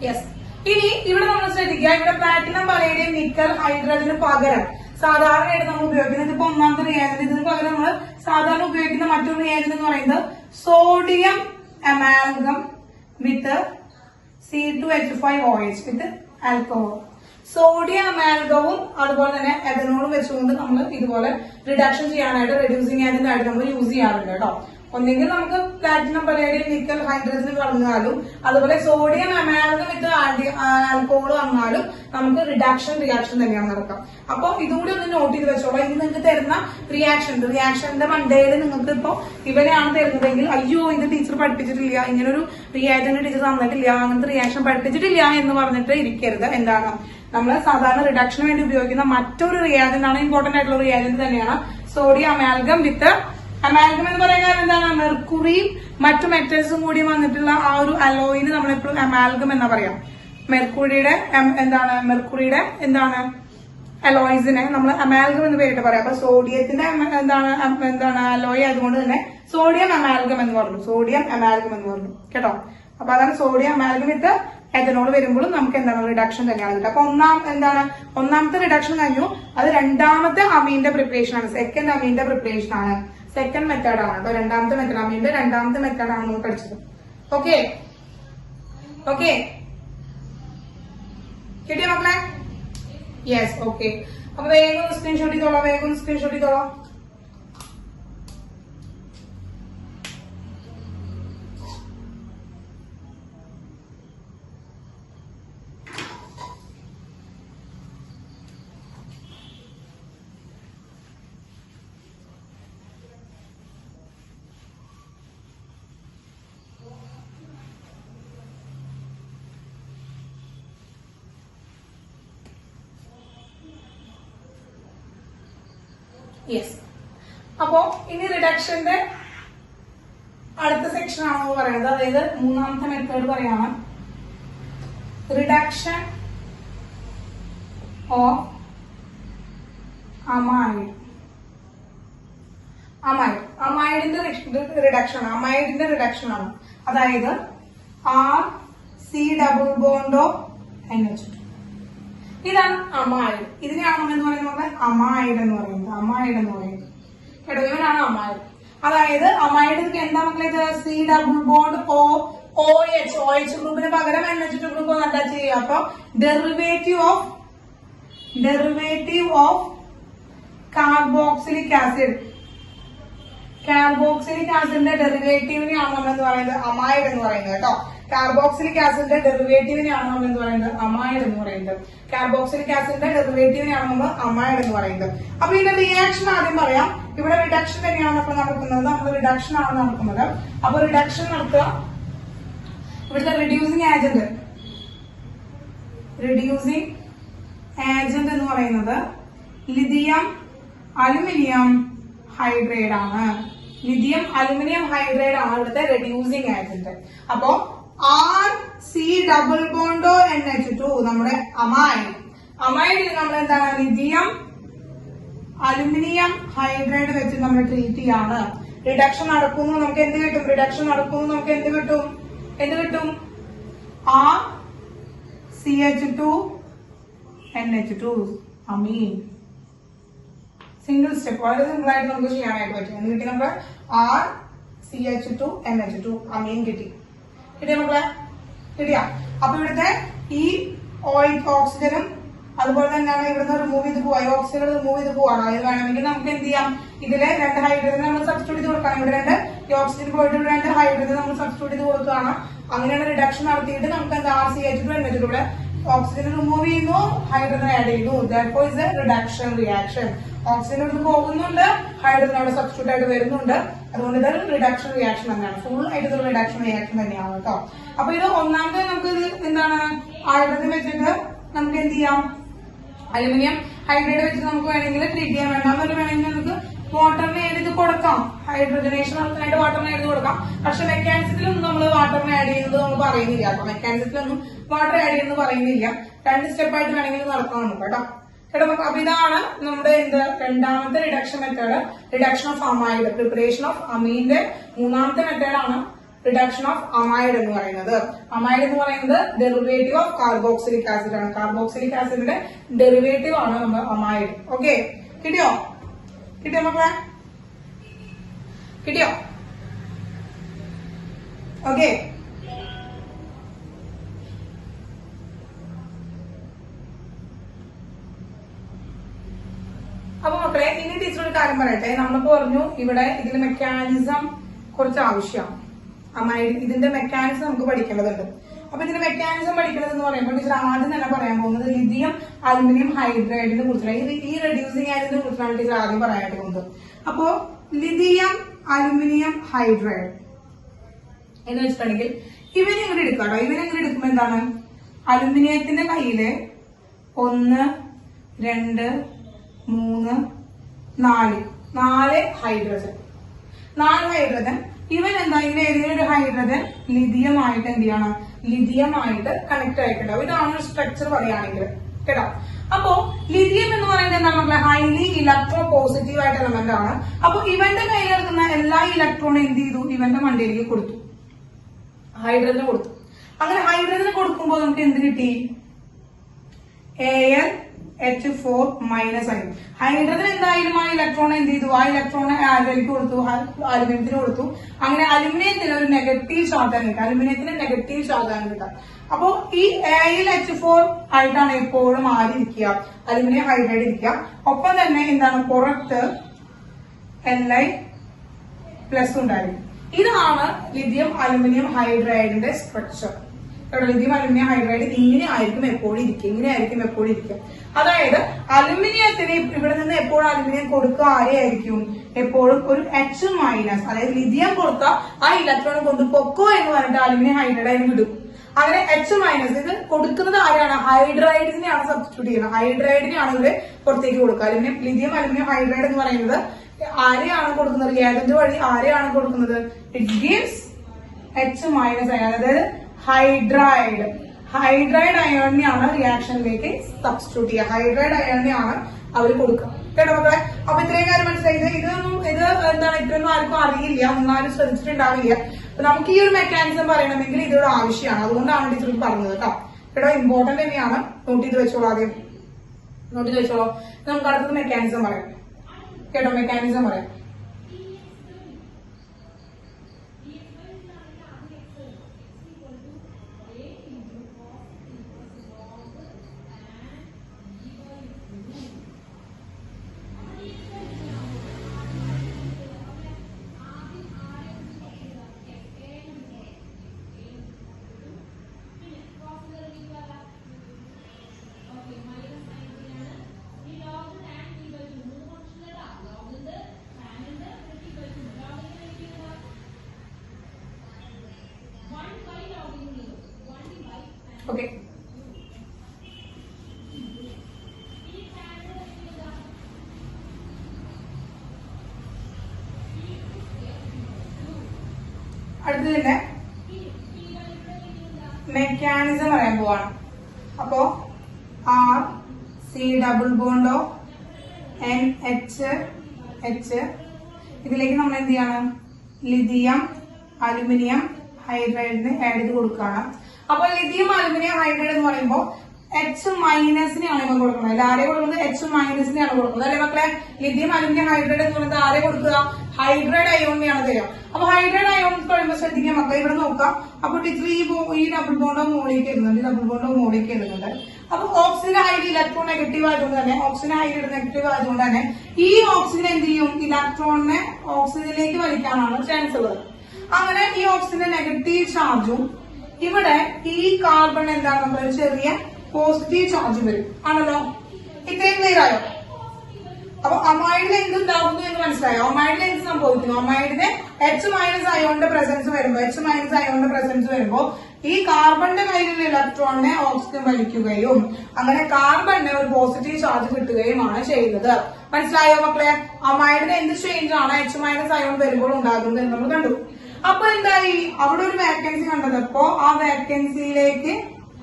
യെസ്. ഇനി ഇവിടെ നമ്മൾ ശ്രദ്ധിക്കുക, ഇവിടെ പ്ലാറ്റിനം, പലേഡിയം, നിക്കൽ, ഹൈഡ്രജന് പകരം സാധാരണയായിട്ട് നമ്മൾ ഉപയോഗിക്കുന്നത് ഇതിപ്പോ ഒന്നാമത്തെ റിയാജന്റ്. ഇതിന് പകരം നമ്മൾ സാധാരണ ഉപയോഗിക്കുന്ന മറ്റൊരു റിയാജന്റ് എന്ന് പറയുന്നത് sodium amalgam with C2H5OH with alcohol. Sodium അമാൽഗവും അതുപോലെ തന്നെ എഥനോളും വെച്ചുകൊണ്ട് നമ്മൾ ഇതുപോലെ റിഡക്ഷൻ ചെയ്യാനായിട്ട് റെഡ്യൂസിങ് ഏജന്റ് ആയിട്ട് നമ്മൾ യൂസ് ചെയ്യാറുണ്ട് കേട്ടോ. ഒന്നെങ്കിൽ നമുക്ക് പ്ലാറ്റിനം പലേഡിയം നിക്കൽ ഹൈഡ്രജൻ കളഞ്ഞാലും അതുപോലെ സോഡിയം അമാൽഗം വിത്ത് ആൽക്കഹോൾ വന്നാലും നമുക്ക് റിയാക്ഷൻ തന്നെയാണ് നടക്കുക. അപ്പൊ ഇതുകൂടി ഒന്ന് നോട്ട് ചെയ്ത് വെച്ചോളാം. ഇനി നിങ്ങൾക്ക് തരുന്ന റിയാക്ഷന്റെ മണ്ടയിൽ നിങ്ങൾക്ക് ഇപ്പൊ ഇവരെയാണ് തരുന്നതെങ്കിൽ അയ്യോ ഇത് ടീച്ചർ പഠിപ്പിച്ചിട്ടില്ല, ഇങ്ങനൊരു റിയാക്ടന്റ് ടീച്ചർ തന്നിട്ടില്ല, അങ്ങനത്തെ റിയാക്ഷൻ പഠിപ്പിച്ചിട്ടില്ല എന്ന് പറഞ്ഞിട്ട് ഇരിക്കരുത്. എന്താണ് നമ്മൾ സാധാരണ റിഡക്ഷന് വേണ്ടി ഉപയോഗിക്കുന്ന മറ്റൊരു റിയാജന്റ് ആണ്, ഇമ്പോർട്ടന്റ് ആയിട്ടുള്ള റിയാജന്റ് തന്നെയാണ് സോഡിയം അമാൽഗം വിത്ത് അമാൽഗം എന്ന് പറയുന്നത് എന്താണ്, മെർക്കുറിയും മറ്റു മെറ്റൽസും കൂടി വന്നിട്ടുള്ള ആ ഒരു അലോയിന് നമ്മളെപ്പോഴും അമാൽഗം എന്നാ പറയാം. മെർക്കുറിയുടെ അലോയ്സിനെ നമ്മൾ അമാൽഗം എന്ന് പേരിട്ട് പറയാം. അപ്പൊ സോഡിയത്തിന്റെ അലോയ് ആയതുകൊണ്ട് തന്നെ സോഡിയം അമാൽഗം എന്ന് പറഞ്ഞു കേട്ടോ. അപ്പൊ അതാണ് സോഡിയം അമാൽഗം വിത്ത് എഥനോൾ വരുമ്പോഴും നമുക്ക് എന്താണ് റിഡക്ഷൻ തന്നെയാണ് കിട്ടുക. അപ്പൊ ഒന്നാമത്തെ റിഡക്ഷൻ കഴിഞ്ഞു. അത് രണ്ടാമത്തെ അമീന്റെ പ്രിപ്പറേഷൻ ആണ്, സെക്കൻഡ് അമീന്റെ പ്രിപ്പറേഷൻ ആണ്, സെക്കൻഡ് മെത്തേഡ് ആണ് കേട്ടോ. രണ്ടാമത്തെ മെത്തേഡ് അമീന്റെ രണ്ടാമത്തെ മെത്തേഡ് ആണ് നമ്മൾ പഠിച്ചത്. ഓക്കെ കിട്ടിയ മക്കളെ? യെസ്. ഓക്കെ, അപ്പൊ വേഗം സ്ക്രീൻഷോട്ട് ചെയ്തോളാം. യെസ്. അപ്പോ ഇനി റിഡക്ഷന്റെ അടുത്ത സെക്ഷൻ ആണെന്ന് പറയുന്നത്, അതായത് മൂന്നാമത്തെ മെത്തേഡ് പറയാണ് റിഡക്ഷൻ ഓഫ് അമൈഡിന്റെ റിഡക്ഷൻ ആണ്. അതായത് RC≡NH2. ഇതാണ് അമൈഡ്. ഇതിനെയാണ് എന്ന് പറയുന്നത് അമൈഡ് എന്ന് പറയുന്നത് കേട്ടോ. ഇവനാണ് അമൈഡ്. അതായത് അമൈഡ് എന്താ മക്കളെ, ഇത് C≡OH ഗ്രൂപ്പിന് പകരം NH2 ഗ്രൂപ്പ് ഒന്ന് അറ്റാച്ച് ചെയ്യുക. അപ്പൊ ഡെറിവേറ്റീവ് ഓഫ് കാർബോക്സിലിക് ആസിഡിന്റെ ഡെറിവേറ്റീവിനെയാണ് നമ്മൾ എന്ന് പറയുന്നത് അമൈഡ് എന്ന് പറയുന്നത് കേട്ടോ. കാർബോക്സിലിക് ആസിഡിന്റെ ഡെറിവേറ്റീവിനെയാണ് നമ്മൾ എന്ന് പറയുന്നത് അമൈഡ് എന്ന് പറയുന്നത്. അപ്പൊ ഇതിന്റെ റിയാക്ഷൻ ആദ്യം പറയാം. ഇവിടെ റിഡക്ഷൻ തന്നെയാണ് നടക്കുന്നത്. നമ്മൾ റിഡക്ഷൻ ആണ് നടക്കുന്നത്. അപ്പൊ റിഡക്ഷൻ നടത്തുക. ഇവിടുത്തെ റെഡ്യൂസിങ് ഏജന്റ് എന്ന് പറയുന്നത് ലിഥിയം അലുമിനിയം ഹൈഡ്രൈഡ് ആണ്. ഇവിടുത്തെ റെഡ്യൂസിങ് ഏജന്റ്. അപ്പോ RC≡NH2 നമ്മുടെ അമൈഡിൽ നമ്മൾ എന്താണ് ലിഥിയം അലുമിനിയം ഹൈഡ്രൈഡ് വെച്ച് നമ്മൾ ട്രീറ്റ് ചെയ്യാണ്. റിഡക്ഷൻ നടക്കുന്നു, നമുക്ക് എന്ത് കിട്ടും? RCH2NH2 അമീൻ. സിംഗിൾ സ്റ്റെപ്പ്, വളരെ സിമ്പിൾ ആയിട്ട് നമുക്ക് ചെയ്യാനായിട്ട് പറ്റും. എന്ന് കിട്ടി നമുക്ക് RCH2NH2 അമീൻ കിട്ടിയ മക്കളെ? അപ്പൊ ഇവിടുത്തെ ഈ ഓക്സിജനും അതുപോലെ തന്നെയാണ് ഇവിടുന്ന് റിമൂവ് ചെയ്ത് പോവാ. ഓക്സിജൻ റിമൂവ് ചെയ്ത് പോവാണ്. അത് വേണമെങ്കിൽ നമുക്ക് എന്ത് ചെയ്യാം, ഇതിലെ 2 ഹൈഡ്രജൻ നമ്മൾ സബ്സ്റ്റിറ്റ്യൂട്ട് ചെയ്ത് കൊടുക്കാം. ഇവിടെ 2 ഓക്സിജൻ പോയിട്ട് 2 ഹൈഡ്രജൻ നമ്മൾ സബ്സ്റ്റിറ്റ്യൂട്ട് ചെയ്ത് കൊടുക്കുകയാണ്. അങ്ങനെയാണ് റിഡക്ഷൻ നടത്തിയിട്ട് നമുക്ക് എന്താ RCH2NH2 ഇവിടെ ഓക്സിജൻ റിമൂവ് ചെയ്യുന്നു, ഹൈഡ്രജൻ ആഡ് ചെയ്യുന്നു. Therefore is a reduction reaction. Oxygen ഇവിടുന്ന് പോകുന്നുണ്ട്, ഹൈഡ്രജൻ അവിടെ സബ്സ്റ്റിറ്റ്യൂട്ട് ആയിട്ട് വരുന്നുണ്ട്. അതുകൊണ്ട് ഇത് റിഡക്ഷൻ റിയാക്ഷൻ തന്നെയാണ്. ഫുൾ ആയിട്ട് റിഡക്ഷൻ റിയാക്ഷൻ തന്നെയാണ് കേട്ടോ. അപ്പൊ ഇത് ഒന്നാമത് നമുക്ക് ഇത് എന്താണ് ഹൈഡ്രജൻ വെച്ചിട്ട് നമുക്ക് എന്ത് ചെയ്യാം, അലുമിനിയം ഹൈഡ്രൈഡ് വെച്ചിട്ട് നമുക്ക് വേണമെങ്കിൽ ട്രീറ്റ് ചെയ്യാൻ. രണ്ടാമത് വേണമെങ്കിൽ നമുക്ക് വാട്ടറിന് എഴുതി കൊടുക്കാം. ഹൈഡ്രജനേഷൻ നടത്താനായിട്ട് വാട്ടറിന് എഴുതി കൊടുക്കാം. പക്ഷെ മെക്കാനിസത്തിലൊന്നും നമ്മൾ വാട്ടറിന് ആഡ് ചെയ്യുന്നത് നമ്മൾ പറയുന്നില്ല കേട്ടോ. മെക്കാനിസത്തിലൊന്നും വാട്ടർ ആഡ് ചെയ്യുന്നത് പറയുന്നില്ല. 2 സ്റ്റെപ്പായിട്ട് വേണമെങ്കിൽ നടത്താം നമുക്ക് കേട്ടോ. അപ്പൊ ഇതാണ് നമ്മുടെ രണ്ടാമത്തെ reduction method, reduction of amide. Preparation of അമീന്റെ മൂന്നാമത്തെ മെത്തേഡാണ് റിഡക്ഷൻ ഓഫ് അമൈഡ് എന്ന് പറയുന്നത്. അമൈഡ് എന്ന് പറയുന്നത് ഡെറിവേറ്റീവ് ഓഫ് കാർബോക്സിലിക് ആസിഡ് ആണ്. കാർബോക്സിലിക് ആസിഡിന്റെ ഡെറിവേറ്റീവ് ആണ് നമ്മൾ അമൈഡ്. ഓക്കെ, കിട്ടിയോ മക്കളെ? ഓക്കെ. അപ്പൊ മക്കളെ ഇനി ടീച്ചർ ഒരു കാര്യം പറയട്ടെ. നമ്മളിപ്പോ പറഞ്ഞു ഇവിടെ ഇതിന്റെ മെക്കാനിസം കുറച്ച് ആവശ്യമാണ്. അമൈഡ് ഇതിന്റെ മെക്കാനിസം നമുക്ക് പഠിക്കേണ്ടതുണ്ട്. അപ്പൊ ഇതിന്റെ മെക്കാനിസം പഠിക്കുന്നത് എന്ന് പറയുമ്പോൾ ടീച്ചർ ആദ്യം തന്നെ പറയാൻ പോകുന്നത് ലിഥിയം അലുമിനിയം ഹൈഡ്രൈഡിനെ കുറിച്ചാണ്. ഈ റെഡ്യൂസിങ് ആയതിനെ കുറിച്ചാണ് ടീച്ചർ ആദ്യം പറയാനായിട്ട് പോകുന്നത്. അപ്പോ ലിഥിയം അലുമിനിയം ഹൈഡ്രൈഡ് എന്ന് വെച്ചിട്ടുണ്ടെങ്കിൽ ഇവനെ ഇങ്ങനെ എടുക്കാട്ടോ. ഇവനെ ഇങ്ങനെ എടുക്കുമ്പോ എന്താണ്, അലുമിനിയത്തിന്റെ കയ്യില് 1 2 3 4 ഹൈഡ്രജൻ. 4 ഹൈഡ്രജൻ. ഇവൻ എന്താ, ഇവൻ ഏതെങ്കിലും ഒരു ഹൈഡ്രജൻ ലിഥിയമായിട്ട് എന്ത് ചെയ്യണം, ലിഥിയമായിട്ട് കണക്ട് ആയിട്ടുണ്ടാവും. ഇതാണ് ഒരു സ്ട്രക്ചർ പറയുകയാണെങ്കിൽ കേട്ടോ. അപ്പോ ലിഥിയം എന്ന് പറയുന്നത് എന്താ മക്കളെ, ഹൈലി ഇലക്ട്രോ പോസിറ്റീവ് ആയിട്ട് എലമെന്റ് ആണ്. അപ്പൊ ഇവന്റെ കയ്യിലെടുക്കുന്ന എല്ലാ ഇലക്ട്രോണും എന്ത് ചെയ്തു, ഇവന്റെ മണ്ടയിലേക്ക് കൊടുത്തു, ഹൈഡ്രജന് കൊടുത്തു. അങ്ങനെ ഹൈഡ്രജന് കൊടുക്കുമ്പോൾ നമുക്ക് എന്ത് കിട്ടി, AlH4 മൈനസ് ആയി. ഹൈഡ്രജൻ എന്തായാലും ആ ഇലക്ട്രോൺ എന്ത് ചെയ്തു, ആ ഇലക്ട്രോണെ ആരിലേക്ക് കൊടുത്തു, അലുമിനിയത്തിന് കൊടുത്തു. അങ്ങനെ അലുമിനിയത്തിന് ഒരു നെഗറ്റീവ് ചാർജാണ് കിട്ടുക, അലുമിനിയത്തിന് നെഗറ്റീവ് ചാർജാണ് കിട്ടുക. അപ്പോ ഈ AlH4 ആയിട്ടാണ് എപ്പോഴും ആരിയിരിക്കുക, അലുമിനിയം ഹൈഡ്രൈഡ് ഇരിക്കുക. ഒപ്പം തന്നെ എന്താണ്, പുറത്ത് Li+ ഉണ്ടായിരിക്കും. ഇതാണ് ലിഥിയം അലുമിനിയം ഹൈഡ്രൈഡിന്റെ സ്ട്രക്ചർ. ലിഥിയം അലുമിനിയം ഹൈഡ്രൈഡ് ഇങ്ങനെ ആയിരിക്കും എപ്പോഴും ഇരിക്കുക, ഇങ്ങനെ ആയിരിക്കും എപ്പോഴും ഇരിക്കുക. അതായത് അലുമിനിയത്തിന് ഇവിടെ നിന്ന് എപ്പോഴും അലുമിനിയം കൊടുക്കുക ആരെയായിരിക്കും, എപ്പോഴും ഒരു H-, അതായത് ലിഥിയം കൊടുത്ത ആ ഇലക്ട്രോൺ കൊണ്ട് പൊക്കോ എന്ന് പറഞ്ഞിട്ട് അലുമിനിയം ഹൈഡ്രൈഡ് അതിന് വിടും. അങ്ങനെ H- ഇത് കൊടുക്കുന്നത് ആരാണ്, ഹൈഡ്രൈഡിനെയാണ് സബ്സ്റ്റിറ്റ്യൂട്ട് ചെയ്യുന്നത്, ഹൈഡ്രൈഡിനെയാണ് ഇവര് പുറത്തേക്ക് കൊടുക്കുക. ലിഥിയം അലുമിനിയം ഹൈഡ്രൈഡ് എന്ന് പറയുന്നത് ആരെയാണ് കൊടുക്കുന്നത്, റിയാജന്റ് വഴി ആരെയാണ് കൊടുക്കുന്നത്, ഇറ്റ് ഗീവ്സ് H- അതായത് ഹൈഡ്രൈഡ് അയോണിനെയാണ് റിയാക്ഷനിലേക്ക് സബ്സ്റ്റിറ്റ്യൂട്ട് ചെയ്യുക, ഹൈഡ്രൈഡ് അയോണിനെയാണ് അവർ കൊടുക്കുക കേട്ടോ മക്കളെ. അപ്പൊ ഇത്രയും കാര്യം മനസ്സിലായത്. ഇത് എന്താണ്, ഇത്രയൊന്നും ആർക്കും അറിയില്ല, ഒന്നാരും ശ്രദ്ധിച്ചിട്ടുണ്ടാവില്ല. അപ്പൊ നമുക്ക് ഈ ഒരു മെക്കാനിസം പറയണമെങ്കിൽ ഇതൊരു ആവശ്യമാണ്, അതുകൊണ്ടാണ് ടീച്ചർ പറഞ്ഞത് കേട്ടോ. കേട്ടോ ഇമ്പോർട്ടന്റ് തന്നെയാണ്, നോട്ട് ചെയ്ത് വെച്ചോളൂ, ആദ്യം നോട്ട് ചെയ്ത് വെച്ചോളൂ. നമുക്ക് അടുത്തത് മെക്കാനിസം പറയാം കേട്ടോ, മെക്കാനിസം പറയാം. ഓക്കെ, അടുത്തതിന്റെ മെക്കാനിസം പറയാൻ പോവാണ്. അപ്പോ RC∪NH ഇതിലേക്ക് നമ്മൾ എന്ത് ചെയ്യണം, ലിഥിയം അലുമിനിയം ഹൈഡ്രൈഡിന് ആഡ് ചെയ്ത് കൊടുക്കുകയാണ്. അപ്പൊ ലിഥിയം അലുമിനിയം ഹൈഡ്രൈഡ് എന്ന് പറയുമ്പോൾ H-നെയാണ് ഇവ കൊടുക്കുന്നത്. അല്ല ആരെ കൊടുക്കുന്നത്, H-നെയാണ് കൊടുക്കുന്നത് അല്ലെ മക്കളെ. ലിഥിയം അലുമിനിയം ഹൈഡ്രൈഡ് എന്ന് പറയുന്നത് ആരെ കൊടുക്കുക, ഹൈഡ്രൈഡ് അയോണിനെയാണ് തരിക. അപ്പൊ ഹൈഡ്രൈഡ് അയോൺ പറയുമ്പോൾ ശ്രദ്ധിക്കാൻ മക്കളെ, ഇവിടെ നോക്കാം. അപ്പൊ ടീച്ചർ ഈ ഡബിൾ ബോണ്ടോ മോളിലേക്ക് ഇടുന്നുണ്ട്, ഡബിൾ ബോണ്ടോ മോളിലേക്ക് ഇടുന്നുണ്ട്. അപ്പൊ ഓക്സിജൻ ഹൈഡ് ഇലക്ട്രോൺ നെഗറ്റീവ് ആയതുകൊണ്ട് തന്നെ, ഓക്സിജൻ ഹൈഡ് നെഗറ്റീവ് ആയതുകൊണ്ട് തന്നെ ഈ ഓക്സിജൻ എന്ത് ചെയ്യും, ഇലക്ട്രോണിനെ ഓക്സിജനിലേക്ക് വലിക്കാനാണ് ചാൻസ് ഉള്ളത്. അങ്ങനെ ഈ ഓക്സിജന്റെ നെഗറ്റീവ് ചാർജും ഇവിടെ ഈ കാർബൺ എന്താണ്, നമ്മൾ ചെറിയ പോസിറ്റീവ് ചാർജ് വരും ആണല്ലോ. ഇത്രയും ക്ലിയർ ആയോ? അപ്പൊ അമൈഡിൽ എന്തുണ്ടാകുന്നു എന്ന് മനസ്സിലായോ? അമൈഡിൽ എന്ത് സംഭവിക്കുന്നു, അമൈഡിന് H- അയോണിന്റെ പ്രസൻസ് വരുമ്പോ ഈ കാർബണിന്റെ കയ്യിലുള്ള ഇലക്ട്രോണിനെ ഓക്സിജൻ വലിക്കുകയും അങ്ങനെ കാർബണിന് ഒരു പോസിറ്റീവ് ചാർജ് കിട്ടുകയുമാണ് ചെയ്യുന്നത്. മനസ്സിലായോ മക്കളെ? അമൈഡിന് എന്ത് ചേഞ്ച് ആണ് H- അയോൺ വരുമ്പോൾ ഉണ്ടാകുന്നത് എന്ന് നമ്മൾ കണ്ടു. അപ്പൊ എന്തായി, അവിടെ ഒരു വേക്കൻസി കണ്ടതപ്പോ ആ വേക്കൻസിയിലേക്ക്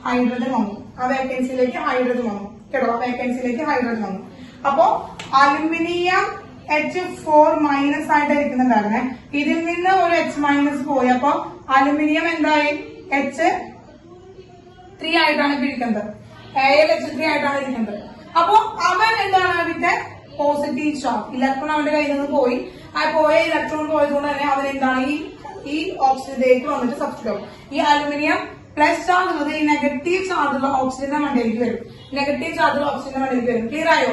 ഹൈഡ്രജൻ വന്നു, കേട്ടോ, വേക്കൻസിയിലേക്ക് ഹൈഡ്രജൻ വന്നു. അപ്പോ അലുമിനിയം H4- ആയിട്ട് ഇരിക്കുന്നുണ്ടായിരുന്നേ, ഇതിൽ നിന്ന് ഒരു H- പോയി. അപ്പൊ അലുമിനിയം എന്തായി, H3 ആയിട്ടാണ് ഇരിക്കുന്നത്, AlH3 ആയിട്ടാണ് ഇരിക്കുന്നത്. അപ്പൊ അവൻ എന്താണ്, അതിന്റെ പോസിറ്റീവ് ചാർജ് ഇലക്ട്രോൺ അവന്റെ കയ്യിൽ നിന്ന് പോയി. ആ പോയ ഇലക്ട്രോൺ പോയതുകൊണ്ട് തന്നെ അവൻ എന്താണ്, ഈ ഓക്സിജനിലേക്ക് വന്നിട്ട് സബ്സ്റ്റിറ്റ്യൂട്ട് ആവും. ഈ അലുമിനിയം പ്ലസ് ചാർജ് ഉള്ളത് ഈ നെഗറ്റീവ് ചാർജുള്ള ഓക്സിജന്റെ മണ്ടയിലേക്ക് വരും, ക്ലിയർ ആയോ?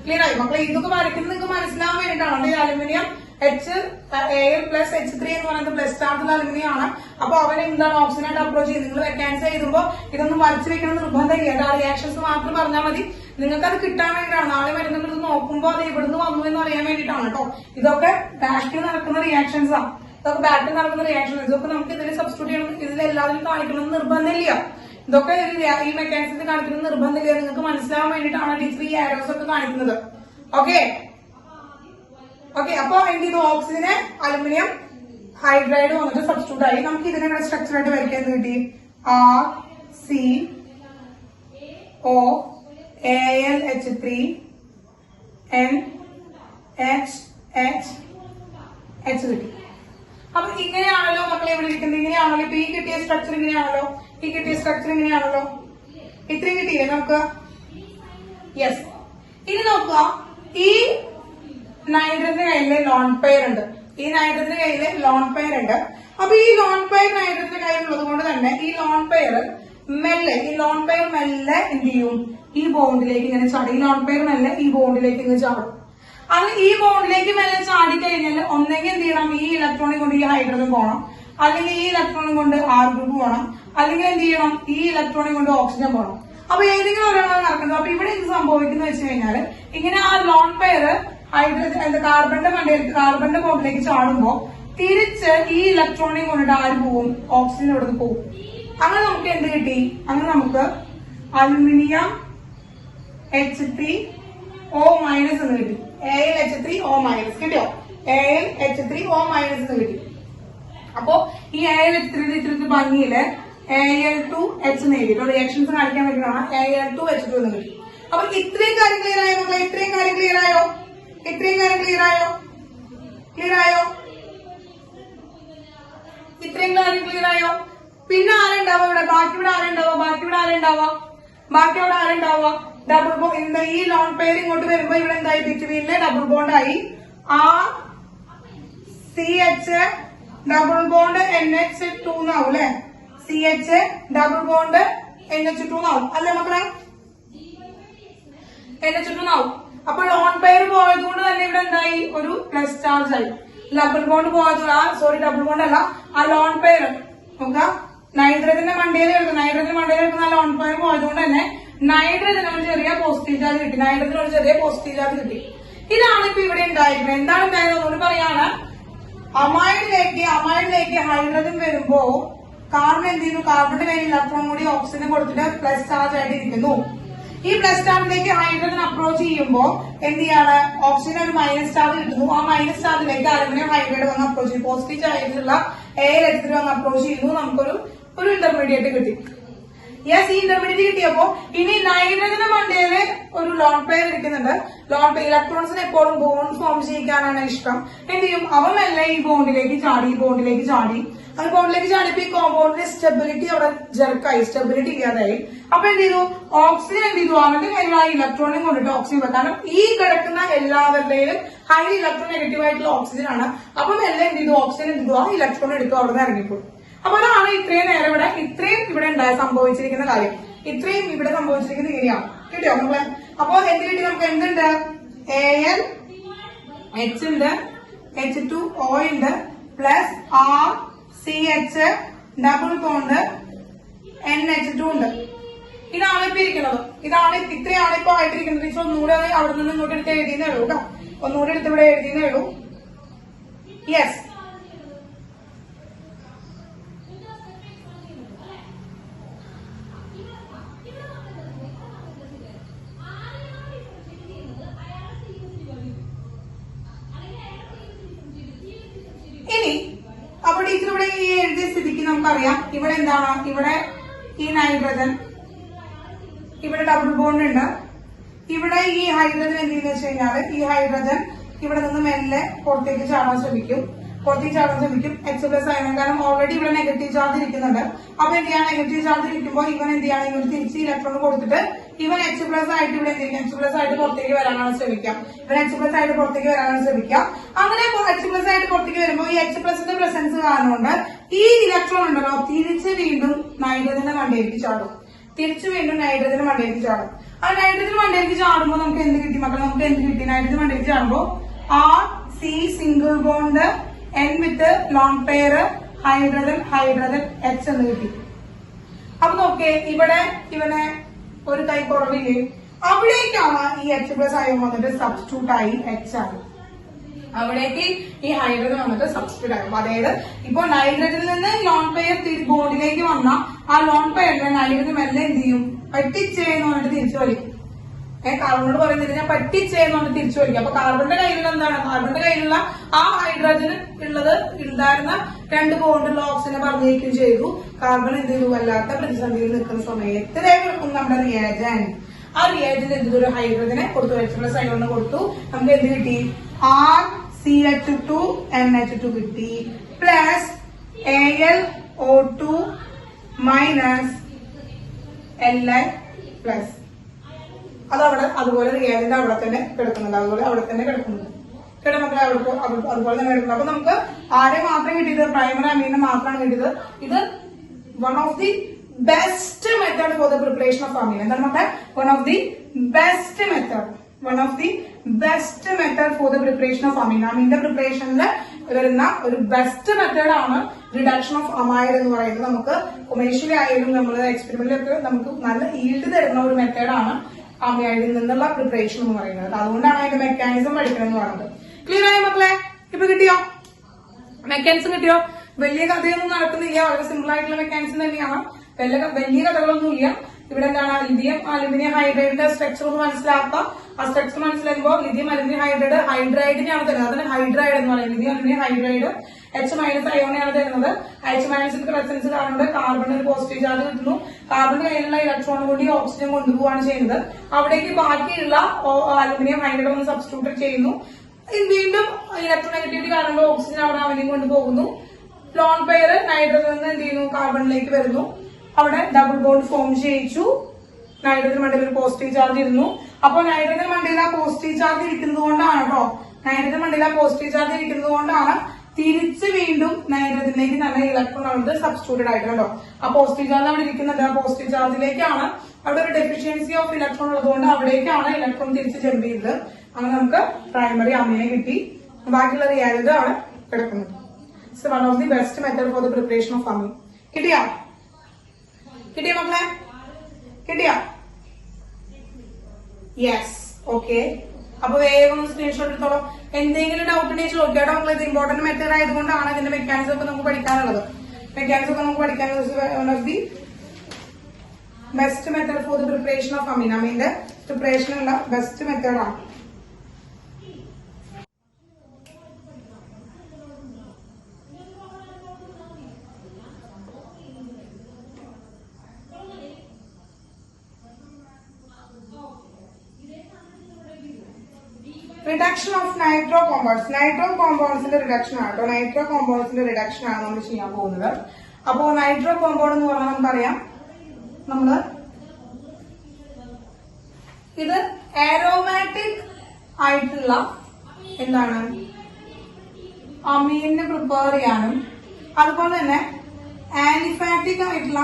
ക്ലിയർ ആയി മക്കളെ? ഇതൊക്കെ വരയ്ക്കുന്നത് നിങ്ങൾക്ക് മനസ്സിലാവാൻ വേണ്ടിയിട്ടാണ്. ഈ അലുമിനിയം Al+H3 എന്ന് പറയുന്നത് പ്ലസ് ചാർജുള്ള അലുമിനിയം ആണ്. അപ്പൊ അവൻ എന്താണ് ഓക്സിജനായിട്ട് അപ്രോച്ച് ചെയ്യുന്നത്. നിങ്ങൾ വെക്കാൻസി എഴുതുമ്പോ ഇതൊന്നും വരച്ചു വെക്കണം നിർബന്ധമില്ല. ആ റിയാക്ഷൻസ് മാത്രം പറഞ്ഞാൽ മതി. നിങ്ങൾക്ക് അത് കിട്ടാൻ വേണ്ടിയിട്ടാണ്. നാളെ മരുന്നുകൾ ഇത് നോക്കുമ്പോൾ അത് ഇവിടുന്ന് വന്നു എന്ന് അറിയാൻ വേണ്ടിയിട്ടാണ് കേട്ടോ. ഇതൊക്കെ ബാക്കിൽ നടക്കുന്ന റിയാക്ഷൻസ് ആണ്. ഇതൊക്കെ ബാക്കിൽ നടക്കുന്ന റിയാക്ഷൻസ്. ഇതൊക്കെ നമുക്ക് ഇതിൽ സബ്സ്റ്റിറ്റ്യൂട്ട് ചെയ്യണം. ഇതിൽ എല്ലാവരും കാണിക്കണമെന്ന് നിർബന്ധമില്ല. ഇതൊക്കെ ഈ മെക്കാനിസത്തിൽ കാണിക്കുന്നത് നിർബന്ധമില്ല. നിങ്ങൾക്ക് മനസ്സിലാവാൻ വേണ്ടിയിട്ടാണ് ടീച്ചർ ഈ ആരോസ് ഒക്കെ കാണിക്കുന്നത്. Okay okay. അപ്പൊ എന്ത് ചെയ്തു? ഓക്സിജന് അലുമിനിയം ഹൈഡ്രൈഡ് വന്നിട്ട് സബ്സ്റ്റിറ്റ്യൂട്ട് ആയി. നമുക്ക് ഇതിനെ സ്ട്രക്ചർ ആയിട്ട് വരയ്ക്കാൻ കിട്ടി RCO AlH3 NHH കിട്ടി. അപ്പൊ ഇങ്ങനെയാണല്ലോ മക്കളെ ഇവിടെ ഇരിക്കുന്നത്. ഇങ്ങനെയാണല്ലോ. ഇപ്പൊ ഈ കിട്ടിയ സ്ട്രക്ചർ ഇങ്ങനെയാണല്ലോ. ഈ കിട്ടിയ സ്ട്രക്ചർ ഇങ്ങനെയാണല്ലോ. ഇത്രയും കിട്ടിയില്ലേ നമുക്ക്? യെസ്. ഇനി നോക്കുക, ഈ നൈട്രജന്റെ കയ്യില് ലോൺ പെയർ ഉണ്ട്. ഈ നൈട്രജന്റെ കയ്യില് ലോൺ പെയർ ഉണ്ട്. അപ്പൊ ഈ ലോൺ പെയർ നൈട്രജന്റെ കയ്യിലുള്ളത് കൊണ്ട് തന്നെ ഈ ലോൺ പെയർ മെല്ലെ എന്ത് ചെയ്യും? ഈ ബോണ്ടിലേക്ക് ഇങ്ങനെ ചാടും. ഈ ലോൺ പെയർ മെല്ലെ ഈ ബോണ്ടിലേക്ക് ഇങ്ങനെ ചാടും. അത് ഈ ബോണ്ടിലേക്ക് മെല്ലെ ചാടി കഴിഞ്ഞാൽ ഒന്നെങ്കിൽ എന്ത് ചെയ്യണം? ഈ ഇലക്ട്രോണിക് കൊണ്ട് ഈ ഹൈഡ്രജൻ പോകണം, അല്ലെങ്കിൽ ഈ ഇലക്ട്രോണിക് കൊണ്ട് ആർ ഗ്രൂപ്പ് പോകണം, അല്ലെങ്കിൽ എന്ത് ചെയ്യണം? ഈ ഇലക്ട്രോണിക് കൊണ്ട് ഓക്സിജൻ പോകണം. അപ്പൊ ഏതെങ്കിലും ഒരെണ്ണം നടക്കുന്നത്. അപ്പൊ ഇവിടെ എന്ത് സംഭവിക്കുന്നത് വെച്ച് കഴിഞ്ഞാൽ ഇങ്ങനെ ആ ലോൺ പെയർ ഹൈഡ്രജൻ കാർബണിന്റെ ബോണ്ടിലേക്ക് ചാടുമ്പോ തിരിച്ച് ഈ ഇലക്ട്രോണിക് കൊണ്ടിട്ട് ആര് പോവും? ഓക്സിജൻ ഇവിടുന്ന് പോവും. അങ്ങനെ നമുക്ക് എന്ത് കിട്ടി? അങ്ങനെ നമുക്ക് അലുമിനിയം H3O- എന്ന് കിട്ടി. Al_H3O- കിട്ടിയോ? Al_H3O- എന്ന് കിട്ടി. അപ്പോ ഈ Al_H3 ഇത്തിരി ഭംഗിയില് Al2H എന്ന് എഴുതിട്ടോ. റിയാക്ഷൻസ് കാണിക്കാൻ വേണ്ടിയിട്ടാണ് Al2H2 എന്ന് കിട്ടി. അപ്പൊ ഇത്രയും കാര്യം ക്ലിയർ ആയോ മക്കളെ? ഇത്രയും കാര്യം ക്ലിയർ ആയോ? ഇത്രയും കാര്യം ക്ലിയർ ആയോ? ഇത്രയും കാര്യം ക്ലിയർ ആയോ? പിന്നെ ആരുണ്ടാവുക ഇവിടെ? ബാക്കി ഇവിടെ ആരുണ്ടാവുക? Double bond. ഈ ലോൺ പെയർ ഇങ്ങോട്ട് വരുമ്പോ ഇവിടെ എന്തായി? ബിറ്റ്വീനിലെ ഡബിൾ ബോണ്ട് ആയി. CH ഡബിൾ ബോണ്ട് NH2 എന്നാവും അല്ലെ? CH ഡബിൾ ബോണ്ട് NH2 എന്നാവും അല്ലെ മക്കളെ? NH2 എന്നാവും. അപ്പൊ ലോൺ പെയർ പോയതുകൊണ്ട് തന്നെ ഇവിടെ എന്തായി? ഒരു പ്ലസ് ചാർജ് ആയി. ഡബിൾ ബോണ്ട് ഡബിൾ ബോണ്ട് അല്ല, ആ ലോൺ പെയർ നോക്കാം. നൈട്രജന്റെ മണ്ടയിൽ എടുക്കുന്ന ലോൺ പെയർ പോയതുകൊണ്ട് തന്നെ നൈട്രജന് ഒരു ചെറിയ പോസിറ്റീവ് ചാർജ് കിട്ടി. ഇതാണ് ഇപ്പൊ ഇവിടെ ഉണ്ടായിരിക്കുന്നത്. എന്താണ് ഉണ്ടായത് ഒന്നുകൂടി പറയാണ്. അമൈഡിലേക്ക് ഹൈഡ്രജൻ വരുമ്പോ കാർബൺ എന്ത് ചെയ്യുന്നു? കാർബണിന്റെ കയ്യിൽ ഇലക്ട്രോൺ കൂടി ഓക്സിജൻ കൊടുത്തിട്ട് പ്ലസ് ചാർജ് ആയിട്ട് ഇരിക്കുന്നു. ഈ പ്ലസ് ചാർജിലേക്ക് ഹൈഡ്രജൻ അപ്രോച്ച് ചെയ്യുമ്പോൾ എന്ത് ചെയ്യാണ്? ഓക്സിജൻ ഒരു മൈനസ് ചാർജ് കിട്ടുന്നു. ആ മൈനസ് ചാർജിലേക്ക് അലുമിനിയം ഹൈഡ്രൈഡ് വന്ന് അപ്രോച്ച് ചെയ്യും. പോസിറ്റീവ് ചാർജിലുള്ള Al_H3 വന്ന് അപ്രോച്ച് ചെയ്യുന്നു. നമുക്കൊരു ഇന്റർമീഡിയറ്റ് കിട്ടി. യെസ്, ഈ ഇന്റർമീഡിയറ്റ് കിട്ടിയപ്പോ ഇനി നൈട്രജന്റെ മണ്ടയില് ഒരു ലോൺ പെയർ ഇരിക്കുന്നുണ്ട്. ഇലക്ട്രോൺസിന് എപ്പോഴും ബോണ്ട് ഫോം ചെയ്യിക്കാനാണ് ഇഷ്ടം. എന്ത് ചെയ്യും? അവനല്ലേ ഈ ബോണ്ടിലേക്ക് ചാടി. അത് ബോണ്ടിലേക്ക് ചാടിയപ്പോ ഈ കോമ്പൗണ്ടിന്റെ സ്റ്റെബിലിറ്റി അവിടെ ജെർക്കായി, സ്റ്റെബിലിറ്റി ഇല്ലാതായി. അപ്പൊ എന്ത് ചെയ്തു? ഓക്സിജൻ എന്ത് ചെയ്തു? അവന്റെ കയ്യിൽ ആ ഇലക്ട്രോണിനെ കൊണ്ടിട്ട് ഓക്സിജൻ വെക്കാം. കാരണം ഈ കിടക്കുന്ന എല്ലാവരുടെയും ഹൈ ഇലക്ട്രോൺ നെഗറ്റീവ് ആയിട്ടുള്ള ഓക്സിജൻ ആണ്. അപ്പം എല്ലാം എന്ത് ചെയ്തു? ഓക്സിജൻ എന്ത് ചെയ്തു? ആ ഇലക്ട്രോൺ എടുത്തു അവിടെ നിന്ന് ഇറങ്ങിപ്പോയി. അപ്പൊ അതാണ് ഇത്രയും നേരം ഇത്രയും ഇവിടെ സംഭവിച്ചിരിക്കുന്ന കാര്യം. ഇത്രയും ഇവിടെ സംഭവിച്ചിരിക്കുന്ന ഇങ്ങനെയാണ്. കിട്ടിയോ നമ്മളെ? അപ്പൊ എന്ത് കിട്ടി? നമുക്ക് എന്തുണ്ട്? AlH ഉണ്ട്, H2O ഉണ്ട്, plus RCH double bond NH2 ഉണ്ട്. ഇതാണ് ഇപ്പൊ ഇരിക്കുന്നത്. ഇത്രയാണ് ഇപ്പൊ ആയിട്ടിരിക്കുന്നത്. ടീച്ചർ ഒന്നുകൂടെ അവിടെ നിന്ന് ഇങ്ങോട്ട് എടുത്ത് എഴുതിയെന്നേ ഉള്ളൂ കേട്ടോ. ഒന്നുകൂടെ എടുത്ത് ഇവിടെ എഴുതിയെന്നേ ഉള്ളൂ. യെസ്. ഇനി അപ്പൊ ടീച്ചർ ഇവിടെ ഈ എഴുതിയ സ്ഥിതിക്ക് നമുക്കറിയാം ഇവിടെ എന്താണ്? ഇവിടെ ഈ നൈട്രജൻ, ഇവിടെ ഡബിൾ ബോണ്ട് ഉണ്ട്. ഇവിടെ ഈ ഹൈഡ്രജൻ എന്ത് ചെയ്യുന്ന വെച്ച് കഴിഞ്ഞാൽ ഈ ഹൈഡ്രജൻ ഇവിടെ നിന്ന് മെല്ലെ പുറത്തേക്ക് ചാടാൻ ശ്രമിക്കും. H+ ആയതിനു കാരണം ഓൾറെഡി ഇവിടെ നെഗറ്റീവ് ചാർജ് ഇരിക്കുന്നുണ്ട്. അപ്പൊ എന്ത് ചെയ്യാണ്? നെഗറ്റീവ് ചാർജ് ഇരിക്കുമ്പോൾ ഇവൻ എന്ത് ചെയ്യാണ്? ഇവൻ തിരിച്ച് ഇലക്ട്രോൺ കൊടുത്തിട്ട് ഇവൻ H+ ആയിട്ട് ഇവിടെ എന്തെങ്കിലും H+ ആയിട്ട് പുറത്തേക്ക് വരാനാണ് ശ്രമിക്കുക. അങ്ങനെ H+ ആയിട്ട് പുറത്തേക്ക് വരുമ്പോൾ ഈ H+ന്റെ പ്രസൻസ് കാരണം കൊണ്ട് ഈ ഇലക്ട്രോൺ ഉണ്ടല്ലോ തിരിച്ച് വീണ്ടും നൈട്രജന്റെ മണ്ടയിലേക്ക് ചാടും. ആ നൈട്രജൻ മണ്ടയിലേക്ക് ചാടുമ്പോൾ നമുക്ക് എന്ത് കിട്ടി മക്കളെ? നമുക്ക് നമുക്ക് എന്ത് കിട്ടി? നൈട്രജൻ മണ്ടയിലേക്ക് ചാടുമ്പോ R C single bond N with lone pair hydrogen hydrogen H എന്ന് കിട്ടി. അപ്പൊ നോക്കേ ഇവിടെ ഇവനെ ഒരു കൈ കുറവില്ലേ, അവിടേക്കാണ് ഈ എച്ച് പ്ലസ് അയോൺ വന്നിട്ട് സബ്സ്റ്റിറ്റ്യൂട്ട് ആയി എച്ച് ആയി. അവിടേക്ക് ഈ ഹൈഡ്രജൻ വന്നിട്ട് സബ്സ്റ്റിറ്റ്യൂട്ട് ആകും. അതായത് ഇപ്പൊ നൈട്രജനിൽ നിന്ന് ലോൺ പെയർ ബോണ്ടിലേക്ക് വന്ന ആ ലോൺ പെയറിനെ നൈട്രജൻ മെല്ലെ എന്ത് ചെയ്യും? പറ്റിച്ചേന്ന് പറഞ്ഞിട്ട് തിരിച്ചു വലിക്കും. കാർബണോട് പറയുന്നത് ഞാൻ പറ്റിച്ചേന്ന് പറഞ്ഞിട്ട് തിരിച്ചു വലിക്കും. അപ്പൊ കാർബണിന്റെ കയ്യിലുള്ള എന്താണ്? കാർബണിന്റെ കയ്യിലുള്ള ആ ഹൈഡ്രജന് ഉണ്ടായിരുന്ന 2 ബോണ്ടുള്ള ഓക്സിജനെ പറഞ്ഞേക്കും ചെയ്തു. കാർബൺ എന്ത് ചെയ്തു? വല്ലാത്ത പ്രതിസന്ധിയിൽ നിൽക്കുന്ന സമയത്ത് നമ്മുടെ റിയാജന്റ്, ആ റിയാജന്റ് എന്ത് ഒരു ഹൈഡ്രജനെ കൊടുത്തു, എച്ച് പ്ലസ് അയോണ് കൊടുത്തു. നമുക്ക് എന്ത് കിട്ടി? RCH2NH2 കിട്ടി plus AlO2 minus Li plus. അതവിടെ അതുപോലെ റിയാജന്റ് അവിടെ തന്നെ കിടക്കുന്നുണ്ട്. അതുപോലെ അവിടെ തന്നെ കിടക്കുന്നുണ്ട്. കിടമക്കളെ അതുപോലെ തന്നെ കിടക്കുന്നത്. അപ്പൊ നമുക്ക് ആരെ മാത്രം കിട്ടിയത്? പ്രൈമറി അമീനെ മാത്രമാണ് കിട്ടിയത്. ഇത് one of the best method for the preparation of amine. എന്താണ് മക്കളെ? One of the best method for the preparation of amine. അമീന്റെ പ്രിപ്പറേഷനിൽ വരുന്ന ഒരു ബെസ്റ്റ് മെത്തേഡ് ആണ് റിഡക്ഷൻ ഓഫ് അമൈഡ് എന്ന് പറയുന്നത്. നമുക്ക് കൊമേഴ്ഷ്യലി ആയാലും നമ്മൾ എക്സ്പെരിമെന്റിലൊക്കെ നമുക്ക് നല്ല ഈൽഡ് തരുന്ന ഒരു മെത്തേഡാണ് അമൈഡിൽ നിന്നുള്ള പ്രിപ്പറേഷൻ എന്ന് പറയുന്നത്. അതുകൊണ്ടാണ് അതിന്റെ മെക്കാനിസം പഠിക്കണം എന്ന് പറയുന്നത്. ക്ലിയർ ആയ മക്കളെ? ഇപ്പൊ കിട്ടിയോ? മെക്കാനിസം കിട്ടിയോ? വലിയ കഥയൊന്നും നടക്കുന്നില്ല. വളരെ സിമ്പിൾ ആയിട്ടുള്ള മെക്കാനിസം തന്നെയാണ്. വലിയ കഥകളൊന്നുമില്ല. ഇവിടെ എന്താണ്? ലിഥിയം അലുമിനിയം ഹൈഡ്രൈഡിന്റെ സ്ട്രക്ചർ ഒന്ന് മനസ്സിലാക്കാം. ആ സ്ട്രക്ചർ മനസ്സിലാക്കുമ്പോൾ ലിഥിയം അലുമിനിയം ഹൈഡ്രൈഡ് ഹൈഡ്രൈഡിനെയാണ് തരുന്നത്. അതിന് ഹൈഡ്രൈഡ് എന്ന് പറയുന്നത്. Lithium aluminium hydride H minus അയോണെയാണ് തരുന്നത്. എച്ച് മൈനസിന്റെ പ്രസൻസ് കാരണം കാർബണിന് ഒരു പോസിറ്റീവ് ചാർജ് കിട്ടുന്നു. കാർബണിന് കയ്യിലുള്ള ഇലക്ട്രോൺ കൂടി ഓക്സിജൻ കൊണ്ടുപോവാണ് ചെയ്യുന്നത്. അവിടേക്ക് ബാക്കിയുള്ള അലുമിനിയം ഹൈഡ്രൈഡ് ഒന്ന് സബ്സ്റ്റിറ്റ്യൂട്ട് ചെയ്യുന്നു. വീണ്ടും ഇലക്ട്രോനെഗറ്റിവിറ്റി കാരണം ഓക്സിജൻ അവിടെ അവനെയും കൊണ്ടുപോകുന്നു. ലോൺ പെയർ നൈട്രജൻ നിന്ന് എന്ത് ചെയ്യുന്നു? കാർബണിലേക്ക് വരുന്നു. അവിടെ ഡബിൾ ബോണ്ട് ഫോം ചെയ്യിച്ചു. നൈട്രജൻ മണ്ടയിൽ ഒരു പോസിറ്റീവ് ചാർജ് ഇരുന്നു. അപ്പൊ നൈട്രജൻ മണ്ടയിൽ ആ പോസിറ്റീവ് ചാർജ് ഇരിക്കുന്നത് കൊണ്ടാണ് കേട്ടോ, നൈട്രജൻ മണ്ടയിൽ ആ പോസിറ്റീവ് ചാർജ് ഇരിക്കുന്നത് കൊണ്ടാണ് തിരിച്ച് വീണ്ടും നൈട്രജനിലേക്ക് നല്ല ഇലക്ട്രോൺ അവിടെ സബ്സ്റ്റിറ്റ്യൂട്ടഡ് ആയിട്ടുണ്ടോ. ആ പോസിറ്റീവ് ചാർജ് അവിടെ ഇരിക്കുന്നുണ്ട്. ആ പോസിറ്റീവ് ചാർജിലേക്കാണ് അവിടെ ഒരു ഡെഫിഷ്യൻസി ഓഫ് ഇലക്ട്രോൺ ഉള്ളതുകൊണ്ട് അവിടേക്കാണ് ഇലക്ട്രോൺ തിരിച്ച് ജമ്പ് ചെയ്തത്. അങ്ങനെ നമുക്ക് പ്രൈമറി അമീനെ കിട്ടി. ബാക്കിയുള്ള റിയാജന്റ് ആണ് കിടക്കുന്നത്. It's one of the best method for the preparation of amine. കിട്ടിയോ മക്കളെ? കിട്ടിയോ? യെസ്. ഓക്കെ. അപ്പൊ വേഗം സ്ക്രീൻഷോട്ട് എടുത്തോളൂ. എന്തെങ്കിലും ഡൗട്ട് ഉണ്ടെങ്കിൽ ചോദിക്കാട്ടോ മക്കളെ. ഇത് ഇമ്പോർട്ടന്റ് മെത്തേഡ് ആയതുകൊണ്ടാണ് ഇതിന്റെ മെക്കാനിസം ഒക്കെ നമുക്ക് പഠിക്കാനുള്ളത്. One of the best method for the preparation of amine. അമീന്റെ പ്രിപ്പറേഷനുള്ള ബെസ്റ്റ് മെത്തേഡാണ്. Reduction of nitro compounds. Nitro കോമ്പൗണ്ട്സിന്റെ റിഡക്ഷൻ ആണ് കേട്ടോ. നൈട്രോ കോമ്പൗണ്ട്സിന്റെ റിഡക്ഷൻ ആണ് നമ്മൾ ചെയ്യാൻ പോകുന്നത്. അപ്പോ നൈട്രോ കോമ്പൗണ്ട് എന്ന് പറഞ്ഞാൽ നമുക്കറിയാം, നമ്മള് ഇത് ആരോമാറ്റിക് ആയിട്ടുള്ള എന്താണ് അമീനിനെ പ്രിപ്പയർ ചെയ്യാനും അതുപോലെ തന്നെ ആലിഫാറ്റിക് ആയിട്ടുള്ള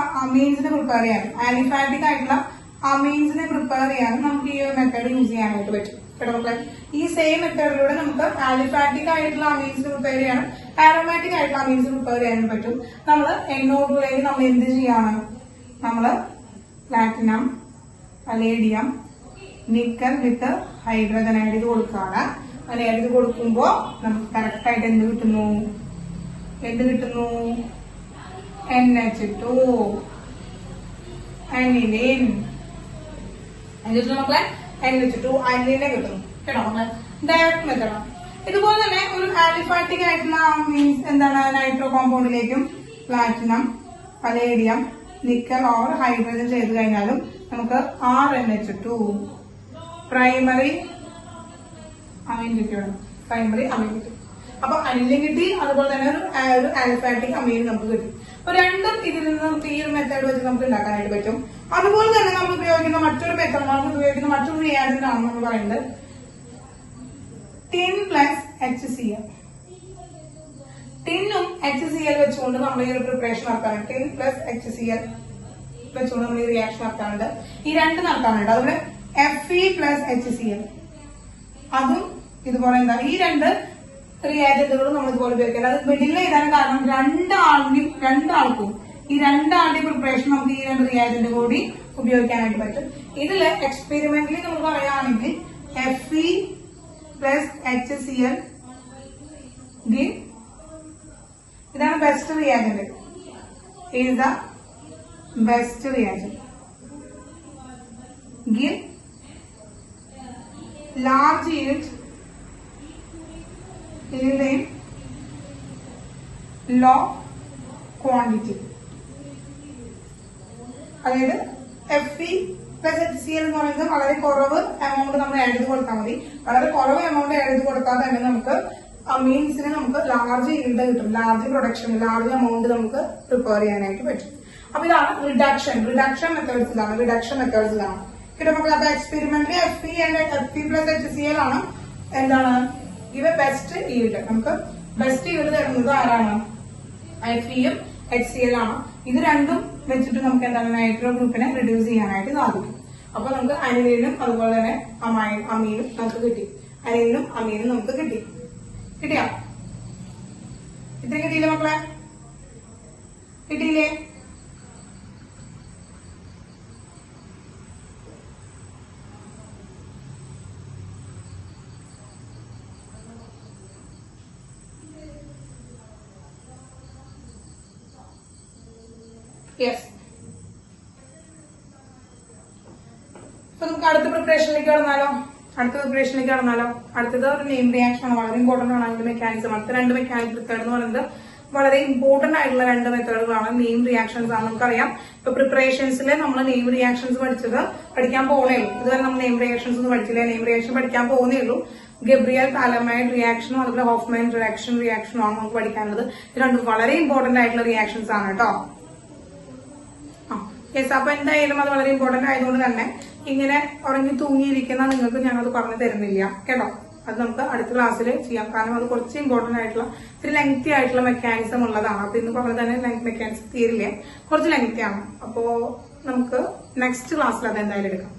അമീൻസിനെ പ്രിപ്പയർ ചെയ്യാനും നമുക്ക് ഈ ഒരു മെത്തേഡ് യൂസ് ചെയ്യാനായിട്ട് പറ്റും കേട്ടോ. ഈ സെയിം മെത്തേഡിലൂടെ നമുക്ക് ആലിഫാറ്റിക് ആയിട്ടുള്ള അമീൻസ് പ്രിപ്പയർ ചെയ്യാനും ആരോമാറ്റിക് ആയിട്ടുള്ള അമീൻസ് പ്രിപ്പയർ ചെയ്യാനും പറ്റും. നമ്മൾ NO2ലേക്ക് നമ്മൾ എന്ത് ചെയ്യാണ്? നമ്മള് platinum, palladium, nickel with hydrogen add ചെയ്ത് കൊടുക്കുകയാണ്. അങ്ങനെ ആഡ് ചെയ്ത് കൊടുക്കുമ്പോ നമുക്ക് കറക്റ്റ് ആയിട്ട് എന്ത് കിട്ടുന്നു? NH2 aniline. എന്നിട്ട് മക്കളെ NH2 അനിലിനെ കിട്ടുന്നു കേട്ടോ. നമ്മള് ഡയറക്റ്റ് മെത്തേഡാണ്. ഇതുപോലെ തന്നെ ഒരു ആലിഫാറ്റിക് ആയിട്ടുള്ള മീൻസ് എന്താണ് നൈട്രോ കോമ്പൗണ്ടിലേക്കും platinum, palladium, nickel or hydrogen ചെയ്ത് കഴിഞ്ഞാലും നമുക്ക് RNH2 പ്രൈമറി അമീൻ കിട്ടുകയാണ്. അപ്പൊ അനിലും കിട്ടി, അതുപോലെ തന്നെ ഒരു ആൽഫാറ്റിക് അമീൻ നമുക്ക് കിട്ടും. അപ്പൊ രണ്ടും ഇതിൽ നിന്ന് നമുക്ക് ഈ ഒരു മെത്തേഡ് വെച്ച് നമുക്ക് ഉണ്ടാക്കാനായിട്ട് പറ്റും. അതുപോലെ തന്നെ നമ്മൾ ഉപയോഗിക്കുന്ന മറ്റൊരു മെത്തേഡ്, മറ്റൊരു റിയാജന്റ് ആണ് നമ്മൾ പറയുന്നത് ടിൻ പ്ലസ് HCl. ടിന്നും HCl വെച്ചുകൊണ്ട് നമ്മൾ ഈ ഒരു പ്രിപ്പറേഷൻ നടത്താറുണ്ട്. ടിൻ പ്ലസ് HCl വെച്ചുകൊണ്ട് നമ്മൾ ഈ റിയാക്ഷൻ നടത്താറുണ്ട്. ഈ രണ്ട് നടത്താറുണ്ട്. അതുപോലെ Fe പ്ലസ് HCl അതും ഇതുപോലെ എന്താ ഈ രണ്ട് റിയാജന്റുകളും നമ്മൾ ഇതുപോലെ ഉപയോഗിക്കാം. അത് മിഡിൽ എഴുതാൻ കാരണം രണ്ടാൾക്കും ഈ രണ്ടാളുടെയും പ്രിപ്പറേഷൻ നമുക്ക് ഈ രണ്ട് റിയാജന്റ് കൂടി ഉപയോഗിക്കാനായിട്ട് പറ്റും. ഇതില് എക്സ്പെരിമെന്റലി നമ്മൾ പറയുകയാണെങ്കിൽ Fe plus HCl give ഇതാണ് best reagent. Is the best reagent. Give large yield in low quantity. അതായത് Fe പ്ലസ് HCl എന്ന് പറയുന്നത് വളരെ കുറവ് എമൗണ്ട് നമ്മൾ ആഡ് ചെയ്ത് കൊടുത്താൽ മതി. വളരെ കുറവ് എമൗണ്ട് ആഡ് ചെയ്ത് കൊടുത്താൽ തന്നെ നമുക്ക് അമീൻസിന് നമുക്ക് ലാർജ് ഈൽഡ് കിട്ടും, ലാർജ് പ്രൊഡക്ഷൻ, ലാർജ് എമൗണ്ട് നമുക്ക് പ്രിപ്പയർ ചെയ്യാനായിട്ട് പറ്റും. അപ്പൊ ഇതാണ് റിഡക്ഷൻ മെത്തേഡ്സ് ഇതാണ് കിട്ടും നമുക്ക്. അപ്പൊ എക്സ്പെരിമെന്റലി Fe പ്ലസ് HCl ആണ് എന്താണ് ഇവ ബെസ്റ്റ് ഈൽഡ്. നമുക്ക് ബെസ്റ്റ് ഈൽഡ് തരുന്നത് ആരാണ്? Feയും HCl ആണ്. ഇത് രണ്ടും വെച്ചിട്ട് നമുക്ക് എന്താണ് നൈട്രോ ഗ്രൂപ്പിനെ റിഡ്യൂസ് ചെയ്യാനായിട്ട് സാധിക്കും. അപ്പൊ നമുക്ക് അനിലിനും അതുപോലെ തന്നെ അമീനും നമുക്ക് കിട്ടി. അനിലിനും അമീനും നമുക്ക് കിട്ടിയാ ഇത്രയും കിട്ടിയില്ലേ മക്കളെ? കിട്ടിയില്ലേ? യെസ്. അപ്പൊ നമുക്ക് അടുത്ത പ്രിപ്പറേഷനിലേക്ക് കടന്നാലോ? അടുത്തത് ഒരു നെയിം റിയാക്ഷൻ ആണ്. വളരെ ഇമ്പോർട്ടന്റ് ആണ് അതിന്റെ മെക്കാനിസം. അടുത്ത രണ്ട് മെക്കാനിക് മെത്തേഡ് എന്ന് പറയുന്നത് വളരെ ഇമ്പോർട്ടന്റ് ആയിട്ടുള്ള രണ്ട് മെത്തേഡുകളാണ്. നെയിം റിയാക്ഷൻസ് ആണ്. നമുക്കറിയാം ഇപ്പൊ പ്രിപ്പറേഷൻസിൽ നമ്മൾ നെയിം റിയാക്ഷൻസ് പഠിക്കാൻ പോകുന്നേ ഉള്ളൂ. ഇതുവരെ നമ്മൾ നെയിം റിയാക്ഷൻസ് ഒന്നും പഠിച്ചില്ല. നെയിം റിയാക്ഷൻ പഠിക്കാൻ പോകുന്നേ ഉള്ളൂ. ഗബ്രിയൽ താലമൈഡ് റിയാക്ഷനും അതുപോലെ ഹോഫ്മാൻ റിയാക്ഷനും ആണ് നമുക്ക് പഠിക്കാനുള്ളത്. ഇത് രണ്ടും വളരെ ഇമ്പോർട്ടന്റ് ആയിട്ടുള്ള റിയാക്ഷൻസ് ആണ് കേട്ടോ. യെസ്. അപ്പൊ എന്തായാലും അത് വളരെ ഇമ്പോർട്ടന്റ് ആയതുകൊണ്ട് തന്നെ ഇങ്ങനെ ഉറങ്ങി തൂങ്ങിയിരിക്കുന്ന നിങ്ങൾക്ക് ഞാനത് പറഞ്ഞു തരുന്നില്ല കേട്ടോ. അത് നമുക്ക് അടുത്ത ക്ലാസ്സിൽ ചെയ്യാം. കാരണം അത് കുറച്ച് ഇമ്പോർട്ടന്റ് ആയിട്ടുള്ള ഇത്തിരി ലെങ്തി ആയിട്ടുള്ള മെക്കാനിസം ഉള്ളതാണ്. അപ്പൊ ഇന്ന് പറഞ്ഞ തന്നെ മെക്കാനിസം തീരില്ല, കുറച്ച് ലെങ്തി ആണ്. അപ്പോ നമുക്ക് നെക്സ്റ്റ് ക്ലാസ്സിൽ അത് എന്തായാലും എടുക്കാം.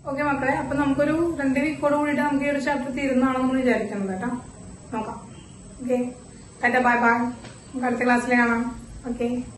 ഓക്കെ മക്കളെ, അപ്പൊ നമുക്കൊരു 2 വീക്കോട് കൂടിയിട്ട് നമുക്ക് ഈ ഒരു ചാപ്റ്റർ തീരുന്നതാണ് നമ്മൾ വിചാരിക്കുന്നത് കേട്ടോ. നോക്കാം. Okay, bye bye. നമുക്ക് അടുത്ത ക്ലാസ്സിൽ കാണാം. Okay.